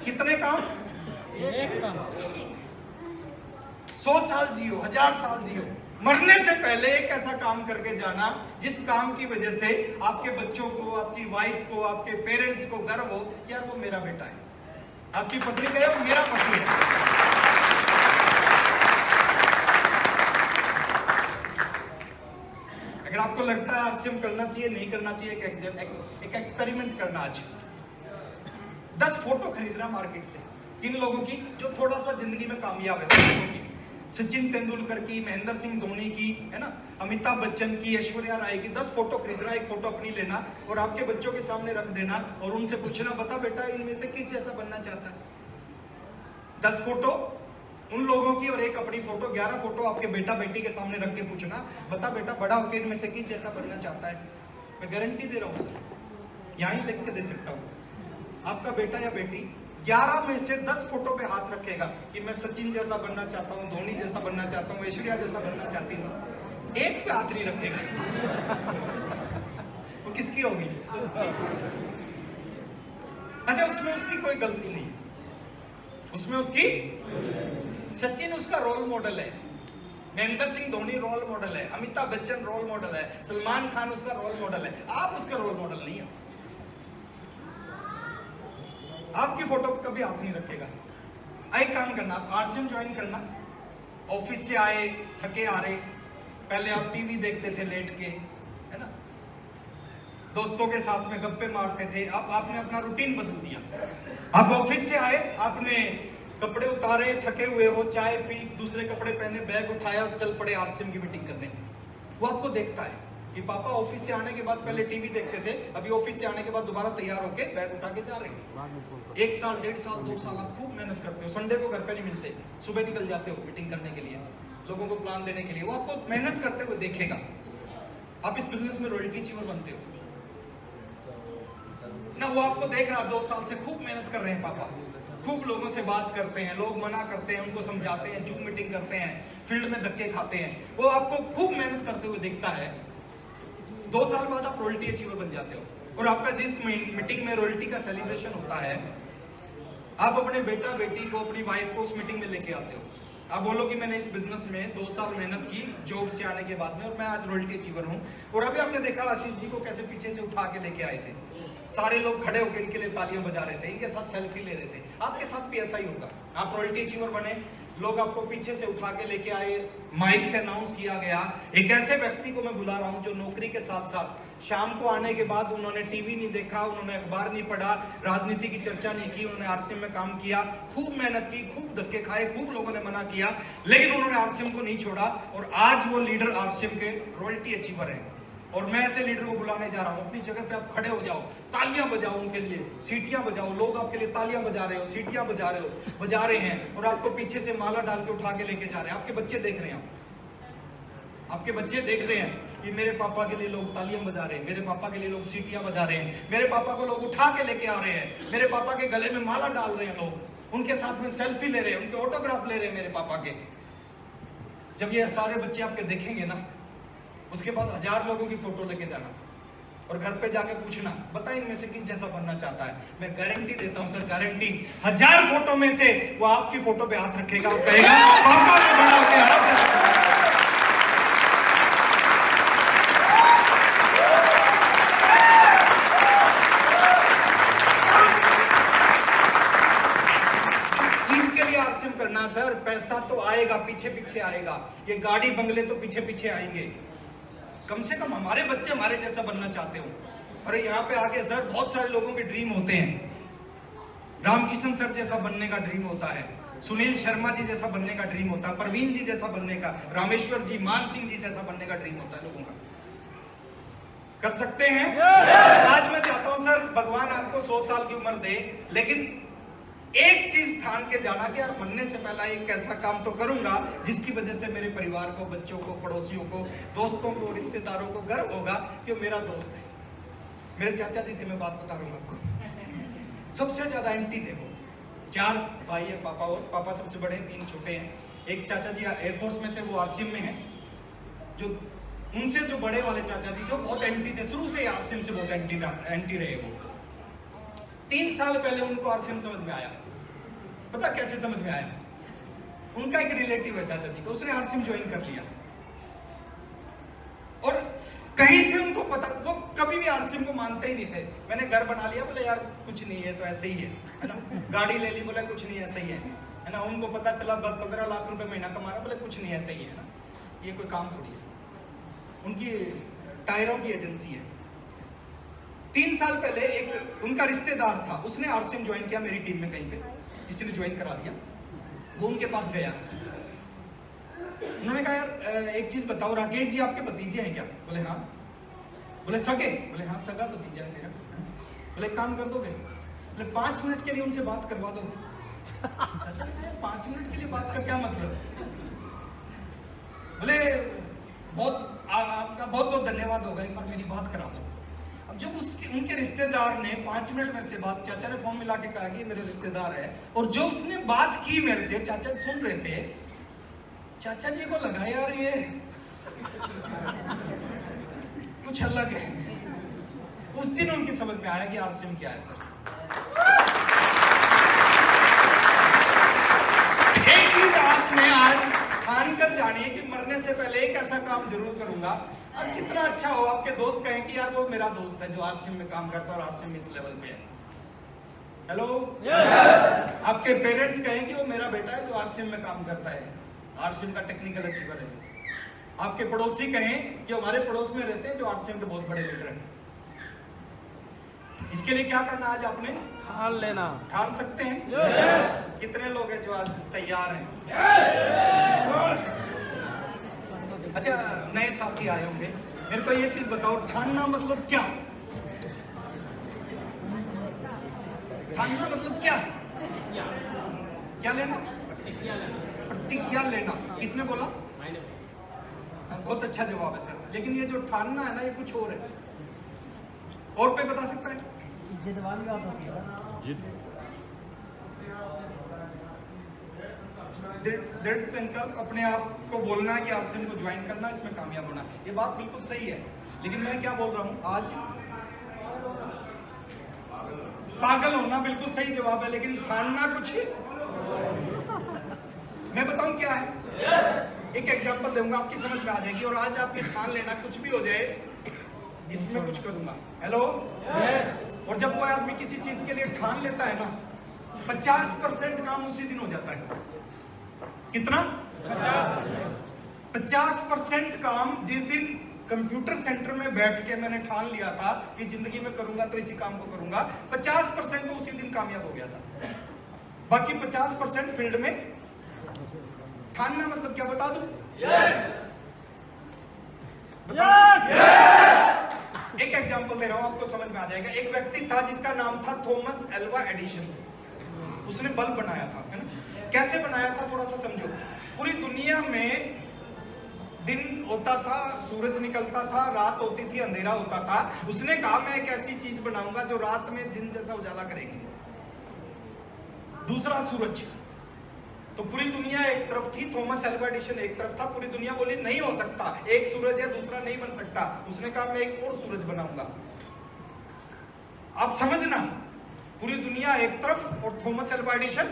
कितने काम? एक काम। 100 साल जियो, 1000 साल जियो, मरने से पहले एक ऐसा काम करके जाना जिस काम की वजह से आपके बच्चों को, आपकी वाइफ को, आपके पेरेंट्स को गर्व हो, यार वो मेरा बेटा है। आपकी पत्नी कहे वो मेरा पति है। फिर आपको लगता है आरसीएम करना चाहिए नहीं करना चाहिए, एक एक्सपेरिमेंट करना। आज 10 फोटो खरीदना मार्केट से, किन लोगों की जो थोड़ा सा जिंदगी में कामयाब है, लोगों की, सचिन तेंदुलकर की, महेंद्र सिंह धोनी की, है ना, अमिताभ बच्चन की, ऐश्वर्या राय की। 10 फोटो खरीदना, एक फोटो अपनी लेना और आपके बच्चों के सामने रख देना और उनसे पूछना, बता बेटा इनमें से किस जैसा बनना चाहता है। 10 फोटो उन लोगों की और एक अपनी फोटो, 11 फोटो आपके बेटा बेटी के सामने रख के पूछना, बता बेटा बड़ा होकर इनमें से किस जैसा बनना चाहता है। मैं गारंटी दे रहा हूँ सर, यहाँ ही लिख के दे सकता हूँ, आपका बेटा या बेटी 11 में से 10 फोटो पे हाथ रखेगा कि मैं सचिन जैसा बनना चाहता हूँ, धोनी जैसा बनना चाहता हूँ, ऐश्वर्या जैसा बनना चाहती हूँ। एक पे हाथ नहीं रखेगा, वो किसकी होगी? अच्छा, उसमें उसकी कोई गलती नहीं, उसमें उसकी, सचिन उसका रोल मॉडल है, महेंद्र सिंह धोनी रोल मॉडल है, अमिताभ बच्चन रोल मॉडल है, सलमान खान उसका रोल मॉडल है, आप उसका रोल मॉडल नहीं हो। आपकी फोटो पर कभी हाथ नहीं रखेगा। एक काम करना, आप आरसीएम ज्वाइन करना, ऑफिस से आए थके आ रहे, पहले आप टीवी देखते थे लेट के, है ना, दोस्तों के साथ में गप्पे मारते थे, आपने अपना रूटीन बदल दिया। आप ऑफिस से आए, आपने कपड़े उतारे, थके हुए हो, चाय पी, दूसरे कपड़े पहने, बैग उठाया और चल पड़े आरसीएम की मीटिंग करने। वो आपको देखता है कि पापा ऑफिस से आने के बाद पहले टीवी देखते थे, अभी ऑफिस से आने के बाद दोबारा तैयार होके बैग उठा के जा रहे हैं। 1 साल, 1.5 साल, 2 साल आप खूब मेहनत करते हो, संडे को घर पे नहीं मिलते, सुबह निकल जाते हो मीटिंग करने के लिए, लोगों को प्लान देने के लिए। वो आपको मेहनत करते हुए देखेगा। आप इस बिजनेस में रॉयल्टी अचीवर बनते हो ना, वो आपको देख रहा, 2 साल से खूब मेहनत कर रहे हैं पापा, खूब लोगों से बात करते हैं, लोग मना करते हैं, उनको समझाते हैं, जूम मीटिंग करते हैं, फील्ड में धक्के खाते हैं, वो आपको खूब मेहनत करते हुए दिखता है। 2 साल बाद आप रॉयल्टी अचीवर बन जाते हो और आपका जिस मीटिंग में रॉयल्टी का सेलिब्रेशन होता है, आप अपने बेटा बेटी को, अपनी वाइफ को उस मीटिंग में लेके आते हो। आप बोलो कि मैंने इस बिजनेस में 2 साल मेहनत की जॉब से आने के बाद में और मैं आज रॉयल्टी अचीवर हूँ। और अभी आपने देखा आशीष जी को कैसे पीछे से उठा के लेके आए थे, सारे लोग खड़े होकर इनके लिए तालियां बजा रहे थे, इनके साथ सेल्फी ले रहे थे। आपके साथ भी ऐसा ही होगा, आप रॉयल्टी अचीवर बने, लोग आपको पीछे से उठा के लेके आए, माइक से अनाउंस किया गया, एक ऐसे व्यक्ति को मैं बुला रहा हूं जो नौकरी के साथ साथ शाम को आने के बाद उन्होंने टीवी नहीं देखा, उन्होंने अखबार नहीं पढ़ा, राजनीति की चर्चा नहीं की, उन्होंने आरसीएम में काम किया, खूब मेहनत की, खूब धक्के खाए, खूब लोगों ने मना किया, लेकिन उन्होंने आरसीएम को नहीं छोड़ा और आज वो लीडर आरसीएम के रॉयल्टी अचीवर हैं। और मैं ऐसे लीडर को बुलाने जा रहा हूं, अपनी जगह पे आप खड़े हो जाओ, तालियां बजाओ उनके लिए, सीटियां बजाओ, लोग आपके लिए तालियां बजा रहे हो, सीटियां बजा रहे हैं और आपको पीछे से माला डाल के उठा के लेके जा रहे हैं। आपके बच्चे देख रहे हैं, आपके बच्चे देख रहे हैं कि मेरे पापा के लिए लोग तालियां बजा रहे हैं, मेरे पापा के लिए लोग सीटियां बजा रहे हैं, मेरे पापा को लोग उठा के लेके आ रहे हैं, मेरे पापा के गले में माला डाल रहे हैं लोग, उनके साथ में सेल्फी ले रहे हैं, उनके ऑटोग्राफ ले रहे हैं मेरे पापा के। जब ये सारे बच्चे आपके देखेंगे ना, उसके बाद 1000 लोगों की फोटो लेके जाना और घर पे जाके पूछना, बता इनमें से किस जैसा बनना चाहता है। मैं गारंटी देता हूं सर, गारंटी, 1000 फोटो में से वो आपकी फोटो पे हाथ रखेगा और कहेगा पापा ने बड़ा होके आप जैसा। चीज के लिए आरसीएम करना सर, पैसा तो आएगा, पीछे पीछे आएगा, ये गाड़ी बंगले तो पीछे पीछे आएंगे, कम से कम हमारे बच्चे हमारे जैसा बनना चाहते हो। अरे यहाँ पे आके सर बहुत सारे लोगों के ड्रीम होते हैं, रामकिशन सर जैसा बनने का ड्रीम होता है, सुनील शर्मा जी जैसा बनने का ड्रीम होता है, प्रवीण जी जैसा बनने का, रामेश्वर जी, मान सिंह जी जैसा बनने का ड्रीम होता है लोगों का। कर सकते हैं? आज मैं चाहता हूं सर, भगवान आपको 100 साल की उम्र दे, लेकिन एक चीज ठान के जाना कि यार मरने से पहला एक ऐसा काम तो करूंगा जिसकी वजह से मेरे परिवार को, बच्चों को, पड़ोसियों को, दोस्तों को, रिश्तेदारों को गर्व होगा कि मेरा दोस्त है। मेरे चाचा जी थे, मैं बात बता रहा हूं आपको, सबसे ज्यादा एंटी थे वो। 4 भाई है पापा, और पापा सबसे बड़े, 3 छोटे हैं। एक चाचा जी एयरफोर्स में थे, वो आरसीएम में है। जो उनसे जो बड़े वाले चाचा जी जो बहुत एंटी थे, शुरू से आरसीएम से बहुत एंटी रहे वो। 3 साल पहले उनको आरसीएम समझ में आया। पता कैसे समझ में आया? उनका एक रिलेटिव है चाचा जी का, उसने आरसीएम ज्वाइन कर लिया और कहीं से उनको पता, वो कभी भी आरसीएम को मानते ही नहीं थे। मैंने घर बना लिया, बोले यार कुछ नहीं है, तो ऐसे ही है ना। गाड़ी ले ली, बोले कुछ नहीं, ऐसे ही है ना। उनको पता चला 15 लाख रुपए महीना कमा रहा, बोले कुछ नहीं, ऐसे ही है ना, ये कोई काम थोड़ी है। उनकी टायरों की एजेंसी है। 3 साल पहले एक उनका रिश्तेदार था, उसने आरसीएम ज्वाइन किया मेरी टीम में, कहीं पे किसी ने ज्वाइन करा दिया। वो उनके पास गया, उन्होंने कहा यार एक चीज बताओ, राकेश जी आपके भतीजे हैं क्या? बोले हाँ। बोले सगे? बोले हाँ सगा भतीजा है मेरा। बोले काम कर दोगे? बोले 5 मिनट के लिए उनसे बात करवा दोगे? चाचा यार 5 मिनट के लिए बात का क्या मतलब? बोले आपका बहुत बहुत धन्यवाद होगा, एक बार मेरी बात करा दो। अब जब उनके रिश्तेदार ने 5 मिनट मेरे से बात, चाचा ने फोन मिला के कहा कि मेरे रिश्तेदार है, और जो उसने बात की मेरे से, चाचा सुन रहे थे, चाचा जी को लगा यार ये कुछ अलग है। उस दिन उनकी समझ में आया कि आरसीएम क्या है सर। एक चीज आपने आज ठान कर जानिए कि मरने से पहले एक ऐसा काम जरूर करूंगा। अब कितना अच्छा हो आपके दोस्त कहें कि यार वो मेरा दोस्त है जो आरसीएम में काम करता है और आरसीएम इस लेवल पे है। हेलो आपके पेरेंट्स कहें कि वो मेरा बेटा है जो आरसीएम में काम करता है, आरसीएम का टेक्निकल अचीवर है जो। आपके पड़ोसी कहें कि हमारे पड़ोस में रहते हैं जो आरसीएम के बहुत बड़े लीडर हैं। इसके लिए क्या करना आज आपने? ठान लेना। ठान सकते हैं? कितने लोग हैं जो आज तैयार हैं? अच्छा नए साथी आए होंगे, मेरे को ये चीज बताओ, ठानना मतलब क्या? ठानना मतलब क्या? क्या लेना? प्रतिज्ञा लेना। किसने बोला? बहुत अच्छा जवाब है सर, लेकिन ये जो ठानना है ना ये कुछ और है। और कोई बता सकता है? जिद वाली बात होती है। दृढ़ संकल्प, अपने आप को बोलना है कि आरसीएम को ज्वाइन करना, इसमें कामयाब होना। ये बात बिल्कुल सही है, लेकिन मैं क्या बोल रहा हूं आज? पागल होना बिल्कुल सही जवाब है, लेकिन ठानना कुछ है। मैं बताऊं क्या है? एक एग्जांपल दूंगा, आपकी समझ में आ जाएगी। और आज आपके ठान लेना, कुछ भी हो जाए इसमें कुछ करूंगा। हेलो और जब कोई आदमी किसी चीज के लिए ठान लेता है ना, 50% काम उसी दिन हो जाता है। कितना? 50% काम जिस दिन कंप्यूटर सेंटर में बैठ के मैंने ठान लिया था कि जिंदगी में करूंगा तो इसी काम को करूंगा, 50% तो उसी दिन कामयाब हो गया था। बाकी 50% फील्ड में ठानना मतलब क्या बता दूं? एक एग्जांपल दे रहा हूं, आपको समझ में आ जाएगा। एक व्यक्ति था जिसका नाम था थॉमस एल्वा एडिशन। उसने बल्ब बनाया था, है ना? कैसे बनाया था थोड़ा सा समझो। पूरी दुनिया में दिन होता था, सूरज निकलता था, रात होती थी, अंधेरा होता था। उसने कहा मैं एक ऐसी चीज बनाऊंगा जो रात में दिन जैसा उजाला करेगी। दूसरा सूरज। तो पूरी दुनिया एक तरफ थी, थॉमस एल्वा एडिशन एक तरफ था। पूरी दुनिया बोली नहीं हो सकता, एक सूरज है दूसरा नहीं बन सकता। उसने कहा मैं एक और सूरज बनाऊंगा। आप समझना, पूरी दुनिया एक तरफ और थॉमस एल्वा एडिशन।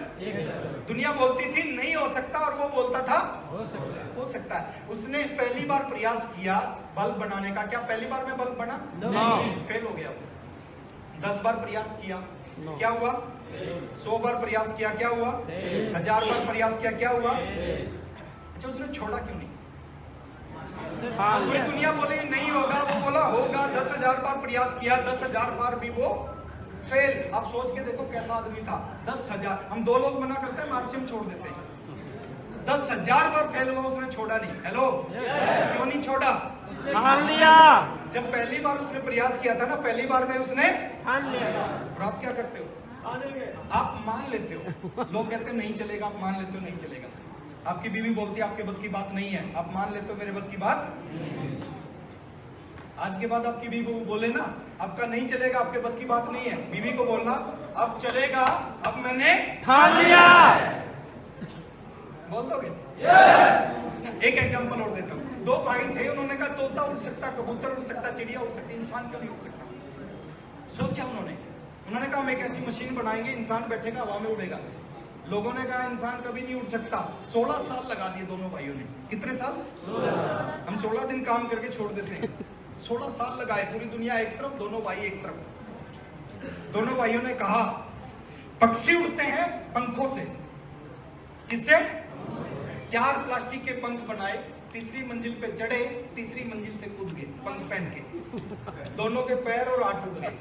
दुनिया बोलती थी नहीं हो सकता और वो बोलता था हो सकता है। उसने पहली बार प्रयास किया बल्ब बनाने का। क्या पहली बार में बल्ब बना? फेल हो गया। 10 बार प्रयास किया, क्या हुआ? 100 बार प्रयास किया, क्या हुआ? 1000 बार प्रयास किया, क्या हुआ? अच्छा उसने छोड़ा क्यों नहीं? पूरी दुनिया बोली नहीं होगा, वो बोला होगा। 10,000 बार प्रयास किया, 10,000 बार भी वो फेल। आप सोच के देखो कैसा आदमी था। 10,000, हम 2 लोग मना करते हैं, आरसीएम छोड़ देते हैं। 10,000 बार फेल हुआ, उसने छोड़ा नहीं। हेलो क्यों नहीं छोड़ा? ठान लिया। जब पहली बार उसने प्रयास किया था ना, पहली बार में उसने ठान लिया। और आप क्या करते हो? आप मान लेते हो। लोग कहते हैं नहीं चलेगा, आप मान लेते हो नहीं चलेगा। आपकी बीवी बोलती है आपके बस की बात नहीं है, आप मान लेते हो मेरे बस की बात। आज के बाद आपकी बीवी बोले ना आपका नहीं चलेगा, आपके बस की बात नहीं है, बीवी को बोलना अब चलेगा, अब मैंने ठान लिया। बोल दोगे? एक एग्जांपल और देता हूँ। 2 भाई थे, उन्होंने कहा तोता उड़ सकता, कबूतर उड़ सकता, चिड़िया उड़ सकती, इंसान क्यों नहीं उड़ सकता? सोचा उन्होंने कहा हम एक ऐसी मशीन बनाएंगे, इंसान बैठेगा हवा में उड़ेगा। लोगों ने कहा इंसान कभी नहीं उड़ सकता। 16 साल लगा दिए दोनों भाइयों ने। कितने साल? 16। हम 16 दिन काम करके छोड़ देते हैं। 16 साल लगाए, पूरी दुनिया एक तरफ, दोनों भाई एक तरफ। दोनों भाइयों ने कहा पक्षी उड़ते हैं पंखों से। किससे? 4 प्लास्टिक के पंख बनाए, तीसरी मंजिल पे चढ़े, तीसरी मंजिल से कूद गए पंख पहन के, दोनों के पैर और हाथ टूट गए।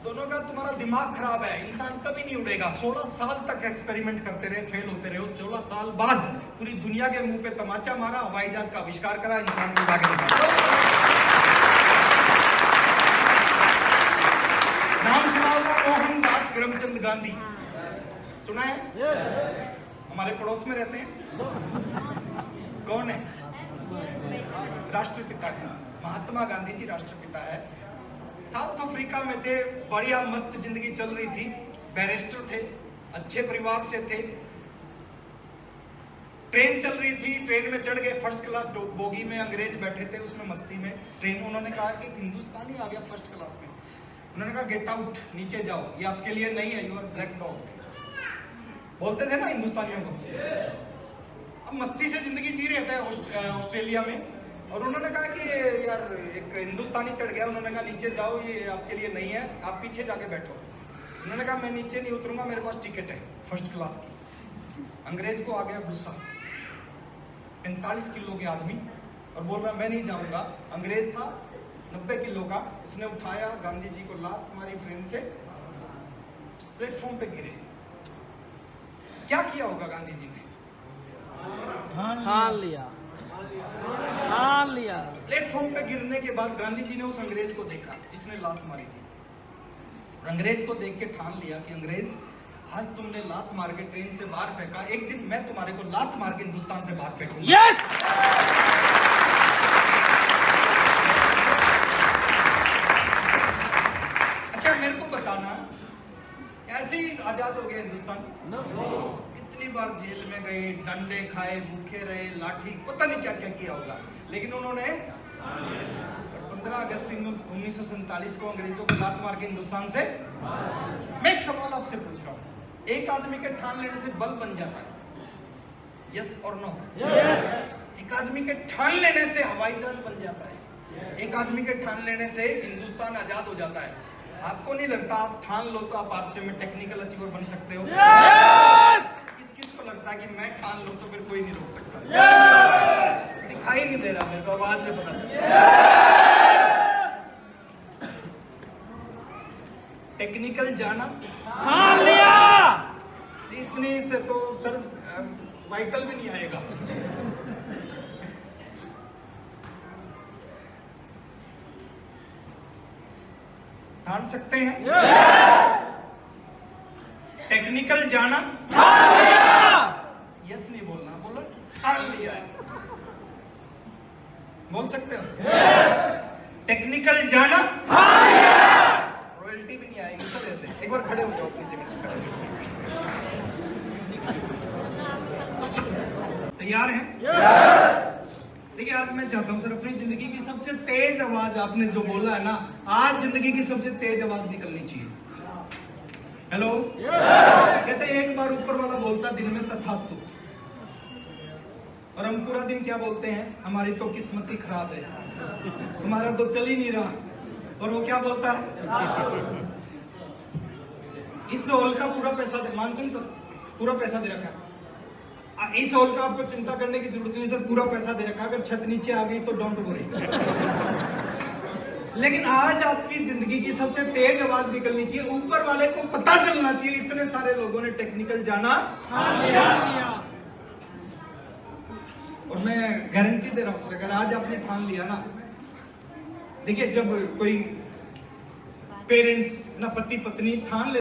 दोनों का तुम्हारा दिमाग खराब है, इंसान कभी नहीं उड़ेगा। 16 साल तक एक्सपेरिमेंट करते रहे, फेल होते रहे। 16 साल बाद पूरी दुनिया के मुंह पे तमाचा मारा, हवाई जहाज का आविष्कार करा, इंसान को उड़ा के दिखाया। नाम सुना होगा मोहनदास करमचंद गांधी, सुना है? हमारे पड़ोस में रहते हैं। कौन है? राष्ट्रपिता है, महात्मा गांधी जी राष्ट्रपिता है। साउथ अफ्रीका में थे, बढ़िया मस्त जिंदगी चल रही थी, बैरिस्टर थे, अच्छे परिवार से थे। ट्रेन चल रही थी, ट्रेन में चढ़ गए, फर्स्ट क्लास बोगी में अंग्रेज बैठे थे, उसमें मस्ती में ट्रेन। उन्होंने कहा कि हिंदुस्तानी आ गया फर्स्ट क्लास में। उन्होंने कहा गेट आउट, नीचे जाओ, ये आपके लिए नहीं है, यू आर ब्लैक डॉग। बोलते थे ना हिंदुस्तानियों को। अब मस्ती से जिंदगी जी रहे थे ऑस्ट्रेलिया में, और उन्होंने कहा कि यार एक हिंदुस्तानी चढ़ गया। उन्होंने कहा नीचे जाओ, ये आपके लिए नहीं है, आप पीछे जाके बैठो। उन्होंने कहा मैं नीचे नहीं उतरूंगा, मेरे पास टिकट है फर्स्ट क्लास की। अंग्रेज को आ गया गुस्सा, 45 किलो के आदमी, और बोल रहा मैं नहीं जाऊंगा। अंग्रेज था 90 किलो का, उसने उठाया गांधी जी को, लात मारी ट्रेन से, प्लेटफॉर्म पे गिरे। क्या किया होगा गांधी जी ने? ठान लिया, ठान लिया। प्लेटफॉर्म पे गिरने के बाद गांधी जी ने उस अंग्रेज को देखा जिसने लात मारी थी, और अंग्रेज को देख के ठान लिया कि अंग्रेज, आज तुमने लात मार के ट्रेन से बाहर फेंका, एक दिन मैं तुम्हारे को लात मार के हिंदुस्तान से बाहर फेंकूंगा। यस। अच्छा मेरे को बताना, ऐसे ही आजाद हो गया हिंदुस्तान? कितनी बार जेल में गए, डंडे खाए, भूखे रहे, लाठी, पता नहीं क्या क्या किया होगा, लेकिन उन्होंने 15 अगस्त 1947 को अंग्रेजों को लात मार के हिंदुस्तान से। मैं एक सवाल आपसे पूछ रहा हूँ, एक आदमी के ठान लेने से बल बन जाता है, यस और नो? एक आदमी के ठान लेने से हवाई जहाज बन जाता है, एक आदमी के ठान लेने से हिंदुस्तान आजाद हो जाता है। आपको नहीं लगता आप ठान लो तो आप आरसीए में टेक्निकल अचीवर बन सकते हो? किस किस को लगता है कि मैं ठान लूं तो फिर कोई नहीं रोक सकता? दिखाई नहीं दे रहा मेरे को, आवाज से पता टेक्निकल जाना, ठान लिया। इतनी से तो सर वाइटल भी नहीं आएगा। ठान सकते हैं? टेक्निकल जाना, ठान लिया। यस नहीं बोलना, बोलो ठान लिया है। बोल सकते हो? टेक्निकल जाना, ठान लिया। रॉयल्टी भी नहीं आएगी सर ऐसे। एक बार खड़े हो जाओ अपनी जगह से, खड़े हो जाओ। तैयार हैं? देखिए आज मैं चाहता हूं सर, अपनी जिंदगी की सबसे तेज आवाज आपने जो बोला है ना, आज जिंदगी की सबसे तेज आवाज निकलनी चाहिए। हेलो, कहते हैं एक बार ऊपर वाला बोलता दिन में तथास्तु, और हम पूरा दिन क्या बोलते हैं, हमारी तो किस्मत ही खराब है, हमारा तो चल ही नहीं रहा। और वो क्या बोलता है? इस हॉल का पूरा पैसा दे, मानसून सर पूरा पैसा दे रखा है, इस हॉल का आपको चिंता करने की जरूरत नहीं सर, पूरा पैसा दे रखा, अगर छत नीचे आ गई तो डोंट वरी। लेकिन आज आपकी जिंदगी की सबसे तेज आवाज निकलनी चाहिए, ऊपर वाले को पता चलना चाहिए इतने सारे लोगों ने टेक्निकल जाना, और मैं गारंटी दे रहा हूं सर, अगर आज आपने ठान लिया ना, देखिए जब कोई पेरेंट्स ना पति पत्नी ठान ले